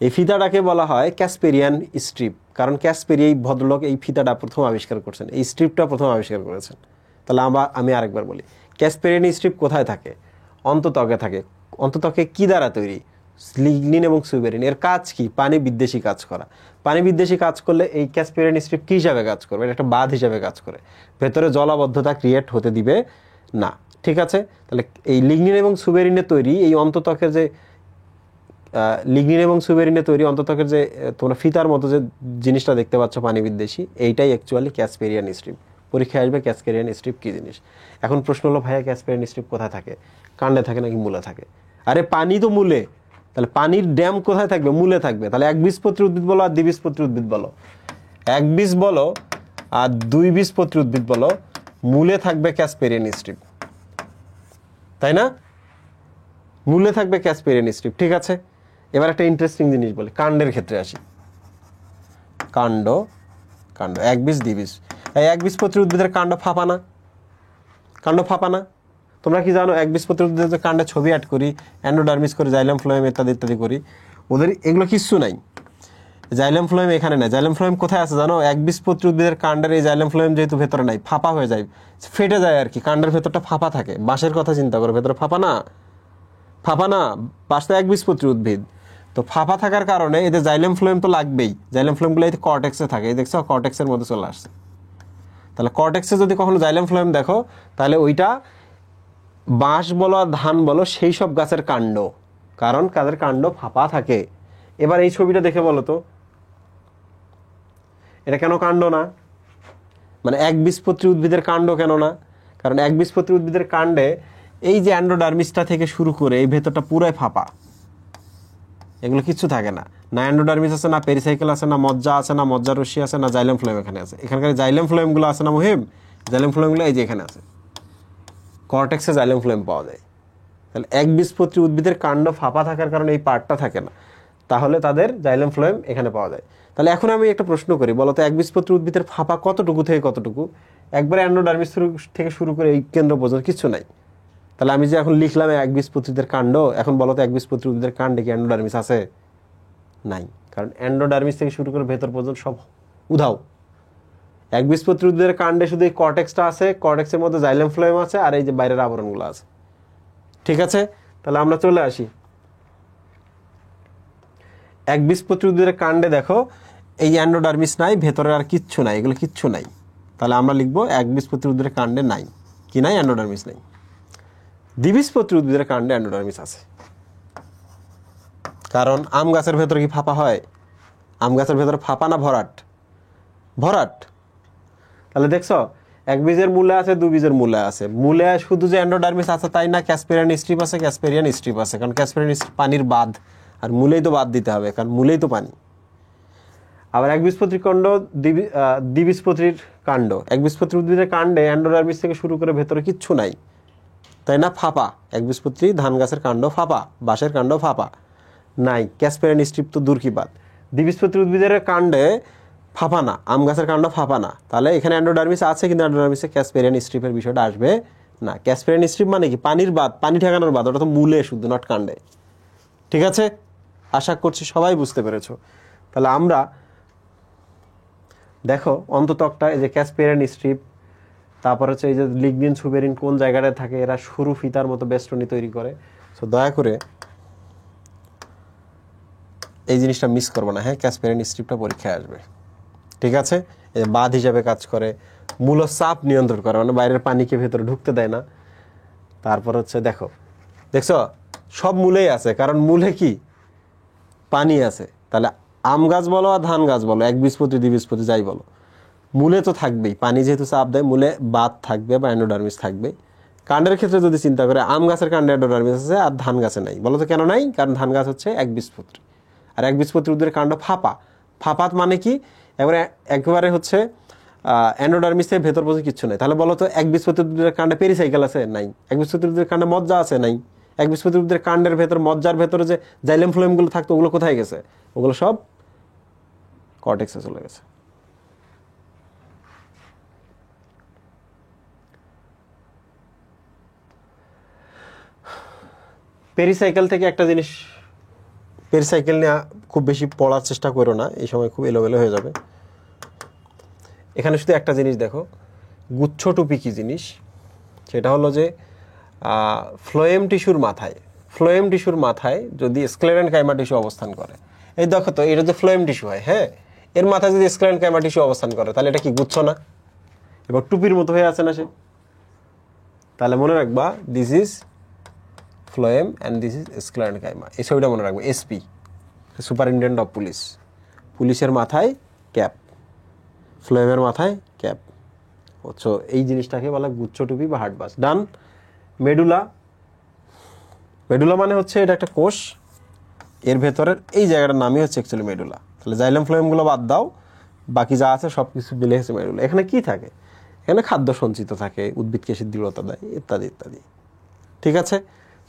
এই ফিতাটাকে বলা হয় ক্যাসপেরিয়ান স্ট্রিপ, কারণ ক্যাসপেরি এই ভদ্রলোক এই ফিতাটা প্রথম আবিষ্কার করছেন, এই স্ট্রিপটা প্রথম আবিষ্কার করেছেন। তাহলে আমি আরেকবার বলি, ক্যাসপেরিয়ান স্ট্রিপ কোথায় থাকে? অন্তত্বকে থাকে। অন্তত্বকে কি দ্বারা তৈরি? লিগনিন এবং সুবেরিন। এর কাজ কি? পানি বিদ্বেষী কাজ করা। পানি বিদ্বেষী কাজ করলে এই ক্যাসপেরিয়ান স্ট্রিপ কি হিসাবে কাজ করবে? এটা একটা বাঁধ হিসাবে কাজ করে, ভেতরে জলাবদ্ধতা ক্রিয়েট হতে দিবে না। ঠিক আছে, তাহলে এই লিগনিন এবং সুবেরিনে তৈরি এই অন্তত্বকের যে লিগনিন এবং সুবেরিনে তৈরি অন্তত্বকের যে তোমরা ফিতার মতো যে জিনিসটা দেখতে পাচ্ছ পানি বিদ্বেষী, এইটাই অ্যাকচুয়ালি ক্যাসপেরিয়ান স্ট্রিপ। পরীক্ষায় আসবে ক্যাসপেরিয়ান স্ট্রিপ কী জিনিস। এখন প্রশ্ন হলো, ভাইয়া ক্যাসপেরিয়ান স্ট্রিপ কোথায় থাকে? কাণ্ডে থাকে নাকি মূলে থাকে? আরে পানি তো মূলে, তাহলে পানির ড্যাম কোথায় থাকবে? মূলে থাকবে। তাহলে একবীজপত্রী উদ্ভিদ বলো আর দ্বিবীজপত্রী উদ্ভিদ বলো, একবীজ বলো আর দুইবীজপত্রী উদ্ভিদ বলো, মূলে থাকবে ক্যাসপেরিয়ান স্ট্রিপ, তাই না? মূলে থাকবে ক্যাসপেরিয়ান স্ট্রিপ। ঠিক আছে, এবার একটা ইন্টারেস্টিং জিনিস বলি, কাণ্ডের ক্ষেত্রে আসি। কাণ্ড কাণ্ড একবীজ দ্বিবীজ, এই একবীজপত্রী উদ্ভিদের কাণ্ড ফাঁপা না? কাণ্ড ফাঁপা না? তোমরা কি জানো একবীজপত্রী উদ্ভিদের কাণ্ডে ছবি অ্যাড করি, অ্যান্ডোডার্মিস করি, জাইলাম ফ্লোয়েম ইত্যাদি ইত্যাদি করি, ওদের এগুলো কিচ্ছু নাই। জাইলাম ফ্লোয়েম এখানে নাই। জাইলাম ফ্লোয়েম কোথায় আছে জানো? একবীজপত্রী উদ্ভিদের কাণ্ডের এই জাইলাম ফ্লোয়েম যেহেতু ভেতরে নাই, ফাঁপা হয়ে যায়, ফেটে যায় আর কি, কাণ্ডের ভেতরটা ফাঁপা থাকে। বাঁশের কথা চিন্তা করো, ভেতরে ফাঁপা না? ফাঁপা না? বাঁশ তো একবীজপত্রী উদ্ভিদ, তো ফাঁপা থাকার কারণে এদের জাইলেম ফ্লোয়েম তো লাগবেই। জাইলেম ফ্লোয়েমগুলো এই কর্টেক্সে থাকে, এই দেখছো কর্টেক্সের মধ্যে চলে আসছে। তাহলে কর্টেক্সে যদি কখনো জাইলেম ফ্লোয়েম দেখো, তাহলে ওইটা বাঁশ বলো আর ধান বলো সেই সব গাছের কাণ্ড, কারণ তাদের কাণ্ড ফাঁপা থাকে। এবার এই ছবিটা দেখে বলো তো, এটা কেন কাণ্ড না? মানে একবীজপত্রী উদ্ভিদের কাণ্ড কেন না? কারণ একবীজপত্রী উদ্ভিদের কাণ্ডে এই যে অ্যান্ডোডার্মিসটা থেকে শুরু করে এই ভেতরটা পুরাই ফাঁপা, এগুলো কিচ্ছু থাকে না। না অ্যান্ডোডার্মিস আছে, না পেরিসাইকেল আছে, না মজ্জা আছে, না মজ্জা রশ্মি আছে, না জাইলেম ফ্লোয়েম এখানে আছে। এখানকার জাইলেম ফ্লোয়েমগুলো আছে না মুহিম, জাইলেম ফ্লোয়েমগুলো এই যে এখানে আছে, কর্টেক্সে জাইলেম ফ্লোয়েম পাওয়া যায়। তাহলে একবীজপত্রী উদ্ভিদের কাণ্ড ফাঁপা থাকার কারণে এই পার্টটা থাকে না, তাহলে তাদের জাইলেম ফ্লোয়েম এখানে পাওয়া যায়। তাহলে এখন আমি একটা প্রশ্ন করি, বলতো একবীজপত্রী উদ্ভিদের ফাঁপা কতটুকু থেকে কতটুকু? একবারে অ্যান্ডোডার্মিস থেকে শুরু করে এই কেন্দ্র পর্যন্ত কিচ্ছু নাই। তাহলে আমি যে এখন লিখলাম একবীজপত্রীদের কাণ্ড, এখন বলতো একবীজপত্রী উদ্ভিদের কাণ্ডে কি অ্যান্ডোডার্মিস আছে? নাই, কারণ অ্যান্ডোডার্মিস থেকে শুরু করে ভেতর পর্যন্ত সব উধাও। একবীজপত্রী উদ্ভিদের কাণ্ডে শুধু এই কর্টেক্সটা আছে, কর্টেক্সের মধ্যে জাইলেম ফ্লোয়েম আছে, আর এই যে বাইরের আবরণগুলো আছে। ঠিক আছে, তাহলে আমরা চলে আসি একবীজপত্রী উদ্ভিদের কাণ্ডে। দেখো এই অ্যান্ডোডার্মিস নাই, ভেতরে আর কিচ্ছু নাই, এগুলো কিচ্ছু নাই। তাহলে আমরা লিখবো একবীজপত্রী উদ্ভিদের কাণ্ডে নাই, কি নাই? অ্যান্ডোডার্মিস নাই। দ্বিবীজপত্রী উদ্ভিদের কাণ্ডে অ্যান্ডোডার্মিস আছে, কারণ আম গাছের ভেতরে কি ফাঁপা হয়? আম গাছের ভেতরে ফাঁপা না ভরাট? ভরাট। তাহলে দেখছো এক বীজের মূলে আছে, দু বীজের মূলে আছে। মূলে শুধু যে অ্যান্ডোডার্মিস আছে তাই না, ক্যাসপেরিয়ান স্ট্রিপ আছে, ক্যাসপেরিয়ান স্ট্রিপ আছে, কারণ ক্যাসপেরিয়ান স্ট্রিপ পানির বাঁধ, আর মূলেই তো বাদ দিতে হবে, কারণ মূলেই তো পানি। আবার একবীজপত্রী কাণ্ড, দ্বিবীজপত্রীর কাণ্ড, একবীজপত্রী উদ্ভিদের কাণ্ডে অ্যান্ডোডার্মিস থেকে শুরু করে ভেতরে কিচ্ছু নাই, তাই না? ফাঁপা। একবীজপত্রী ধান গাছের কাণ্ড ফাঁপা, বাঁশের কাণ্ড ফাঁপা নাই, ক্যাসপেরিয়ান স্ট্রিপ তো দূর কি বাদ। দ্বিবীজপত্রী উদ্ভিদের কাণ্ডে ফাঁপা না, আম গাছের কাণ্ড ফাঁপা না, তাহলে এখানে অ্যান্ডোডার্মিস আছে, কিন্তু অ্যান্ডোডার্মিসে ক্যাসপেরিয়ান স্ট্রিপের বিষয়টা আসবে না। ক্যাসপেরিয়ান স্ট্রিপ মানে কি? পানির বাঁধ, পানি ঠেকানোর বাঁধ, ওটা তো মূলে শুধু, নট কাণ্ডে। ঠিক আছে, আশা করছি সবাই বুঝতে পেরেছো। তাহলে আমরা দেখো অন্ততকটা এই যে ক্যাসপেরিয়ান স্ট্রিপ, তারপর হচ্ছে এই যে লিগনিন সুবেরিন কোন জায়গাটায় থাকে, এরা সরু ফিতার মতো বেষ্টনী তৈরি করে। সো দয়া করে এই জিনিসটা মিস করবো না। হ্যাঁ, ক্যাসপেরিয়ান স্ট্রিপটা পরীক্ষায় আসবে। ঠিক আছে, এই বাঁধ হিসাবে কাজ করে, মূল চাপ নিয়ন্ত্রণ করে, মানে বাইরের পানিকে ভেতরে ঢুকতে দেয় না। তারপর হচ্ছে দেখছো সব মূলেই আছে, কারণ মূলে কি? পানি আছে। তাহলে আম গাছ বলো আর ধান গাছ বলো, একবীজপত্রী দ্বিবীজপত্রী যাই বলো, মূলে তো থাকবেই, পানি যেহেতু চাপ দেয় মূলে বাঁধ থাকবে বা অ্যান্ডোডার্মিস থাকবে। কাণ্ডের ক্ষেত্রে যদি চিন্তা করে, আম গাছের কাণ্ডে অ্যান্ডোডার্মিস আছে আর ধান গাছে নাই, বলো তো কেন নাই? কারণ ধান গাছ হচ্ছে একবীজপত্রী, আর একবীজপত্রী উদ্ভিদের কাণ্ড ফাঁপা। ফাঁপাত মানে কি? একেবারে হচ্ছে অ্যান্ডোডার্মিসের ভেতর পর্যন্ত কিচ্ছু নেই। তাহলে বলো তো একবীজপত্রী উদ্ভিদের কাণ্ডে পেরিসাইকেল আছে? নাই। একবীজপত্রী উদ্ভিদের কাণ্ডে মজ্জা আছে? নাই। একবীজপত্রী উদ্ভিদের কাণ্ডের ভেতর, মজ্জার ভেতরে যে জাইলেম ফ্লোয়েমগুলো থাকতো, ওগুলো কোথায় গেছে? ওগুলো সব কর্টেক্সে চলে গেছে। পেরিসাইকেল থেকে একটা জিনিস পেরিসাইকেল নিয়ে খুব বেশি পড়ার চেষ্টা করো না, এই সময় খুব এলোমেলো হয়ে যাবে। এখানে শুধু একটা জিনিস দেখো, গুচ্ছ টুপি কী জিনিস, সেটা হলো যে ফ্লোয়েম টিস্যুর মাথায় যদি স্ক্লেরেনকাইমা টিস্যু অবস্থান করে, এই দেখো তো এটা যে ফ্লোয়েম টিস্যু হয়, হ্যাঁ, এর মাথায় যদি স্ক্লেরেনকাইমা টিস্যু অবস্থান করে তাহলে এটা কি গুচ্ছ না? এবার টুপির মতো হয়ে আছে না সে? তাহলে মনে রাখবা this is phloem and this is sclerenchyma. এই ছবিটা মনে রাখবো, এসপি, সুপারিনটেন্ডেন্ট অফ পুলিশ, পুলিশের মাথায় ক্যাপ, ফ্লোয়েমের মাথায় ক্যাপ। আচ্ছা, এই জিনিসটাকে বলা গুচ্ছ টুপি বা হার্ট বাস। ডান। মেডুলা মানে হচ্ছে এটা একটা কোষ, এর ভেতরের এই জায়গাটার নামই হচ্ছে অ্যাকচুয়ালি মেডুলা। তাহলে জাইলাম ফ্লোয়েমগুলো বাদ দাও, বাকি যা আছে সব কিছু মিলে হচ্ছে মেডুলা। এখানে কি থাকে? এখানে খাদ্য সঞ্চিত থাকে, উদ্ভিদকে সে দৃঢ়তা দেয়, ইত্যাদি ইত্যাদি। ঠিক আছে,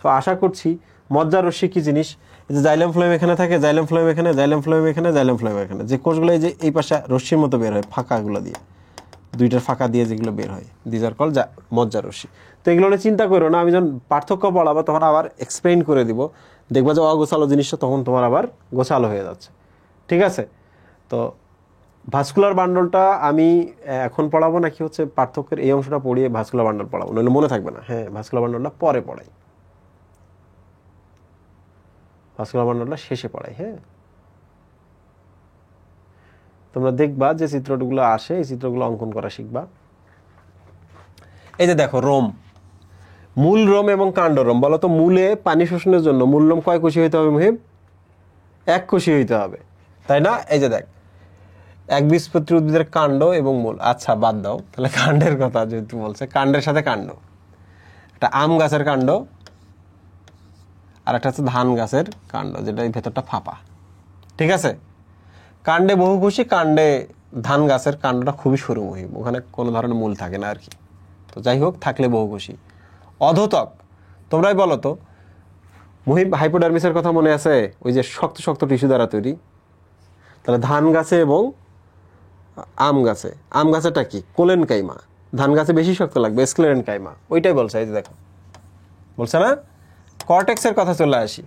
তো আশা করছি মজ্জারস্যি কী জিনিস, এই যে জাইলাম ফ্লোয়েম এখানে থাকে, জাইলাম ফ্লোয়েম এখানে, জাইলাম ফ্লোয়েম এখানে, জাইলাম ফ্লোয়েম এখানে, যে কোষগুলো এই যে এই পাশে রশ্মির মতো বের হয় ফাঁকাগুলো দিয়ে, দুইটার ফাঁকা দিয়ে যেগুলো বের হয়, দিজ আর কল মজ্জারস্যি। তো এগুলো নিয়ে চিন্তা করো না, আমি যখন পার্থক্য পড়াবো তখন আবার এক্সপ্লেইন করে দিব, দেখবা যে অগোছালো জিনিসটা তখন তোমার আবার গোছালো হয়ে যাচ্ছে। ঠিক আছে, তো ভাস্কুলার বান্ডলটা আমি এখন পড়াবো নাকি হচ্ছে পার্থক্যের এই অংশটা পড়িয়ে ভাস্কুলার বান্ডল পড়াবো, নইলে মনে থাকবে না। হ্যাঁ, ভাস্কুলার বান্ডলটা পরে পড়াই, ভাস্কুলার বান্ডলটা শেষে পড়াই। হ্যাঁ, তোমরা দেখবা যে চিত্রগুলো আসে, এই চিত্রগুলো অঙ্কন করা শিখবা। এই যে দেখো রোম, মূল রোম এবং কাণ্ড রোম। বলো তো মূলে পানি শোষণের জন্য মূল রোম কয় কোষী হইতে হবে মুহিব? এক কোষী হইতে হবে, তাই না? এই যে দেখ, একবীজপত্রী উদ্ভিদের কাণ্ড এবং মূল। আচ্ছা বাদ দাও, তাহলে কাণ্ডের কথা যেহেতু বলছে, কাণ্ডের সাথে কাণ্ড, একটা আম গাছের কাণ্ড আর একটা হচ্ছে ধান গাছের কাণ্ড, যেটা এই ভেতরটা ফাঁপা। ঠিক আছে, কাণ্ডে বহুকোষী, কাণ্ডে ধান গাছের কাণ্ডটা খুবই সরু মুহিব, ওখানে কোনো ধরনের মূল থাকে না আর কি। তো যাই হোক, থাকলে বহুকোষী। অধোতক, তোমরাই বলো তো মুহিব, হাইপোডার্মিসের কথা মনে আছে? ওই যে শক্ত শক্ত টিস্যু দ্বারা তৈরি। তাহলে ধান গাছে এবং আম গাছেটা কি? কোলেনকাইমা। ধান গাছে বেশি শক্ত লাগবে, স্ক্লেরেনকাইমা। ওইটাই বলছে, এই যে দেখো বলছে না। কর্টেক্সের কথা চলে আসি,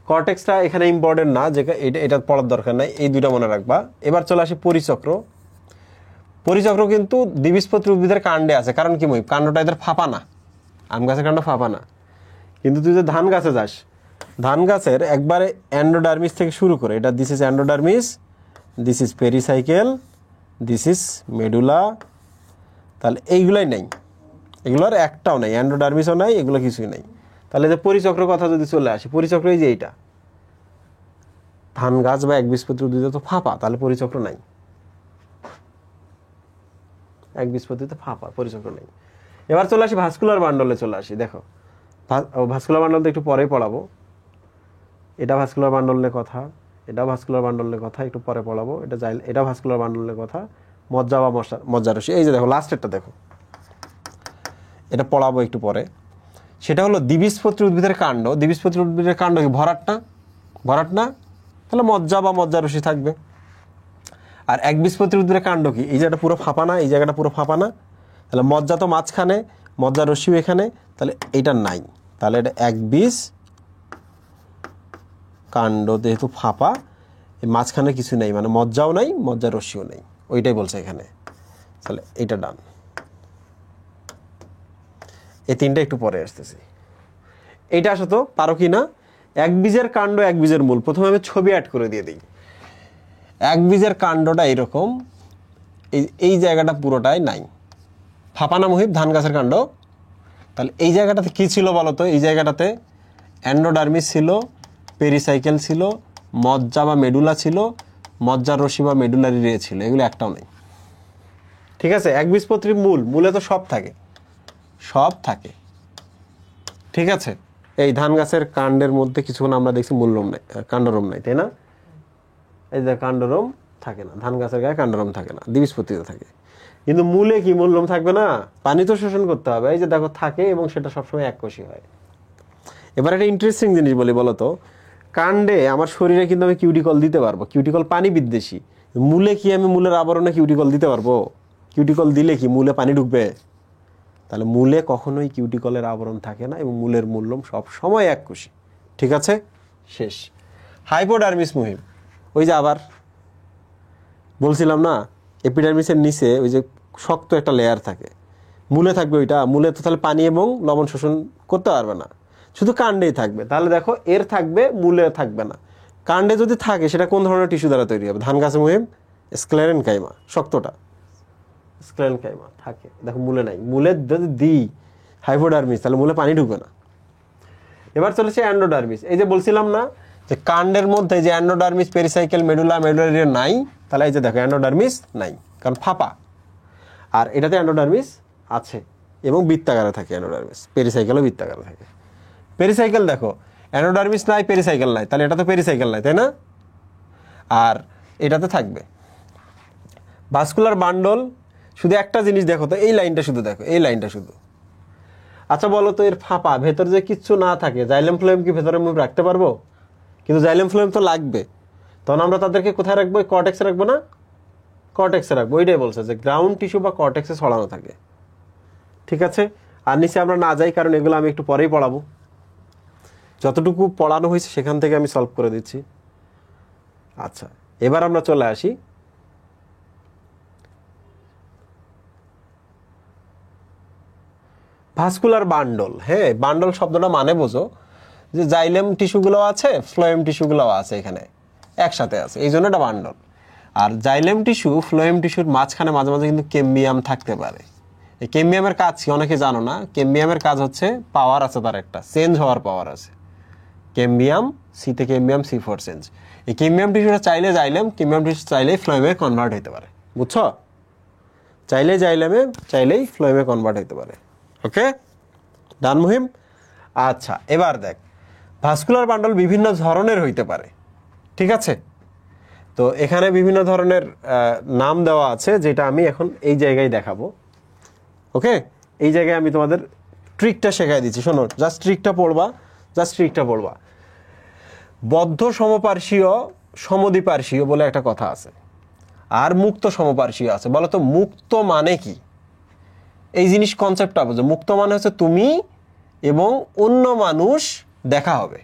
কর্টেক্সটা এখানে ইম্পর্টেন্ট না, যে এটা পড়ার দরকার নাই, এই দুইটা মনে রাখবা। এবার চলে আসি পরিচক্র। পরিচক্র কিন্তু দ্বিবীজপত্রী উদ্ভিদের কাণ্ডে আছে, কারণ কি মুহিব? কাণ্ডটা এদের ফাঁপা না, আম গাছের কাণ্ড ফাঁপা না। কিন্তু তুই যে ধান গাছে যাস, ধান গাছের একবারে অ্যান্ডোডার্মিস থেকে শুরু করে, এটা this is endodermis, this is pericycle, this is medulla, তাহলে এইগুলাই নেই, এগুলোর একটাও নেই, অ্যান্ডোডার্মিসও নাই, এগুলো কিছুই নেই। তাহলে যে পরিচক্র কথা যদি চলে আসে, পরিচক্র এই যে এইটা, ধান গাছ বা একবীজপত্রী উদ্ভিদে তো ফাঁপা, তাহলে পরিচক্র নাই, একবীজপত্রীতে ফাঁপা, পরিচক্র নেই। এবার চলে আসি ভাস্কুলার বান্ডলে, চলে আসি। দেখো ভাস্কুলার বান্ডল তো একটু পরে পড়াবো, এটা ভাস্কুলার বান্ডলের কথা, এটা ভাস্কুলার বান্ডলের কথা একটু পরে পড়াবো, এটা ভাস্কুলার বান্ডলের কথা, মজ্জা বা মজ্জারস্যি। এই যে দেখো লাস্টেরটা দেখো, এটা পড়াবো একটু পরে। সেটা হলো দ্বিবীজপত্রী উদ্ভিদের কাণ্ড। দ্বিবীজপত্রী উদ্ভিদের কাণ্ড কি? ভরাট না, তাহলে মজ্জা বা মজ্জারস্যি থাকবে। আর একবীজপত্রী উদ্ভিদের কাণ্ড কি? এই জায়গাটা পুরো ফাঁপা না, এই জায়গাটা পুরো ফাঁপা না, তাহলে মজ্জা তো মাঝখানে, মজ্জারস্যিও এখানে, তাহলে এইটা নাই, তাহলে এটা একবীজ কাণ্ড, যেহেতু ফাঁপা, এই মাঝখানে কিছু নেই, মানে মজ্জাও নাই, মজ্জারস্যিও নেই, ওইটাই বলছে এখানে। তাহলে এইটা ডান। এই তিনটা একটু পরে আসতেছি। এইটা আসো তো, পারো কি না? এক বীজের কাণ্ড, এক বীজের মূল। প্রথমে আমি ছবি অ্যাড করে দিয়ে দিই। এক বীজের কাণ্ডটা এরকম, এই জায়গাটা পুরোটাই নাই, ফাঁপা না মুহিব ধান গাছের কাণ্ড। তাহলে এই জায়গাটাতে কি ছিল বলো তো? এই জায়গাটাতে অ্যান্ডোডার্মিস ছিল, পেরিসাইকেল ছিল, মজ্জা বা মেডুলা ছিল, মজ্জারস্যি বা মেডুলারি রে ছিল, এগুলো একটাও নেই। ঠিক আছে, একবীজপত্রী মূলে তো সব থাকে। ঠিক আছে, এই ধান গাছের কাণ্ডের মধ্যে কিছুক্ষণ আমরা দেখছি মূলরোম নাই, কাণ্ডরোম নাই, তাই না? এই যে কাণ্ডরোম থাকে না, ধান গাছের গায়ে কাণ্ডরোম থাকে না, দ্বিবীজপত্রীতে থাকে। কিন্তু মূলে কি মূলরোম থাকবে না? পানি তো শোষণ করতে হবে, এই যে দেখো থাকে, এবং সেটা সবসময় এককোষী হয়। এবার একটা ইন্টারেস্টিং জিনিস বলি, বলো তো, কাণ্ডে আমার শরীরে কিন্তু আমি কিউটিকল দিতে পারবো, কিউটিকল পানি বিদ্বেষী। মূলে কি আমি মূলের আবরণে কিউটিকল দিতে পারবো? কিউটিকল দিলে কি মূলে পানি ঢুকবে? তাহলে মূলে কখনোই কিউটিকলের আবরণ থাকে না, এবং মূলের মূলরোম সব সময় এককোষী। ঠিক আছে, শেষ। হাইপোডার্মিস মুহিম, ওই যে আবার বলছিলাম না এপিডার্মিসের নিচে ওই যে শক্ত একটা লেয়ার থাকে, মূলে থাকবে ওইটা, মূলে তো তাহলে পানি এবং লবণ শোষণ করতে পারবে না, শুধু কাণ্ডেই থাকবে। তাহলে দেখো এর থাকবে, মূলে থাকবে না। কাণ্ডে যদি থাকে সেটা কোন ধরনের টিস্যু দ্বারা তৈরি হবে? ধান গাছে মুহিম স্ক্লেরেনকাইমা, শক্তটা স্ক্লেরেনকাইমা থাকে, দেখো মূলে নাই। মূলে যদি দিই হাইপোডার্মিস তাহলে মূলে পানি ঢুকবে না। এবার চলেছে অ্যান্ডোডার্মিস। এই যে বলছিলাম না যে কাণ্ডের মধ্যে যে অ্যান্ডোডার্মিস, পেরিসাইকেল, মেডুলা, মেডুলারি নাই, তাহলে এই যে দেখো অ্যান্ডোডার্মিস নাই, কারণ ফাঁপা। আর এটাতে অ্যান্ডোডার্মিস আছে এবং বৃত্তাকারে থাকে অ্যান্ডোডার্মিস, পেরিসাইকেলও বৃত্তাকারে থাকে। পেরিসাইকেল দেখো অ্যান্ডোডার্মিস নাই, পেরিসাইকেল নাই, তাহলে এটা তো পেরিসাইকেল নাই, তাই না? আর এটাতে থাকবে ভাস্কুলার বান্ডল। শুধু একটা জিনিস দেখো তো, এই লাইনটা শুধু দেখো, এই লাইনটা শুধু। আচ্ছা বলো তো, এর ফাঁপা, ভেতরে যে কিচ্ছু না থাকে, জাইলেম ফ্লোয়েম কি ভেতরে মুভ রাখতে পারবো? কিন্তু জাইলেম ফ্লোয়েম তো লাগবে, তখন আমরা তাদেরকে কোথায় রাখবো? কর্টেক্সে রাখবো না? কর্টেক্সে রাখবো। ওইটাই বলছে যে গ্রাউন্ড টিস্যু বা কর্টেক্সে ছড়ানো থাকে, ঠিক আছে? আর নিচে আমরা না যাই, কারণ এগুলো আমি একটু পরেই পড়াবো। যতটুকু পড়ানো হয়েছে সেখান থেকে আমি সলভ করে দিচ্ছি। আচ্ছা, এবার আমরা চলে আসি ভাস্কুলার বান্ডল। হ্যাঁ, বান্ডল শব্দটা মানে বোঝো যে জাইলেম টিস্যুগুলো আছে, ফ্লোয়েম টিস্যুগুলো আছে, এখানে একসাথে আছে, এই জন্য এটা বান্ডল। আর জাইলেম টিস্যু, ফ্লোয়েম টিস্যুর মাঝখানে মাঝে মাঝে কিন্তু কেম্বিয়াম থাকতে পারে। এই কেম্বিয়ামের কাজ কি অনেকে জানো না। কেম্বিয়ামের কাজ হচ্ছে, পাওয়ার আছে তার একটা, চেঞ্জ হওয়ার পাওয়ার আছে। কেম্বিয়াম, সি থেকে কেম্বিয়াম, C4 চেঞ্জ। এই কেম্বিয়াম টিস্যুটা চাইলে জাইলেম, কেম্বিয়াম টিস্যু চাইলেই ফ্লোয়েমে কনভার্ট হতে পারে, বুঝছো? চাইলে জাইলেমে, চাইলেই ফ্লোয়েমে কনভার্ট হতে পারে। ওকে, ডান মুহিম? আচ্ছা, এবার দেখ ভাস্কুলার বান্ডল বিভিন্ন ধরনের হইতে পারে, ঠিক আছে? তো এখানে বিভিন্ন ধরনের নাম দেওয়া আছে, যেটা আমি এখন এই জায়গায় দেখাবো। ওকে, এই জায়গায় আমি তোমাদের ট্রিকটা শেখাই দিচ্ছি, শোনো, জাস্ট ট্রিকটা পড়বা, জাস্ট ট্রিকটা পড়বা। বদ্ধ সমপার্শ্বীয়, সমদ্বিপার্শ্বীয় বলে একটা কথা আছে, আর মুক্ত সমপার্শ্বীয় আছে। বলো তো মুক্ত মানে কি? এই জিনিস কনসেপ্টটা বোঝো। মুক্ত মানে হচ্ছে তুমি এবং অন্য মানুষ দেখা হবে।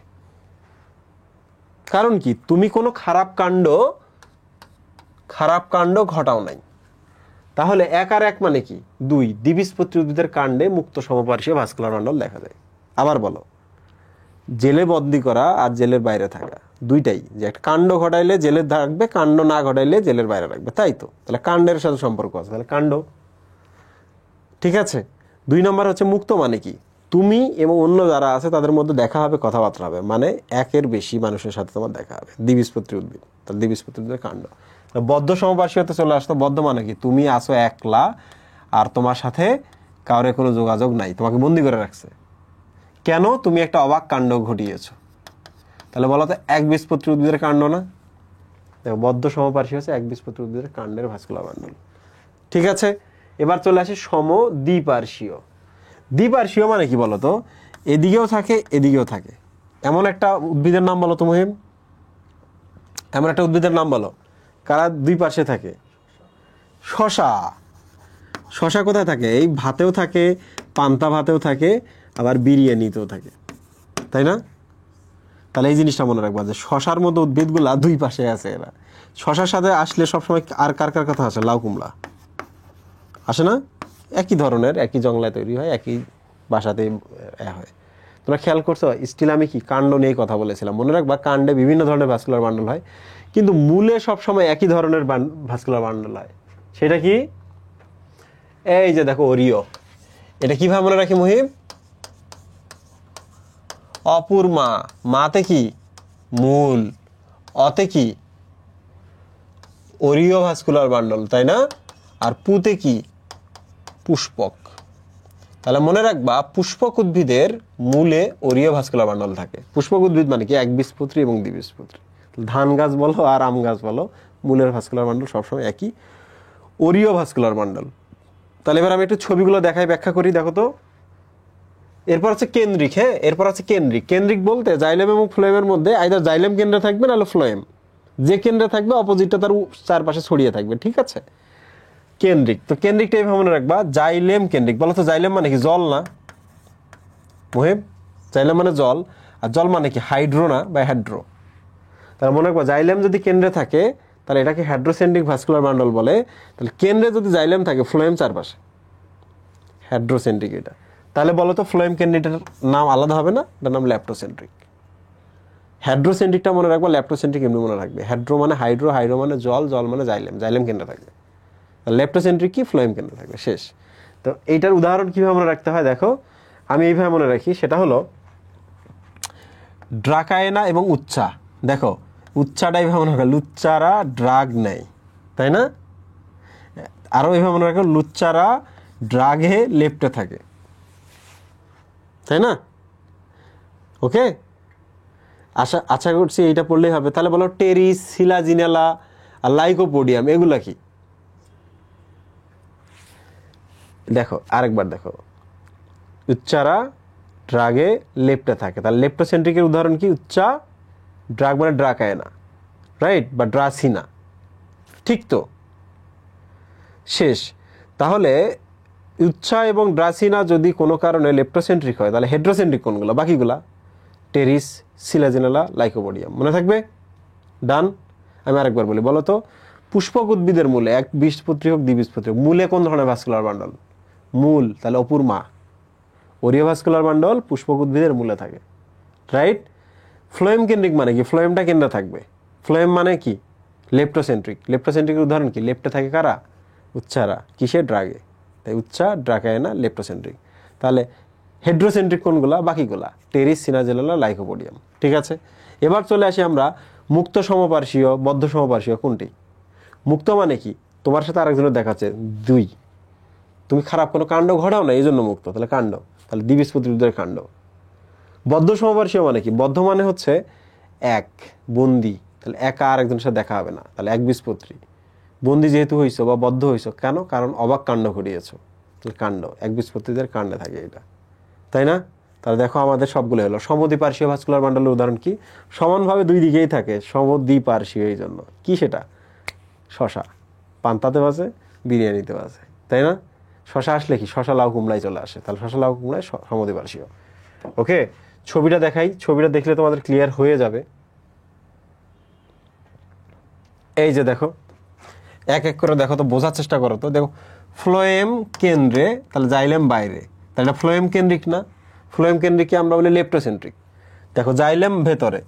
কারণ কি? তুমি কোনো খারাপ কাণ্ড ঘটাও নাই। তাহলে এক আর এক মানে কি? দুই। দ্বিবীজপত্রী উদ্ভিদের কাণ্ডে মুক্ত সমপার্শ্বীয় ভাস্কুলার বান্ডল দেখা যায়। আবার বলো, জেলে বদলি করা আর জেলের বাইরে থাকা দুইটাই, যে একটা কাণ্ড ঘটাইলে জেলের থাকবে, কাণ্ড না ঘটাইলে জেলের বাইরে রাখবে, তাই তো? তাহলে কাণ্ডের সাথে সম্পর্ক আছে, তাহলে কাণ্ড, ঠিক আছে? 2 নম্বর হচ্ছে মুক্ত মানে কি? তুমি এবং অন্য যারা আছে তাদের মধ্যে দেখা হবে, কথাবার্তা হবে, মানে একের বেশি মানুষের সাথে তোমার দেখা হবে। দ্বিবীজপত্রী উদ্ভিদ, তাহলে দ্বিবীজপত্রী উদ্ভিদের কাণ্ড। বদ্ধ সমপার্শ্বীয়তে চলে আসতো। বদ্ধ মানে কি? তুমি আসো একলা, আর তোমার সাথে কাউরে কোনো যোগাযোগ নাই, তোমাকে বন্দি করে রাখছে। কেন? তুমি একটা অবাক কাণ্ড ঘটিয়েছো। তাহলে বলো তো একবীজপত্রী উদ্ভিদের কাণ্ড না? দেখো, বদ্ধ সমপার্শ্বীয় হচ্ছে একবীজপত্রী উদ্ভিদের কাণ্ডের ভাস্কুলার বান্ডল, ঠিক আছে? এবার চলে আসি সমদ্বিপার্শ্বীয়। দ্বিপার্শ্বীয় মানে কি বলতো? এদিকেও থাকে, এদিকেও থাকে। এমন একটা উদ্ভিদের নাম বলো তো মুহিম, এমন একটা উদ্ভিদের নাম বলো কারা দুই পাশে থাকে? শশা। শশা কোথায় থাকে? এই ভাতেও থাকে, পান্তা ভাতেও থাকে, আবার বিরিয়ানিতেও থাকে, তাই না? তাহলে এই জিনিসটা মনে রাখবা যে শশার মতো উদ্ভিদগুলা দুই পাশে আছে। এরা শশার সাথে আসলে সবসময় আর কার কার কথা আসে? লাউ কুমড়া আসে না? একই ধরনের, একই জংলায় তৈরি হয়, একই বাসাতেই হয়। তোমরা খেয়াল করছো? স্টিল আমি কি কাণ্ড নিয়ে কথা বলেছিলাম, মনে রাখবা কাণ্ডে বিভিন্ন ধরনের ভাস্কুলার বান্ডল হয়, কিন্তু মূলে সবসময় একই ধরনের ভাস্কুলার বান্ডল হয়। সেটা কি? এই যে দেখো ওরিও। এটা কিভাবে মনে রাখি মুহিব? অপুর মা, মাতে কি? মূল, অতে কি? ওরিও ভাস্কুলার বান্ডল, তাই না? আর পুতে কি? পুষ্পক। তাহলে মনে রাখবা পুষ্পক উদ্ভিদের মূলে ওরিও ভাস্কুলার বান্ডল থাকে। পুষ্পক উদ্ভিদ মানে কি? একবীজপত্রী এবং দ্বিবীজপত্রী। ধান গাছ বলো আর আম গাছ বলো, মূলের ভাস্কুলার বান্ডল সবসময় একই, ওরিও ভাস্কুলার বান্ডল। তাহলে এবার আমি একটু ছবিগুলো দেখাই, ব্যাখ্যা করি। দেখো তো, এরপর আছে কেন্দ্রিক। হ্যাঁ, এরপর আছে কেন্দ্রিক। কেন্দ্রিক বলতে জাইলেম এবং ফ্লোয়েমের মধ্যে আইদার জাইলেম কেন্দ্রে থাকবে, নাহলে ফ্লোয়েম। যে কেন্দ্রে থাকবে অপোজিটটা তার চারপাশে ছড়িয়ে থাকবে, ঠিক আছে? কেন্দ্রিক। তো কেন্দ্রিকটা এইভাবে মনে রাখবা, জাইলেম কেন্দ্রিক। বলো তো জাইলেম মানে কি? জল না মুহিব? জাইলেম মানে জল, আর জল মানে কি? হাইড্রো না বা হাইড্রো? তাহলে মনে রাখবো জাইলেম যদি কেন্দ্রে থাকে তাহলে এটাকে হাইড্রোসেন্ট্রিক ভাস্কুলার বান্ডল বলে। তাহলে কেন্দ্রে যদি জাইলেম থাকে, ফ্লোয়েম চারপাশে, হাইড্রোসেন্ট্রিক এটা। তাহলে বলো তো ফ্লোয়েম কেন্দ্রিটার নাম আলাদা হবে না? এটার নাম ল্যাপ্টোসেন্ট্রিক। হাইড্রোসেন্ট্রিকটা মনে রাখবো, ল্যাপ্টোসেন্ট্রিক এমনি মনে রাখবে। হাইড্রো মানে হাইড্রো, হাইড্রো মানে জল, জল মানে জাইলেম, জাইলেম কেন্দ্রে থাকবে। ল্যাপ্টোসেন্ট্রিক কি? ফ্লোয়েম কেন্দ্রে থাকবে, শেষ। তো এইটার উদাহরণ কীভাবে মনে রাখতে হয় দেখো, আমি এইভাবে মনে রাখি, সেটা হলো ড্রাকায়না এবং উচ্চা। দেখো উচ্চাটা এইভাবে মনে রাখো, লুচ্চারা ড্রাগ নেয়, তাই না? আরও এইভাবে মনে রাখো, লুচ্চারা ড্রাগে লেপ্টে থাকে, তাই না? ওকে, আশা করছি এইটা পড়লেই হবে। তাহলে বলো টেরিস, সিলাজিনেলা আর লাইকোপোডিয়াম এগুলা কি? দেখো আরেকবার দেখো, উচ্চারা ড্রাগে লেপ্টে থাকে, তাহলে লেপ্টোসেন্ট্রিকের উদাহরণ কি? উচ্চা, ড্রাগ মানে ড্রাকায়না, রাইট, বা ড্রাসিনা, ঠিক তো? শেষ। তাহলে উচ্চা এবং ড্রাসিনা যদি কোনো কারণে লেপ্টোসেন্ট্রিক হয়, তাহলে হেড্রোসেন্ট্রিক কোনগুলো? বাকিগুলা টেরিস, সিলাজিনেলা, লাইকোপোডিয়াম, মনে থাকবে? ডান। আমি আরেকবার বলি, বলো তো পুষ্পক উদ্ভিদের মূলে, এক বীজপত্রী হোক দ্বিবীজপত্রী হোক, মূলে কোন ধরনের ভাস্কুলার বান্ডল? মূল, তাহলে অপুর মা। ওরিও ভাস্কুলার বান্ডল পুষ্পক উদ্ভিদের মূলে থাকে, রাইট। ফ্লোয়েম কেন্দ্রিক মানে কি? ফ্লোয়েমটা কেন্দ্রে থাকবে। ফ্লোয়েম মানে কি? লেপ্টোসেন্ট্রিক। লেপ্টোসেন্ট্রিকের উদাহরণ কি? লেপ্টে থাকে কারা? উচ্চারা, কিসে? ড্রাগে। তাই উচ্চা, ড্রাকায়না, লেপ্টোসেন্ট্রিক। তাহলে হেড্রোসেন্ট্রিক কোনগুলা? বাকিগুলা টেরিস, সিলাজিনেলা, লাইকোপোডিয়াম, ঠিক আছে। এবার চলে আসি আমরা মুক্ত সমপার্শ্বীয়, বদ্ধ সমপার্শ্বীয় কোনটি? মুক্ত মানে কি? তোমার সাথে আরেকজনের দেখাচ্ছে, দুই, তুমি খারাপ কোনো কাণ্ড ঘটাও না, এই জন্য মুক্ত, তাহলে কাণ্ড, তাহলে দ্বিবীজপত্রী উদ্ভিদের কাণ্ড। বদ্ধ সমপার্শ্বীয় মানে কি? বদ্ধ মানে হচ্ছে এক, বন্দি, তাহলে একা আর একজনের সাথে দেখা হবে না, তাহলে এক বীজপত্রী। বন্দি যেহেতু হইছো বা বদ্ধ হইছো, কেন? কারণ অবাক কাণ্ড ঘটিয়েছো, তাহলে কাণ্ড, এক বীজপত্রীদের কাণ্ডে থাকে এটা, তাই না? তাহলে দেখো আমাদের সবগুলো হলো। সমদ্বিপার্শ্বীয় ভাস্কুলার বান্ডলের উদাহরণ কি? সমানভাবে দুই দিকেই থাকে, সমদ্বিপার্শ্বীয়, এই জন্য কি সেটা? শশা, পান্তাতে বাজে, বিরিয়ানিতে বাজে, তাই না? শশা আসলে কি? শশা, লাউ, কুমড়ায় চলে আসে, তাহলে শশা, লাউ, কুমড়ায় সমদ্বিপার্শ্বীয়। ওকে, ছবিটা দেখাই, ছবিটা দেখলে তোমাদের ক্লিয়ার হয়ে যাবে। এই যে দেখো, এক এক করে দেখো তো, বোঝার চেষ্টা করো তো। দেখো ফ্লোয়েম কেন্দ্রে, তাহলে জাইলেম বাইরে, তাহলে এটা ফ্লোয়েম কেন্দ্রিক না? ফ্লোয়েম কেন্দ্রিককে আমরা বলি লেপ্টোসেন্ট্রিক। দেখো জাইলেম ভেতরে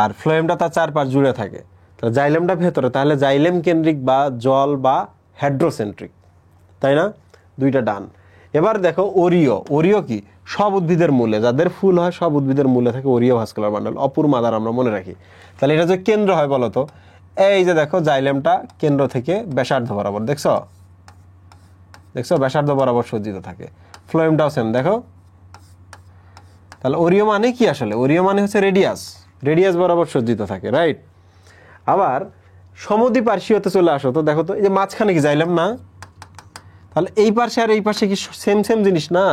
আর ফ্লোয়েমটা তার চারপাশ জুড়ে থাকে, তাহলে জাইলেমটা ভেতরে, তাহলে জাইলেম কেন্দ্রিক বা জল বা হাইড্রোসেন্ট্রিক, তাই না? দুইটা ডান। এবার দেখো ওরিও। ওরিও কি? সব উদ্ভিদের মূলে, যাদের ফুল হয় সব উদ্ভিদের মূলে থাকে ওরিও ভাস্কুলার বান্ডল, অপুর মাদার আমরা মনে রাখি। তাহলে এটা যে কেন্দ্র হয় বলো তো, এই যে দেখো জাইলেমটা কেন্দ্র থেকে ব্যাসার্ধ বরাবর, দেখছো? দেখছো ব্যাসার্ধ বরাবর সজ্জিত থাকে। ফ্লোয়েমটাও সেম, দেখো। তাহলে ওরিও মানে কি? আসলে ওরিও মানে হচ্ছে রেডিয়াস, রেডিয়াস বরাবর সজ্জিত থাকে, রাইট। আবার সমদ্বিপার্শ্বীয়তে চলে আসো তো, দেখো তো এই যে মাঝখানে কি জাইলেম না? তাহলে এই পাশে আর এই পাশে কি সেম সেম জিনিস না?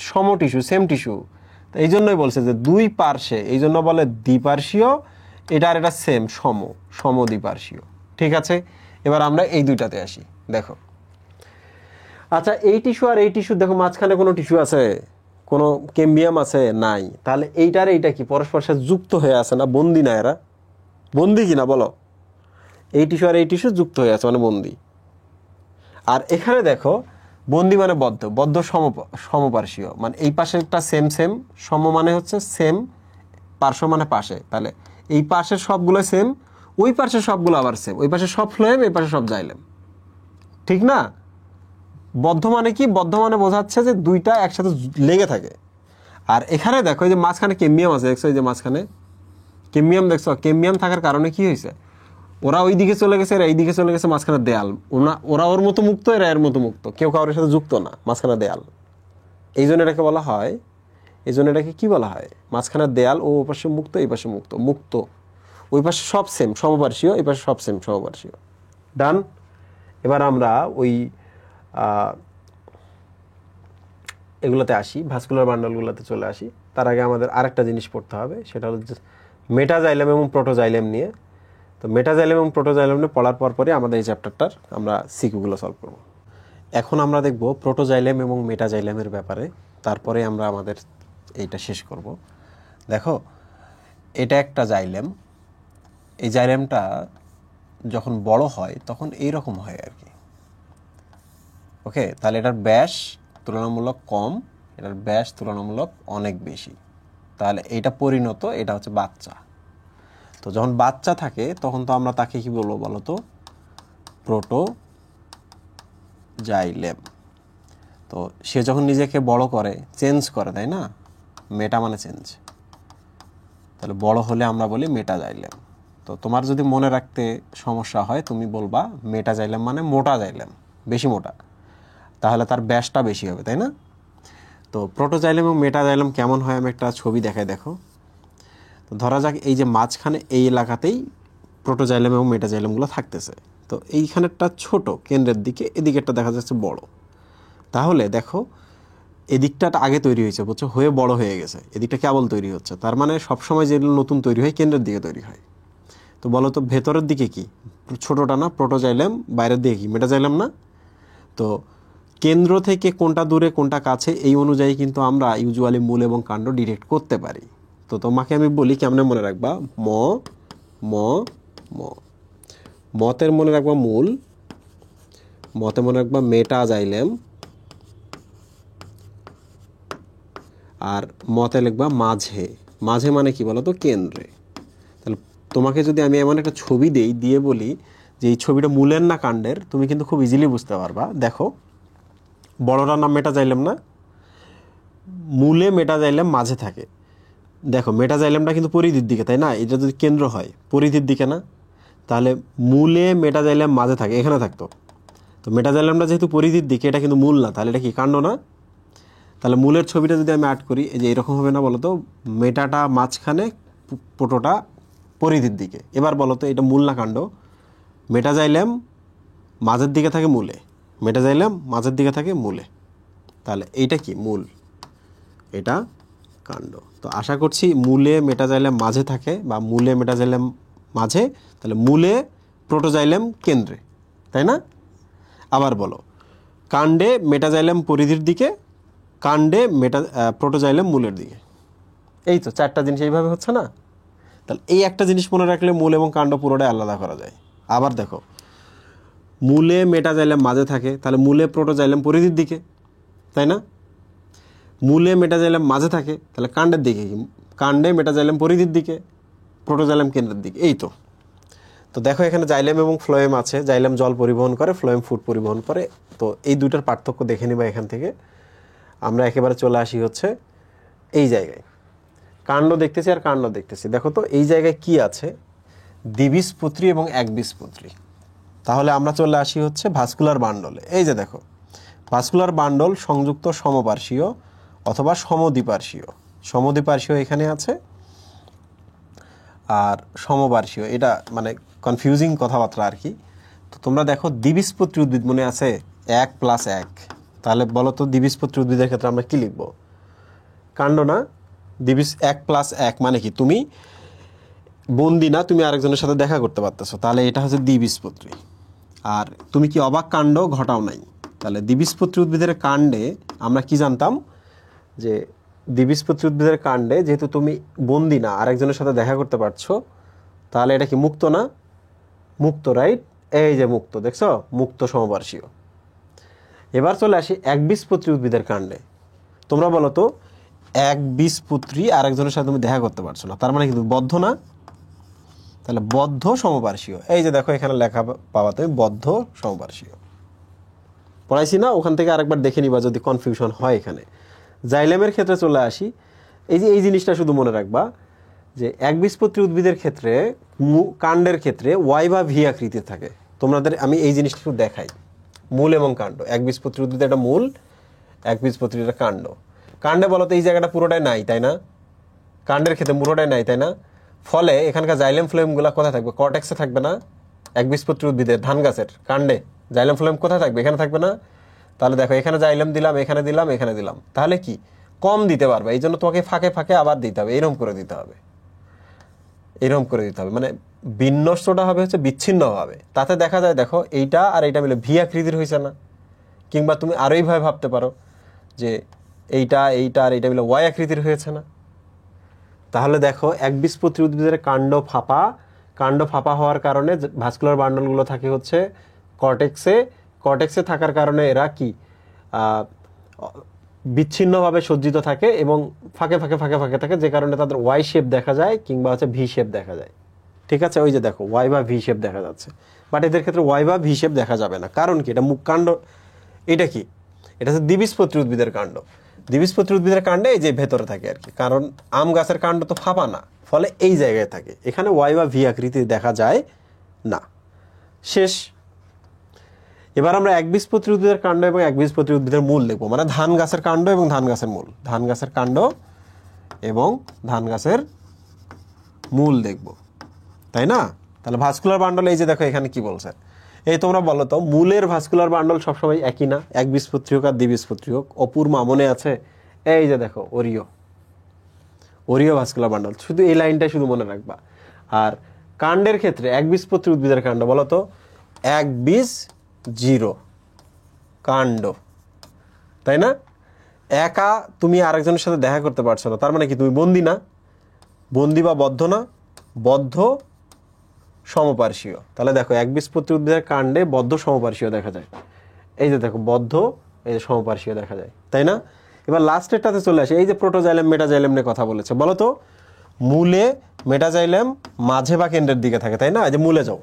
সম টিস্যু, সেম টিস্যু। এই জন্যই বলছে যে দুই পার্শ্বে, এই জন্য বলে দ্বিপার্শ্বীয়, এটা আর এটা সেম, সমদ্বিপার্শ্বীয়, ঠিক আছে। এবার আমরা এই দুইটাতে আসি, দেখো। আচ্ছা, এই টিস্যু আর এই টিস্যু, দেখো মাঝখানে কোনো টিস্যু আছে? কোনো কেম্বিয়াম আছে? নাই। তাহলে এইটার এইটা কি পরস্পর সাথে যুক্ত হয়ে আছে না? বন্দি না এরা? বন্দি কি না বলো? এই টিস্যু আর এই টিস্যু যুক্ত হয়ে আছে মানে বন্দি। আর এখানে দেখো বন্দি মানে বদ্ধ, বদ্ধ সমপার্শ্বীয়, মানে এই পাশেরটা সেম সেম, সম মানে হচ্ছে সেম, পার্শ্ব মানে পাশে, তাহলে এই পাশের সবগুলো সেম, ওই পাশের সবগুলো আবার সেম, ওই পাশে সব ফ্লোয়েম, এই পাশে সব জাইলেম, ঠিক না? বদ্ধ মানে কি? বদ্ধ মানে বোঝাচ্ছে যে দুইটা একসাথে লেগে থাকে। আর এখানে দেখো এই যে মাঝখানে কেম্বিয়াম আছে, দেখছো? এই যে মাঝখানে কেম্বিয়াম, দেখছো? কেম্বিয়াম থাকার কারণে কি হয়েছে? ওরা ওই দিকে চলে গেছে, এরা এই দিকে চলে গেছে, মাঝখানে দেয়াল। ওরা ওর মতো মুক্ত, এরা এর মতো মুক্ত, কেউ কারোর সাথে যুক্ত না, মাঝখানে দেয়াল। এই জন্য এটাকে বলা হয়, এই জন্য এটাকে কি বলা হয়? মাঝখানে দেয়াল, ও পাশে মুক্ত, এই পাশে মুক্ত, মুক্ত, ওই পাশে সব সেম সমপার্শ্বীয়, এই পাশে সব সেম সমপার্শ্বীয়, ডান। এবার আমরা ওই এগুলোতে আসি, ভাস্কুলার বান্ডলগুলোতে চলে আসি। তার আগে আমাদের আরেকটা জিনিস পড়তে হবে, সেটা হলো মেটাজাইলেম এবং প্রোটোজাইলেম নিয়ে। তো মেটাজাইলেম এবং প্রোটোজাইলেম নিয়ে পড়ার পরই আমাদের এই চ্যাপ্টারটার আমরা সিকিউগুলো সলভ করব। এখন আমরা দেখব প্রোটোজাইলেম এবং মেটাজাইলেমের ব্যাপারে, তারপরে আমরা আমাদের এইটা শেষ করব। দেখো এটা একটা জাইলেম, এই জাইলেমটা যখন বড় হয় তখন এইরকম হয় আর কি। ওকে, তাহলে এটার ব্যাস তুলনামূলক কম, এটার ব্যাস তুলনামূলক অনেক বেশি, তাহলে এইটা পরিণত, এটা হচ্ছে বাচ্চা। তো যখন বাচ্চা থাকে তখন তো আমরা তাকে কি বলবো বলো তো, প্রোটোজাইলেম। তো সে যখন নিজেকে বড় করে, চেঞ্জ করে, তাই না, মেটা মানে চেঞ্জ, তাহলে বড় হলে আমরা বলি মেটাজাইলেম। তো তোমার যদি মনে রাখতে সমস্যা হয় তুমি বলবা মেটাজাইলেম মানে মোটা জাইলেম, বেশি মোটা, তাহলে তার ব্যাসটা বেশি হবে, তাই না। তো প্রোটোজাইলেম এবং মেটাজাইলেম কেমন হয় আমি একটা ছবি দেখাই, দেখো। তো ধরা যাক এই যে মাঝখানে এই এলাকাতেই প্রোটোজাইলেম এবং মেটাজাইলেমগুলো থাকতেছে। তো এইখানেরটা ছোট কেন্দ্রের দিকে, এদিকেরটা দেখা যাচ্ছে বড়। তাহলে দেখো এদিকটা আগে তৈরি হয়েছে, বুঝছো, হয়ে বড় হয়ে গেছে, এদিকটা কেবল তৈরি হচ্ছে। তার মানে সবসময় যেগুলো নতুন তৈরি হয় কেন্দ্রের দিকে তৈরি হয়। তো বলো তো ভেতরের দিকে কি ছোটটা না প্রোটোজাইলেম, বাইরের দিকে কি মেটাজাইলেম না। তো কেন্দ্র থেকে কোনটা দূরে কোনটা কাছে এই অনুযায়ী কিন্তু আমরা ইউজুয়ালি মূল এবং কাণ্ড ডিরেক্ট করতে পারি। তো তোমাকে আমি বলি কেমনে মনে রাখবা, ম ম ম মতের মনে রাখবা মূল, মতে মনে রাখবা মেটাজাইলেম, আর মতে লিখবা মাঝে। মাঝে মানে কি বলো তো, কেন্দ্রে। তাহলে তোমাকে যদি আমি এমন একটা ছবি দেই, দিয়ে বলি যে এই ছবিটা মূলের না কাণ্ডের, তুমি কিন্তু খুব ইজিলি বুঝতে পারবা। দেখো বড়টার নাম মেটাজাইলেম না, মূলে মেটাজাইলেম মাঝে থাকে। দেখো মেটাজাইলেমটা কিন্তু পরিধির দিকে, তাই না, এটা যদি কেন্দ্র হয় পরিধির দিকে না, তাহলে মূলে মেটাজাইলেম মাঝে থাকে, এখানে থাকতো। তো মেটাজাইলেমটা যেহেতু পরিধির দিকে, এটা কিন্তু মূল না, তাহলে এটা কি কাণ্ড না। তাহলে মূলের ছবিটা যদি আমি আর্ট করি, এই যে এরকম হবে না বলো তো, মেটাটা মাঝখানে, পোটোটা পরিধির দিকে। এবার বলো তো এটা মূল না কাণ্ড। মেটাজাইলেম মাঝের দিকে থাকে মূলে, মেটাজাইলেম মাঝের দিকে থাকে মূলে, তাহলে এইটা কি মূল, এটা কাণ্ড। তো আশা করছি মূলে মেটাজাইলেম মাঝে থাকে, বা মূলে মেটাজাইলেম মাঝে, তাহলে মূলে প্রোটোজাইলেম কেন্দ্রে, তাই না। আবার বলো কাণ্ডে মেটাজাইলেম পরিধির দিকে, কাণ্ডে প্রোটোজাইলেম মূলের দিকে। এই তো চারটা জিনিস এইভাবে হচ্ছে না। তাহলে এই একটা জিনিস মনে রাখলে মূল এবং কাণ্ড পুরোটাই আলাদা করা যায়। আবার দেখো মূলে মেটাজাইলেম মাঝে থাকে, তাহলে মূলে প্রোটোজাইলেম পরিধির দিকে, তাই না। মূলে মেটাজাইলেম মাঝে থাকে, তাহলে কাণ্ডের দিকে কি, কাণ্ডে মেটাজাইলেম পরিধির দিকে, প্রোটোজাইলেম কেন্দ্রের দিকে। এই তো। তো দেখো এখানে জাইলেম এবং ফ্লোয়েম আছে, জাইলেম জল পরিবহন করে, ফ্লোয়েম ফুড পরিবহন করে। তো এই দুটার পার্থক্য দেখে নিবা এখান থেকে। আমরা একেবারে চলে আসি হচ্ছে এই জায়গায়, কাণ্ড দেখতেছি আর কাণ্ড দেখতেছি। দেখো তো এই জায়গায় কি আছে, দ্বিবীজপত্রী এবং একবীজপত্রী। তাহলে আমরা চলে আসি হচ্ছে ভাস্কুলার বান্ডলে। এই যে দেখো ভাস্কুলার বান্ডল সংযুক্ত সমপার্শ্বীয় অথবা সমদ্বিপার্শ্বীয়। সমদ্বিপার্শ্বীয় এখানে আছে, আর সমপার্শ্বীয় এটা মানে কনফিউজিং কথাবার্তা আর কি। তো তোমরা দেখো দ্বিবীজপত্রী উদ্ভিদ মনে আছে 1+1, তাহলে বলো তো দ্বিবীজপত্রী উদ্ভিদের ক্ষেত্রে আমরা কি লিখব, কাণ্ড না। 1+1 মানে কি, তুমি বন্দি না, তুমি আরেকজনের সাথে দেখা করতে পারতেছো, তাহলে এটা হচ্ছে দ্বিবীজপত্রী। আর তুমি কি অবাক কাণ্ড ঘটাও নাই, তাহলে দ্বিবীজপত্রী উদ্ভিদের কাণ্ডে আমরা কি জানতাম, যে দ্বিবীজপত্রী উদ্ভিদের কাণ্ডে যেহেতু তুমি বন্দি না, আরেকজনের সাথে দেখা করতে পারছো, তাহলে এটা কি মুক্ত না, মুক্ত, রাইট। এই যে মুক্ত, দেখছো, মুক্ত সমপার্শ্বীয়। এবার চলে আসি একবীজপত্রী উদ্ভিদের কাণ্ডে। তোমরা বলো তো একবীজপত্রী আরেকজনের সাথে তুমি দেখা করতে পারছো না, তার মানে কিন্তু বদ্ধ না, তাহলে বদ্ধ সমপার্শ্বীয়। এই যে দেখো এখানে লেখা পাওয়া, তুমি বদ্ধ সমপার্শ্বীয় পড়াইছি না, ওখান থেকে আরেকবার দেখে নিবা যদি কনফিউশন হয়। এখানে জাইলেমের ক্ষেত্রে চলে আসি। এই যে এই জিনিসটা শুধু মনে রাখবা যে একবীজপত্রী উদ্ভিদের ক্ষেত্রে কাণ্ডের ক্ষেত্রে ওয়াই বা ভি আকৃতির থাকে। তোমাদের আমি এই জিনিসটা একটু দেখাই, মূল এবং কাণ্ড। একবীজপত্রী উদ্ভিদের একটা মূল, একবীজপত্রীর একটা কাণ্ড। কাণ্ডে বলতো এই জায়গাটা পুরোটাই নাই, তাই না, কাণ্ডের ক্ষেত্রে পুরোটাই নাই, তাই না। ফলে এখানকার জাইলেম ফ্লোয়েমগুলো কোথায় থাকবে, কর্টেক্সে থাকবে না। একবীজপত্রী উদ্ভিদের ধান গাছের কাণ্ডে জাইলেম ফ্লোয়েম কোথায় থাকবে, এখানে থাকবে না। তাহলে দেখো এখানে জাইলেম দিলাম, এখানে দিলাম, এখানে দিলাম, তাহলে কি কম দিতে পারবে, এই জন্য তোমাকে ফাঁকে ফাঁকে আবার দিতে হবে, এরকম করে দিতে হবে, এরকম করে দিতে হবে, মানে বিন্যস্তটা হবে হচ্ছে বিচ্ছিন্নভাবে। তাতে দেখা যায় দেখো এইটা আর এইটা মিলে ভি আকৃতির হয়েছে না। কিংবা তুমি আরোই ভাবে ভাবতে পারো যে এইটা এইটা আর এইটা মিলে ওয়াই আকৃতির হয়েছে না। তাহলে দেখো একবীজপত্রী উদ্ভিদের কাণ্ড ফাঁপা হওয়ার কারণে ভাস্কুলার বান্ডলগুলো থাকে হচ্ছে কর্টেক্সে থাকার কারণে এরা কি বিচ্ছিন্নভাবে সজ্জিত থাকে এবং ফাঁকে থাকে, যে কারণে তাদের ওয়াই শেপ দেখা যায় কিংবা হচ্ছে ভি শেপ দেখা যায়। ঠিক আছে, ওই যে দেখো ওয়াই বা ভি শেপ দেখা যাচ্ছে, বাট এদের ক্ষেত্রে ওয়াই বা ভি শেপ দেখা যাবে না। কারণ কি? এটা মুখকাণ্ড, এটা কি? এটা হচ্ছে দ্বিবীজপত্রী উদ্ভিদের কাণ্ড। দ্বিবীজপত্রী উদ্ভিদের কাণ্ডে এই যে ভেতরে থাকে আর কি, কারণ আম গাছের কাণ্ড তো ফাঁপা না, ফলে এই জায়গায় থাকে, এখানে ওয়াই বা ভি আকৃতি দেখা যায় না। শেষ। এবার আমরা একবীজপত্রী উদ্ভিদের কাণ্ড এবং একবীজপত্রী উদ্ভিদের মূল দেখবো, মানে ধান গাছের কাণ্ড এবং ধান গাছের মূল, ধান গাছের কাণ্ড এবং ধান গাছের মূল দেখব, তাই না? তাহলে ভাস্কুলার বান্ডল, এই যে দেখো এখানে কি বলছে, এই তোমরা বলো তো, মূলের ভাস্কুলার বান্ডল সবসময় একই না, একবীজপত্রী হোক আর দ্বিবীজপত্রী হোক। অপুর মা মনে আছে? এই যে দেখো ওরিও ভাস্কুলার বান্ডল, শুধু এই লাইনটাই শুধু মনে রাখবা। আর কাণ্ডের ক্ষেত্রে একবীজপত্রী উদ্ভিদের কাণ্ড বলো তো, একবীজ জিরো কাণ্ড, তাই না? একা তুমি আরেকজনের সাথে দেখা করতে পারছো না, তার মানে কি তুমি বন্দী না? বন্দী বা বদ্ধ না? বদ্ধ সমপার্শ্বীয়। তাহলে দেখো একবীজপত্রী উদ্ভিদের কাণ্ডে বদ্ধ সমপার্শ্বীয় দেখা যায়, এই যে দেখো বদ্ধ, এই যে সমপার্শ্বীয় দেখা যায়, তাই না? এবার লাস্টেরটাতে চলে আসে, এই যে প্রোটোজাইলেম মেটাজাইলেম নিয়ে কথা বলেছে, বলো তো মূলে মেটাজাইলেম মাঝে বা কেন্দ্রের দিকে থাকে, তাই না? এই যে মূলে যাও,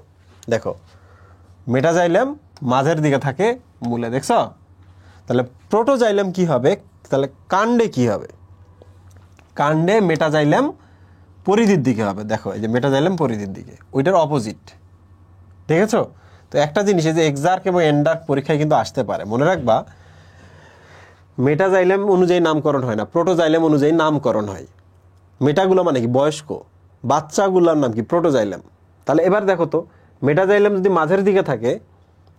দেখো মেটাজাইলেম মাঝের দিকে থাকে মূলে, দেখছো? তাহলে প্রোটোজাইলেম কি হবে? তাহলে কাণ্ডে কি হবে? কাণ্ডে মেটাজাইলেম পরিধির দিকে হবে, দেখো এই যে মেটাজাইলেম পরিধির দিকে, ওইটার অপোজিট, ঠিক আছে? তো একটা জিনিস, এই যে এক্সার্ক এবং এন্ডার্ক পরীক্ষায় কিন্তু আসতে পারে, মনে রাখবা মেটাজাইলেম অনুযায়ী নামকরণ হয় না, প্রোটোজাইলেম অনুযায়ী নামকরণ হয়। মেটাগুলো মানে কি? বয়স্ক, বাচ্চাগুলোর নাম কি? প্রোটোজাইলেম। তাহলে এবার দেখো তো, মেটাজাইলেম যদি মাঝের দিকে থাকে,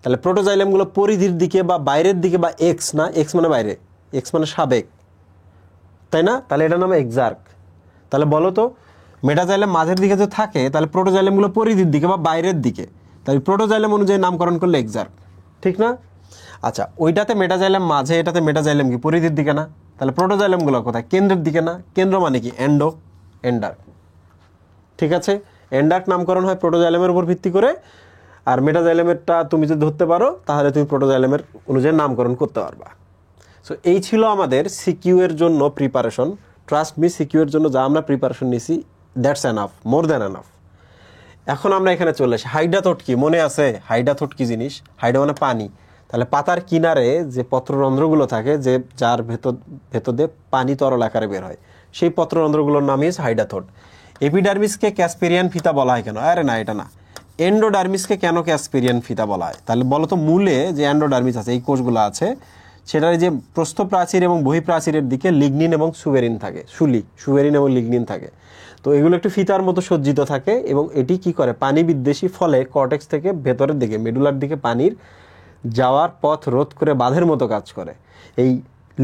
তাহলে প্রোটোজাইলেমগুলো পরিধির দিকে বা বাইরের দিকে, বা এক্স না, এক্স মানে বাইরে, এক্স মানে সাবেক, তাই না? তাহলে এটার নাম এক্সার্ক। তাহলে বলো তো মেটাজাইলেম মাঝের দিকে যদি থাকে, তাহলে প্রোটোজাইলেমগুলো পরিধির দিকে বা বাইরের দিকে, তাহলে প্রোটোজাইলেম অনুযায়ী নামকরণ করলে এক্সার্ক, ঠিক না? আচ্ছা, ওইটাতে মেটাজাইলেম মাঝে, এটাতে মেটাজাইলেম কি পরিধির দিকে না? তাহলে প্রোটোজাইলেমগুলো কোথায়? কেন্দ্রের দিকে না? কেন্দ্র মানে কি? এন্ডার্ক, ঠিক আছে? এন্ডার্ক নামকরণ হয় প্রোটোজাইলেমের উপর ভিত্তি করে, আর মেটাজাইলেমেরটা তুমি যদি ধরতে পারো তাহলে তুমি প্রোটোজাইলেমের অনুযায়ী নামকরণ করতে পারবা। সো এই ছিল আমাদের সিকিউ এর জন্য প্রিপারেশন। ট্রাস্ট মি, সিকিউ এর জন্য যা আমরা প্রিপারেশন নিছি, that's enough, more than enough. এখন আমরা এখানে চলে আসি, হাইডাথোট কি? মনে আছে হাইডাথোট কি জিনিস? হাইডা মানে পানি। তাহলে পাতার কিনারে যে পত্ররন্ধ্রগুলো থাকে, যে যার ভেতর দিয়ে পানি তরল আকারে বের হয়, সেই পত্ররন্ধ্রগুলোর নামই হচ্ছে হাইডাথোট। এপিডার্মিসকে ক্যাসপেরিয়ান ফিতা বলা হয় কেন? আরে না, এটা না। এন্ডোডার্মিসকে কেন ক্যাসপেরিয়ান ফিতা বলা হয়? তাহলে বলো তো, মূলে যে এন্ডোডার্মিস আছে, এই কোষগুলো আছে, সেটার যে প্রস্থপ্রাচীর এবং বহিঃপ্রাচীরের দিকে লিগনিন এবং সুবেরিন থাকে, সুবেরিন এবং লিগনিন থাকে। তো এগুলো একটু ফিতার মতো সজ্জিত থাকে, এবং এটি কি করে? পানি বিদ্বেষী, ফলে কর্টেক্স থেকে ভেতরের দিকে মেডুলার দিকে পানির যাওয়ার পথ রোধ করে বাঁধের মতো কাজ করে। এই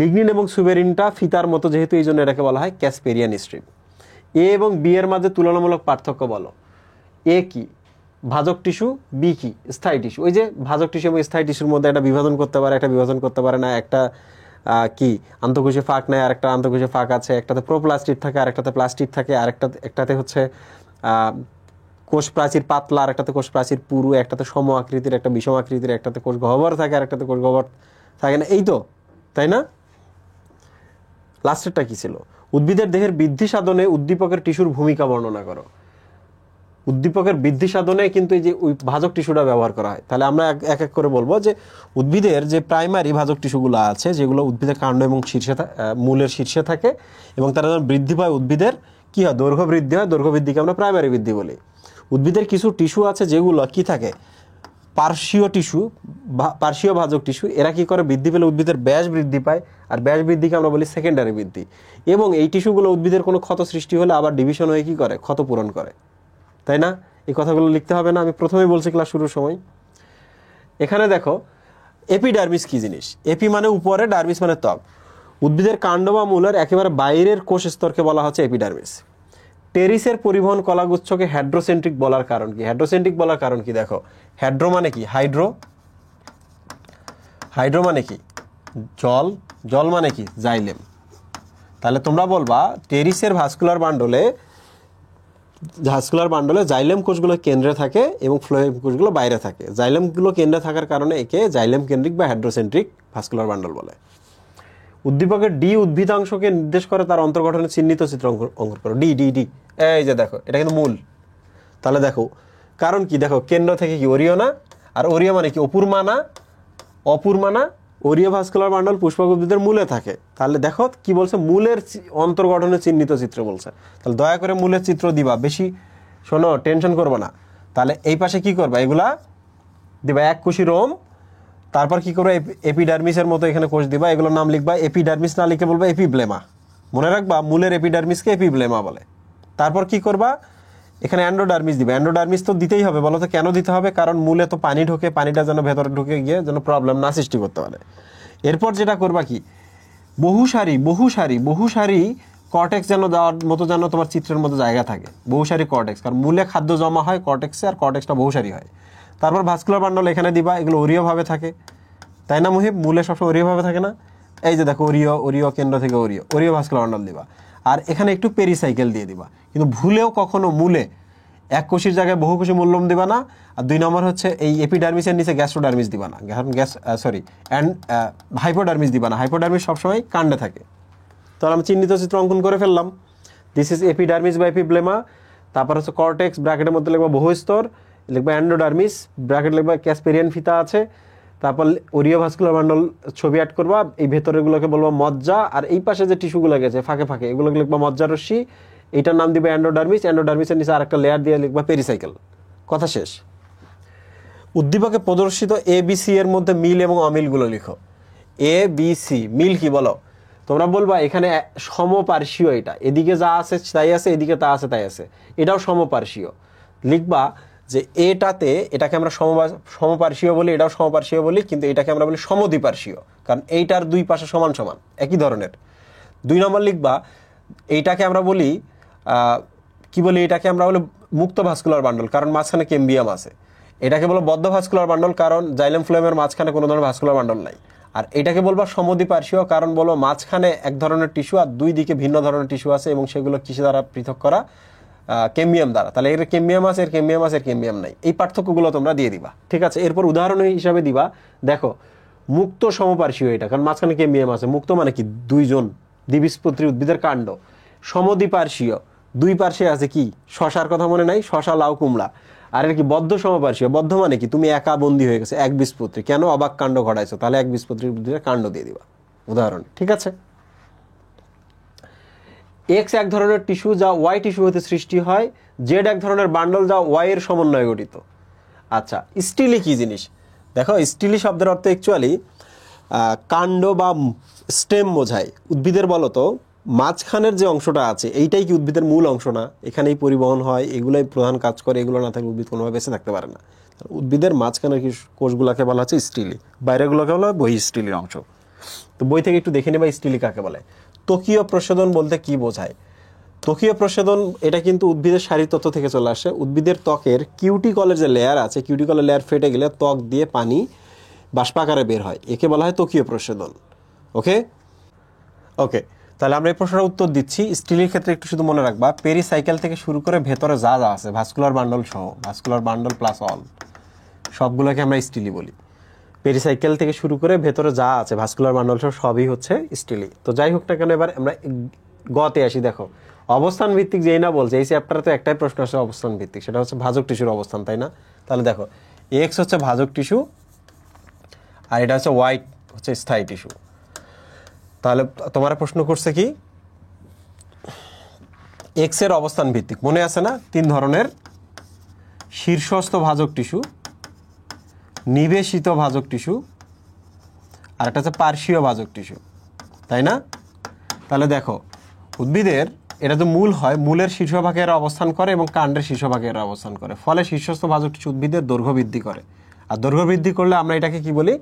লিগনিন এবং সুবেরিনটা ফিতার মতো যেহেতু, এই জন্য এটাকে বলা হয় ক্যাসপেরিয়ান স্ট্রিপ। এ এবং বি এর মাঝে তুলনামূলক পার্থক্য বলো। এ কি? ভাজক টিস্যু। বি কি? স্থায়ী টিস্যু। ওই যে ভাজক টিস্যু এবং স্থায়ী টিস্যুর মধ্যে একটা বিভাজন করতে পারে, একটা বিভাজন করতে পারে না, একটা কি আন্তঃকোষীয় ফাঁক নেয়, আর একটা আন্তঃকোষীয় ফাঁক আছে, একটাতে প্রোপ্লাস্টিড থাকে, আরেকটাতে প্লাস্টিড থাকে, একটাতে হচ্ছে কোষ প্রাচীর পাতলা, আর একটাতে কোষ প্রাচীর পুরু, একটাতে সম আকৃতির, একটা বিষম আকৃতির, একটাতে কোষ গহ্বর থাকে, আর একটাতে কোষ গহ্বর থাকে না, এই তো, তাই না? লাস্টেরটা কি ছিল? উদ্ভিদের দেহের বৃদ্ধি সাধনে উদ্দীপকের টিস্যুর ভূমিকা বর্ণনা করো। উদ্দীপকের বৃদ্ধি সাধনে কিন্তু এই যে ওই ভাজক টিস্যুটা ব্যবহার করা হয়। তাহলে আমরা এক এক করে বলবো যে উদ্ভিদের যে প্রাইমারি ভাজক টিস্যুগুলো আছে, যেগুলো উদ্ভিদের কাণ্ড এবং শীর্ষে, মূলের শীর্ষে থাকে, এবং তারা যখন বৃদ্ধি পায়, উদ্ভিদের কি হয়? দৈর্ঘ্য বৃদ্ধি হয়। দৈর্ঘ্য বৃদ্ধিকে আমরা প্রাইমারি বৃদ্ধি বলি। উদ্ভিদের কিছু টিস্যু আছে যেগুলো কি থাকে? পার্শ্বীয় টিস্যু, পার্শ্বীয় ভাজক টিস্যু। এরা কি করে? বৃদ্ধি পেলে উদ্ভিদের ব্যাস বৃদ্ধি পায়, আর ব্যাস বৃদ্ধিকে আমরা বলি সেকেন্ডারি বৃদ্ধি। এবং এই টিস্যুগুলো উদ্ভিদের কোনো ক্ষত সৃষ্টি হলে আবার ডিভিশন হয়ে কি করে? ক্ষত পূরণ করে, তাই না? এই কথাগুলো লিখতে হবে না? আমি প্রথমেই বলছি ক্লাস শুরুর সময়। এখানে দেখো এপিডার্মিস কি জিনিস? এপি মানে উপরে, ডার্মিস মানে ত্বক। উদ্ভিদের কাণ্ড বা মূলের একেবারে বাইরের কোষ স্তরকে বলা হচ্ছে এপিডার্মিস। টেরিসের পরিবহন কলাগুচ্ছকে হেড্রোসেন্ট্রিক বলার কারণ কি? হেড্রোসেন্ট্রিক বলার কারণ কি? দেখো, হেড্রো মানে কি? হাইড্রো মানে কি? জল, জল মানে কি? জাইলেম, তাহলে তোমরা বলবা টেরিসের ভাস্কুলার বান্ডলে জাইলেম কোষগুলো কেন্দ্রে থাকে এবং ফ্লোয়েম কোষগুলো বাইরে থাকে। জাইলেমগুলো কেন্দ্রে থাকার কারণে একে জাইলেম কেন্দ্রিক বা হাইড্রোসেন্ট্রিক ভাস্কুলার বান্ডল বলে। উদ্দীপকের ডি উদ্ভিদাংশকে নির্দেশ করে তার অন্তর্গঠনের চিহ্নিত চিত্র অঙ্কন করো। ডি ডি ডি এই যে দেখো, এটা কিন্তু মূল। তাহলে দেখো কারণ কি, দেখো কেন্দ্র থেকে কি ওরিও না, আর ওরিও মানে কি অপুরমানা ওরিও ভাস্কুলার বান্ডল পুষ্পক উদ্ভিদের মূলে থাকে। তাহলে দেখো কি বলছে, মূলের অন্তর্গঠনের চিহ্নিত চিত্র বলছে। তাহলে দয়া করে মূলের চিত্র দিবা, বেশি শোনো টেনশন করবো না। তাহলে এই পাশে কি করবা, এগুলা দিবা এক কোষী রোম, তারপর কি করবো এপিডার্মিসের মতো এখানে কোষ দিবা, এগুলোর নাম লিখবা। এপিডার্মিস না লিখে বলবা এপিব্লেমা, মনে রাখবা মূলের এপিডার্মিসকে এপিব্লেমা বলে। তারপর কি করবা, এখানে অ্যান্ডোডার্মিস দিবে। অ্যান্ডোডার্মিস তো দিতেই হবে, বলো তো কেন দিতে হবে? কারণ মূলে তো পানি ঢোকে, পানিটা যেন ভেতরে ঢুকে গিয়ে যেন প্রবলেম না সৃষ্টি করতে পারে। এরপর যেটা করবা কি, বহুসারি কর্টেক্স যেন দেওয়ার মতো যেন তোমার চিত্রের মতো জায়গা থাকে, বহুসারি কর্টেক্স, কারণ মূলে খাদ্য জমা হয় কর্টেক্সে, আর কর্টেক্সটা বহুসারি হয়। তারপর ভাস্কুলার বান্ডল এখানে দিবা, এগুলো অরীয়ভাবে থাকে, তাই না মুহিব? মূলে সবসময় অরীয়ভাবে থাকে না? এই যে দেখো অরীয় কেন্দ্র থেকে অরীয় ভাস্কুলার বান্ডল দিবা, আর এখানে একটু পেরিসাইকেল দিয়ে দিবা। কিন্তু ভুলেও কখনো মূলে এক কোষের জায়গায় বহু কোষী মূল্যম দিবা না। আর 2 নম্বর হচ্ছে এই এপিডার্মিসের নিচে গ্যাস্ট্রোডার্মিস দিবা না, হাইপোডার্মিস দিবা না। হাইপোডার্মিস সবসময় কাণ্ডে থাকে। তাহলে আমি চিহ্নিত চিত্র অঙ্কন করে ফেললাম। দিস ইজ এপিডার্মিস বা এপিব্লেমা। তারপর হচ্ছে কর্টেক্স, ব্র্যাকেটের মধ্যে লিখবা বহুস্তর, লিখবা অ্যান্ডোডার্মিস, ব্র্যাকেট লিখবা ক্যাসপেরিয়ান ফিতা আছে। তারপর অরীয় ভাস্কুলার বান্ডল ছবি অ্যাড করবা, এই ভেতরেগুলোকে বলবা মজ্জা, আর এই পাশে যে টিস্যুগুলো গেছে ফাঁকে ফাঁকে এগুলোকে লিখবা মজ্জারশ্মি, এইটার নাম দিবে অ্যান্ডোডার্মিস। অ্যান্ডোডার্মিসের নিচে আরেকটা লেয়ার দিয়ে লিখবা পেরিসাইকেল। কথা শেষ। উদ্দীপকে প্রদর্শিত ABC এর মধ্যে মিল এবং অমিলগুলো লিখো। ABC মিল কি বলো? তোমরা বলবা এখানে সমপার্শ্বীয়, এটা এদিকে যা আছে তাই আছে, এদিকে তা আছে তাই আছে, এটাও সমপার্শ্বীয়। লিখবা যে এটাকে আমরা সমপার্শ্বীয় বলি, এটাও সমপার্শ্বীয় বলি, কিন্তু এটাকে আমরা বলি সমদ্বিপার্শ্বীয়, কারণ এইটার দুই পাশে সমান সমান একই ধরনের। 2 নম্বর লিখবা এইটাকে আমরা বলি কি বলি, এটাকে আমরা বলি মুক্ত ভাস্কুলার বান্ডল, কারণ মাঝখানে কেম্বিয়াম আছে। এটাকে বলো বদ্ধ ভাস্কুলার বান্ডল, কারণ জাইলেম ফ্লোয়েমের মাঝখানে কোনো ধরনের ভাস্কুলার বান্ডল নাই। আর এটাকে বলবা সমদ্বিপার্শ্বীয়, কারণ বলো মাঝখানে এক ধরনের টিস্যু আর দুই দিকে ভিন্ন ধরনের টিস্যু আছে, এবং সেগুলো কিসে দ্বারা পৃথক করা, কেম্বিয়াম দ্বারা। তাহলে এর কেম্বিয়াম আছে, এর কেম্বিয়াম আছে, এর কেম্বিয়াম নাই। এই পার্থক্যগুলো তোমরা দিয়ে দিবা, ঠিক আছে? এরপর উদাহরণ হিসাবে দিবা, দেখো মুক্ত সমপার্শ্বীয় এটা, কারণ মাঝখানে কেম্বিয়াম আছে। মুক্ত মানে কি, দুইজন দ্বিবীজপত্রী উদ্ভিদের কাণ্ড। সমদ্বিপার্শ্বীয়, দুই পার্শ্বে আছে কি, শশার কথা মনে নাই, শশা লাউ কুমড়া। আর এর কি বদ্ধ সমপার্শ্বীয়, বদ্ধ মানে কি তুমি একা বন্দী হয়ে গেছে, এক বীজপত্রী, কেন অবাক কাণ্ড ঘটাইছো, তাহলে এক বীজপত্রী উদ্ভিদের কাণ্ড দিয়ে দিবা উদাহরণ, ঠিক আছে? এক্স এক ধরনের টিস্যু যা ওয়াই টিস্যু হতে সৃষ্টি হয়, জেড এক ধরনের বান্ডল যা ওয়াই এর সমন্বয়ে গঠিত। আচ্ছা, স্টিলি কি জিনিস? দেখো স্টিলি শব্দের অর্থ অ্যাকচুয়ালি কাণ্ড বা স্টেম বোঝায়। উদ্ভিদের বলো তো মাঝখানের যে অংশটা আছে এইটাই কি উদ্ভিদের মূল অংশ না? এখানেই পরিবহন হয়, এগুলোই প্রধান কাজ করে, এগুলো না থাকলে উদ্ভিদ কোনোভাবে বেঁচে থাকতে পারে না। উদ্ভিদের মাঝখানের কোষগুলোকে বলা হচ্ছে স্টিলি, বাইরেগুলোকে বলা হয় বহিঃস্টিলির অংশ। তো বই থেকে একটু দেখে নেবা স্টিলি কাকে বলে। ত্বকীয় প্রসাধন বলতে কি বোঝায়? ত্বকীয় প্রসাধন এটা কিন্তু উদ্ভিদের শারীরতত্ত্ব থেকে চলে আসে। উদ্ভিদের ত্বকের কিউটিকলের যে লেয়ার আছে, কিউটিকলের লেয়ার ফেটে গেলে ত্বক দিয়ে পানি বাষ্পাকারে বের হয়, একে বলা হয় ত্বকীয় প্রসাধন। ওকে ওকে, তাহলে আমরা এই প্রশ্নের উত্তর দিচ্ছি। স্টিলের ক্ষেত্রে একটু শুধু মনে রাখবা, পেরিসাইকেল থেকে শুরু করে ভেতরে যা যা আছে, ভাস্কুলার বান্ডল সহ, ভাস্কুলার বান্ডল প্লাস অল, সবগুলোকে আমরা স্টিলি বলি। পেরিসাইকেল থেকে শুরু করে ভেতরে যা আছে ভাস্কুলার বান্ডল সহ সবই হচ্ছে স্টিলি। তো যাই হোক না কেন, এবার আমরা গতে আসি। দেখো অবস্থান ভিত্তিক যেই না বলছে, এই চ্যাপ্টারে তো একটাই প্রশ্ন আসে অবস্থান ভিত্তিক, সেটা হচ্ছে ভাজক টিস্যুর অবস্থান, তাই না? তাহলে দেখো এক্স হচ্ছে ভাজক টিস্যু, আর এটা হচ্ছে ওয়াই হচ্ছে স্থায়ী টিস্যু। তাহলে তোমার প্রশ্ন করছে কি, এক্স এর অবস্থান ভিত্তিক মনে আছে না? 3 ধরনের, শীর্ষস্থ ভাজক টিস্যু, নিবেশিত ভাজক টিস্যু, আর একটা হচ্ছে পার্শ্বীয় ভাজক টিস্যু, তাই না? তাহলে দেখো উদ্ভিদের এটা তো মূল হয়, মূলের শীর্ষভাগে এরা অবস্থান করে এবং কাণ্ডের শীর্ষভাগে এরা অবস্থান করে, ফলে শীর্ষস্থ ভাজক টিস্যু উদ্ভিদের দৈর্ঘ্য বৃদ্ধি করে। আর দৈর্ঘ্য বৃদ্ধি করলে আমরা এটাকে কি বলি?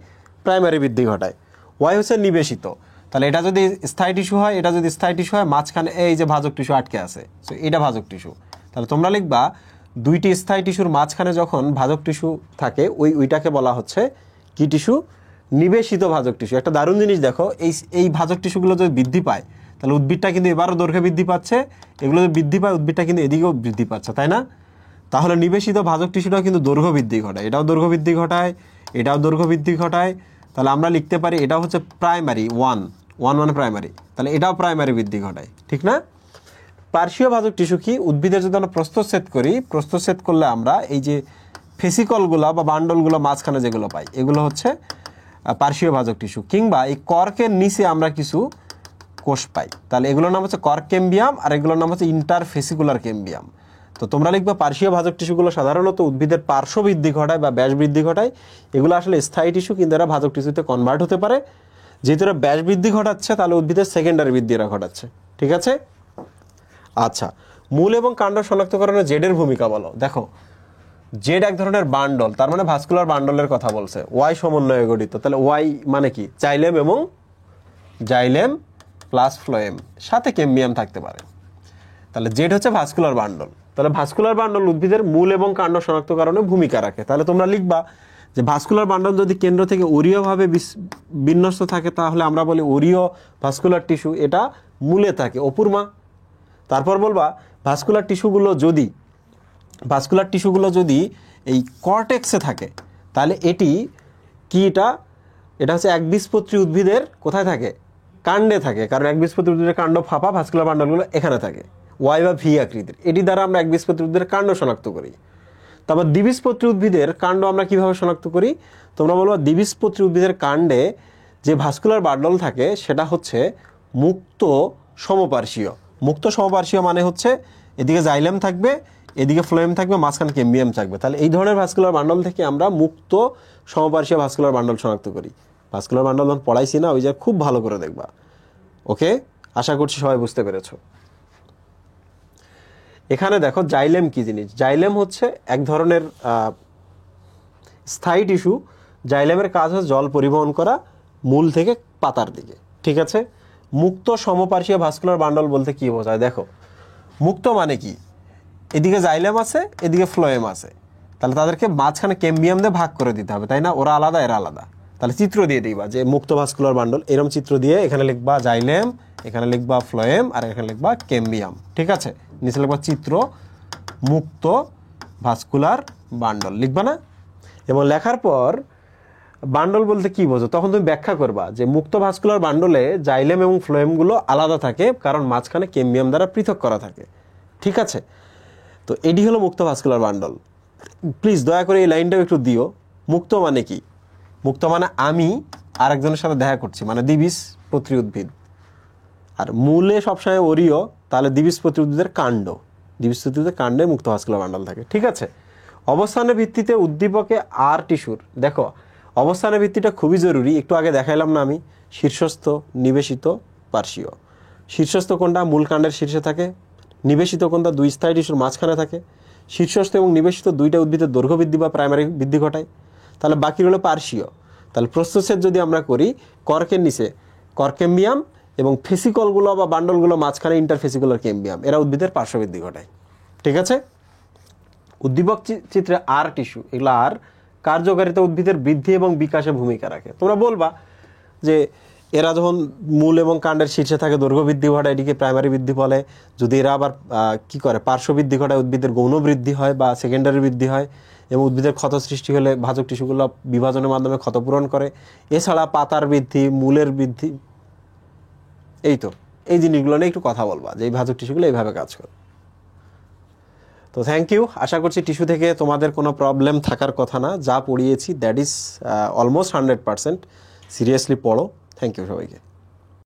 প্রাইমারি বৃদ্ধি ঘটায়। ওয়াই হচ্ছে নিবেশিত। তাহলে এটা যদি স্থায়ী টিস্যু হয়, এটা যদি স্থায়ী টিস্যু হয়, মাঝখানে এই যে ভাজক টিস্যু আটকে আছে, সো এটা ভাজক টিস্যু। তাহলে তোমরা লিখবা দুইটি স্থায়ী টিস্যুর মাঝখানে যখন ভাজক টিস্যু থাকে ওইটাকে বলা হচ্ছে কি টিস্যু? নিবেশিত ভাজক টিস্যু। একটা দারুণ জিনিস দেখো, এই ভাজক টিস্যুগুলো যদি বৃদ্ধি পায় তাহলে উদ্ভিদটা কিন্তু এবারও দৈর্ঘ্যে বৃদ্ধি পাচ্ছে, এগুলো যদি বৃদ্ধি পায় উদ্ভিদটা কিন্তু এদিকেও বৃদ্ধি পাচ্ছে, তাই না? তাহলে নিবেশিত ভাজক টিস্যুটাও কিন্তু দৈর্ঘ্য বৃদ্ধি ঘটায়, এটাও দৈর্ঘ্য বৃদ্ধি ঘটায়, এটাও দৈর্ঘ্য বৃদ্ধি ঘটায়। তাহলে আমরা লিখতে পারি এটা হচ্ছে প্রাইমারি, ওয়ান মানে প্রাইমারি, তাহলে এটাও প্রাইমারি বৃদ্ধি ঘটায়, ঠিক না? পার্শ্বীয় ভাজক টিস্যু কি? উদ্ভিদের যদি আমরা প্রস্থচ্ছেদ করি, প্রস্থচ্ছেদ করলে আমরা এই যে ফেসিকলগুলো বা বান্ডলগুলো মাঝখানে যেগুলো পাই এগুলো হচ্ছে পার্শ্বীয় ভাজক টিস্যু। কিংবা এই কর্কের নিচে আমরা কিছু কোষ পাই, তাহলে এগুলোর নাম হচ্ছে কর্ক ক্যাম্বিয়াম আর এগুলোর নাম হচ্ছে ইন্টারফেসিকুলার ক্যাম্বিয়াম। তো তোমরা লিখবা পার্শ্বীয় ভাজক টিস্যুগুলো সাধারণত উদ্ভিদের পার্শ্ব বৃদ্ধি ঘটায় বা ব্যাস বৃদ্ধি ঘটায়, এগুলো আসলে স্থায়ী টিস্যু কিন্তু এরা ভাজক টিস্যুতে কনভার্ট হতে পারে। যেহেতু এরা ব্যাস বৃদ্ধি ঘটাচ্ছে তাহলে উদ্ভিদের সেকেন্ডারি বৃদ্ধি এরা ঘটাচ্ছে, ঠিক আছে? আচ্ছা, মূল এবং কাণ্ড শনাক্তকরণে জেডের ভূমিকা বলো। দেখো জেড এক ধরনের বান্ডল, তার মানে ভাস্কুলার বান্ডলের কথা বলছে, ওয়াই সমন্বয়ে গঠিত। তাহলে ওয়াই মানে কি? জাইলেম এবং জাইলেম প্লাস ফ্লোয়েম, সাথে ক্যাম্বিয়াম থাকতে পারে। তাহলে জেড হচ্ছে ভাস্কুলার বান্ডল। তাহলে ভাস্কুলার বান্ডল উদ্ভিদের মূল এবং কাণ্ড শনাক্তকরণে ভূমিকা রাখে। তাহলে তোমরা লিখবা যে ভাস্কুলার বান্ডল যদি কেন্দ্র থেকে অরীয়ভাবে বিন্যস্ত থাকে তাহলে আমরা বলি অরীয় ভাস্কুলার টিস্যু, এটা মূলে থাকে, অপুরমা। তারপর বলবা ভাস্কুলার টিস্যুগুলো যদি এই কর্টেক্সে থাকে তাহলে এটি কি? এটা হচ্ছে একবীজপত্রী উদ্ভিদের কোথায় থাকে? কাণ্ডে থাকে, কারণ একবীজপত্রী উদ্ভিদের কাণ্ড ফাঁপা, ভাস্কুলার বান্ডলগুলো এখানে থাকে, ওয়াই বা ভি আকৃতির। এটি দ্বারা আমরা একবীজপত্রী উদ্ভিদের কাণ্ড শনাক্ত করি। তারপর দ্বিবীজপত্রী উদ্ভিদের কাণ্ড আমরা কিভাবে শনাক্ত করি? তোমরা বলবো দ্বিবীজপত্রী উদ্ভিদের কাণ্ডে যে ভাস্কুলার বান্ডল থাকে সেটা হচ্ছে মুক্ত সমপার্শ্বীয়। মুক্ত সমপার্শ্বীয় মানে হচ্ছে এদিকে জাইলেম থাকবে, এদিকে ফ্লোয়েম থাকবে, মাঝখানে ক্যাম্বিয়াম থাকবে। তাহলে এই ধরনের ভাস্কুলার বান্ডল থেকে আমরা মুক্ত সমপার্শ্বীয় ভাস্কুলার বান্ডল শনাক্ত করি। ভাস্কুলার বান্ডল যখন পড়াইছি না, ওই যে খুব ভালো করে দেখবা। ওকে, আশা করছি সবাই বুঝতে পেরেছো। এখানে দেখো জাইলেম কি জিনিস। জাইলেম হচ্ছে এক ধরনের স্থায়ী টিস্যু। জাইলেমের কাজ হচ্ছে জল পরিবহন করা মূল থেকে পাতার দিকে, ঠিক আছে? মুক্ত সমপার্শ্বীয় ভাস্কুলার বান্ডল বলতে কি বোঝায়? দেখো মুক্ত মানে কি? এদিকে জাইলেম আছে, এদিকে ফ্লোয়েম আছে, তাহলে তাদেরকে মাঝখানে ক্যাম্বিয়াম দিয়ে ভাগ করে দিতে হবে, তাই না? ওরা আলাদা, এরা আলাদা। তাহলে চিত্র দিয়ে দিবা যে মুক্ত ভাস্কুলার বান্ডল, এরকম চিত্র দিয়ে এখানে লিখবা জাইলেম, এখানে লিখবা ফ্লোয়েম, আর এখানে লিখবা ক্যাম্বিয়াম, ঠিক আছে? নিচে লিখবা চিত্র মুক্ত ভাস্কুলার বান্ডল, লিখবা না? এবং লেখার পর বান্ডল বলতে কি বোঝো তখন তুমি ব্যাখ্যা করবা যে মুক্ত ভাস্কুলার বান্ডলে জাইলেম এবং ফ্লোয়েমগুলো আলাদা থাকে কারণ মাঝখানে ক্যাম্বিয়াম দ্বারা পৃথক করা থাকে, ঠিক আছে? তো এটি হলো মুক্ত ভাস্কুলার বান্ডল। প্লিজ দয়া করে এই লাইনটাও একটু দিও। মুক্ত মানে কি? মুক্ত মানে আমি আরেকজনের সাথে দেখা করছি, মানে দ্বিবীজপত্রী উদ্ভিদ। আর মূলে সবসময় অরীয়, তাহলে দ্বিবীজপত্রী উদ্ভিদের কাণ্ড, দ্বিবীজপত্রী উদ্ভিদের কাণ্ডে মুক্ত ভাস্কুলার বান্ডল থাকে, ঠিক আছে? অবস্থানের ভিত্তিতে উদ্দীপকে আর টিস্যুর, দেখো অবস্থানের ভিত্তিটা খুবই জরুরি। একটু আগে দেখাইলাম না আমি, শীর্ষস্থ, নিবেশিত, পার্শ্বীয়। শীর্ষস্থ কোনটা? মূল কাণ্ডের শীর্ষে থাকে। নিবেশিত কোনটা? দুই স্থায়ী টিস্যুর মাঝখানে থাকে। শীর্ষস্থ এবং নিবেশিত দুইটা উদ্ভিদের দৈর্ঘ্য বৃদ্ধি বা প্রাইমারি বৃদ্ধি ঘটায়। তাহলে বাকি হলো পার্শ্বীয়। তাহলে প্রস্থচ্ছেদ যদি আমরা করি, কর্কের নিচে কর্কেম্বিয়াম এবং ফেসিকলগুলো বা বান্ডলগুলো মাঝখানে ইন্টারফেসিকুলার ক্যাম্বিয়াম, এরা উদ্ভিদের পার্শ্ববৃদ্ধি ঘটায়, ঠিক আছে? উদ্দীপক চিত্রে আর টিস্যু, এগুলো আর কার্যকারিতা উদ্ভিদের বৃদ্ধি এবং বিকাশে ভূমিকা রাখে। তোমরা বলবা যে এরা যখন মূল এবং কাণ্ডের শীর্ষে থাকে দৈর্ঘ্য বৃদ্ধি ঘটায়, এটিকে প্রাইমারি বৃদ্ধি বলে। যদি এরা আবার কি করে পার্শ্ব বৃদ্ধি ঘটায়, উদ্ভিদের গৌণ বৃদ্ধি হয় বা সেকেন্ডারি বৃদ্ধি হয়। এবং উদ্ভিদের ক্ষত সৃষ্টি হলে ভাজক টিস্যুগুলো বিভাজনের মাধ্যমে ক্ষতপূরণ করে। এছাড়া পাতার বৃদ্ধি, মূলের বৃদ্ধি, এই জিনিসগুলো নিয়ে একটু কথা বলবা যে এই ভাজক টিস্যুগুলো এইভাবে কাজ করে। তো থ্যাংক ইউ। আশা করছি টিস্যু থেকে তোমাদের কোনো প্রবলেম থাকার কথা না। যা পড়িয়েছি দ্যাট ইজ অলমোস্ট 100%। সিরিয়াসলি পড়ো। থ্যাংক ইউ সবাইকে।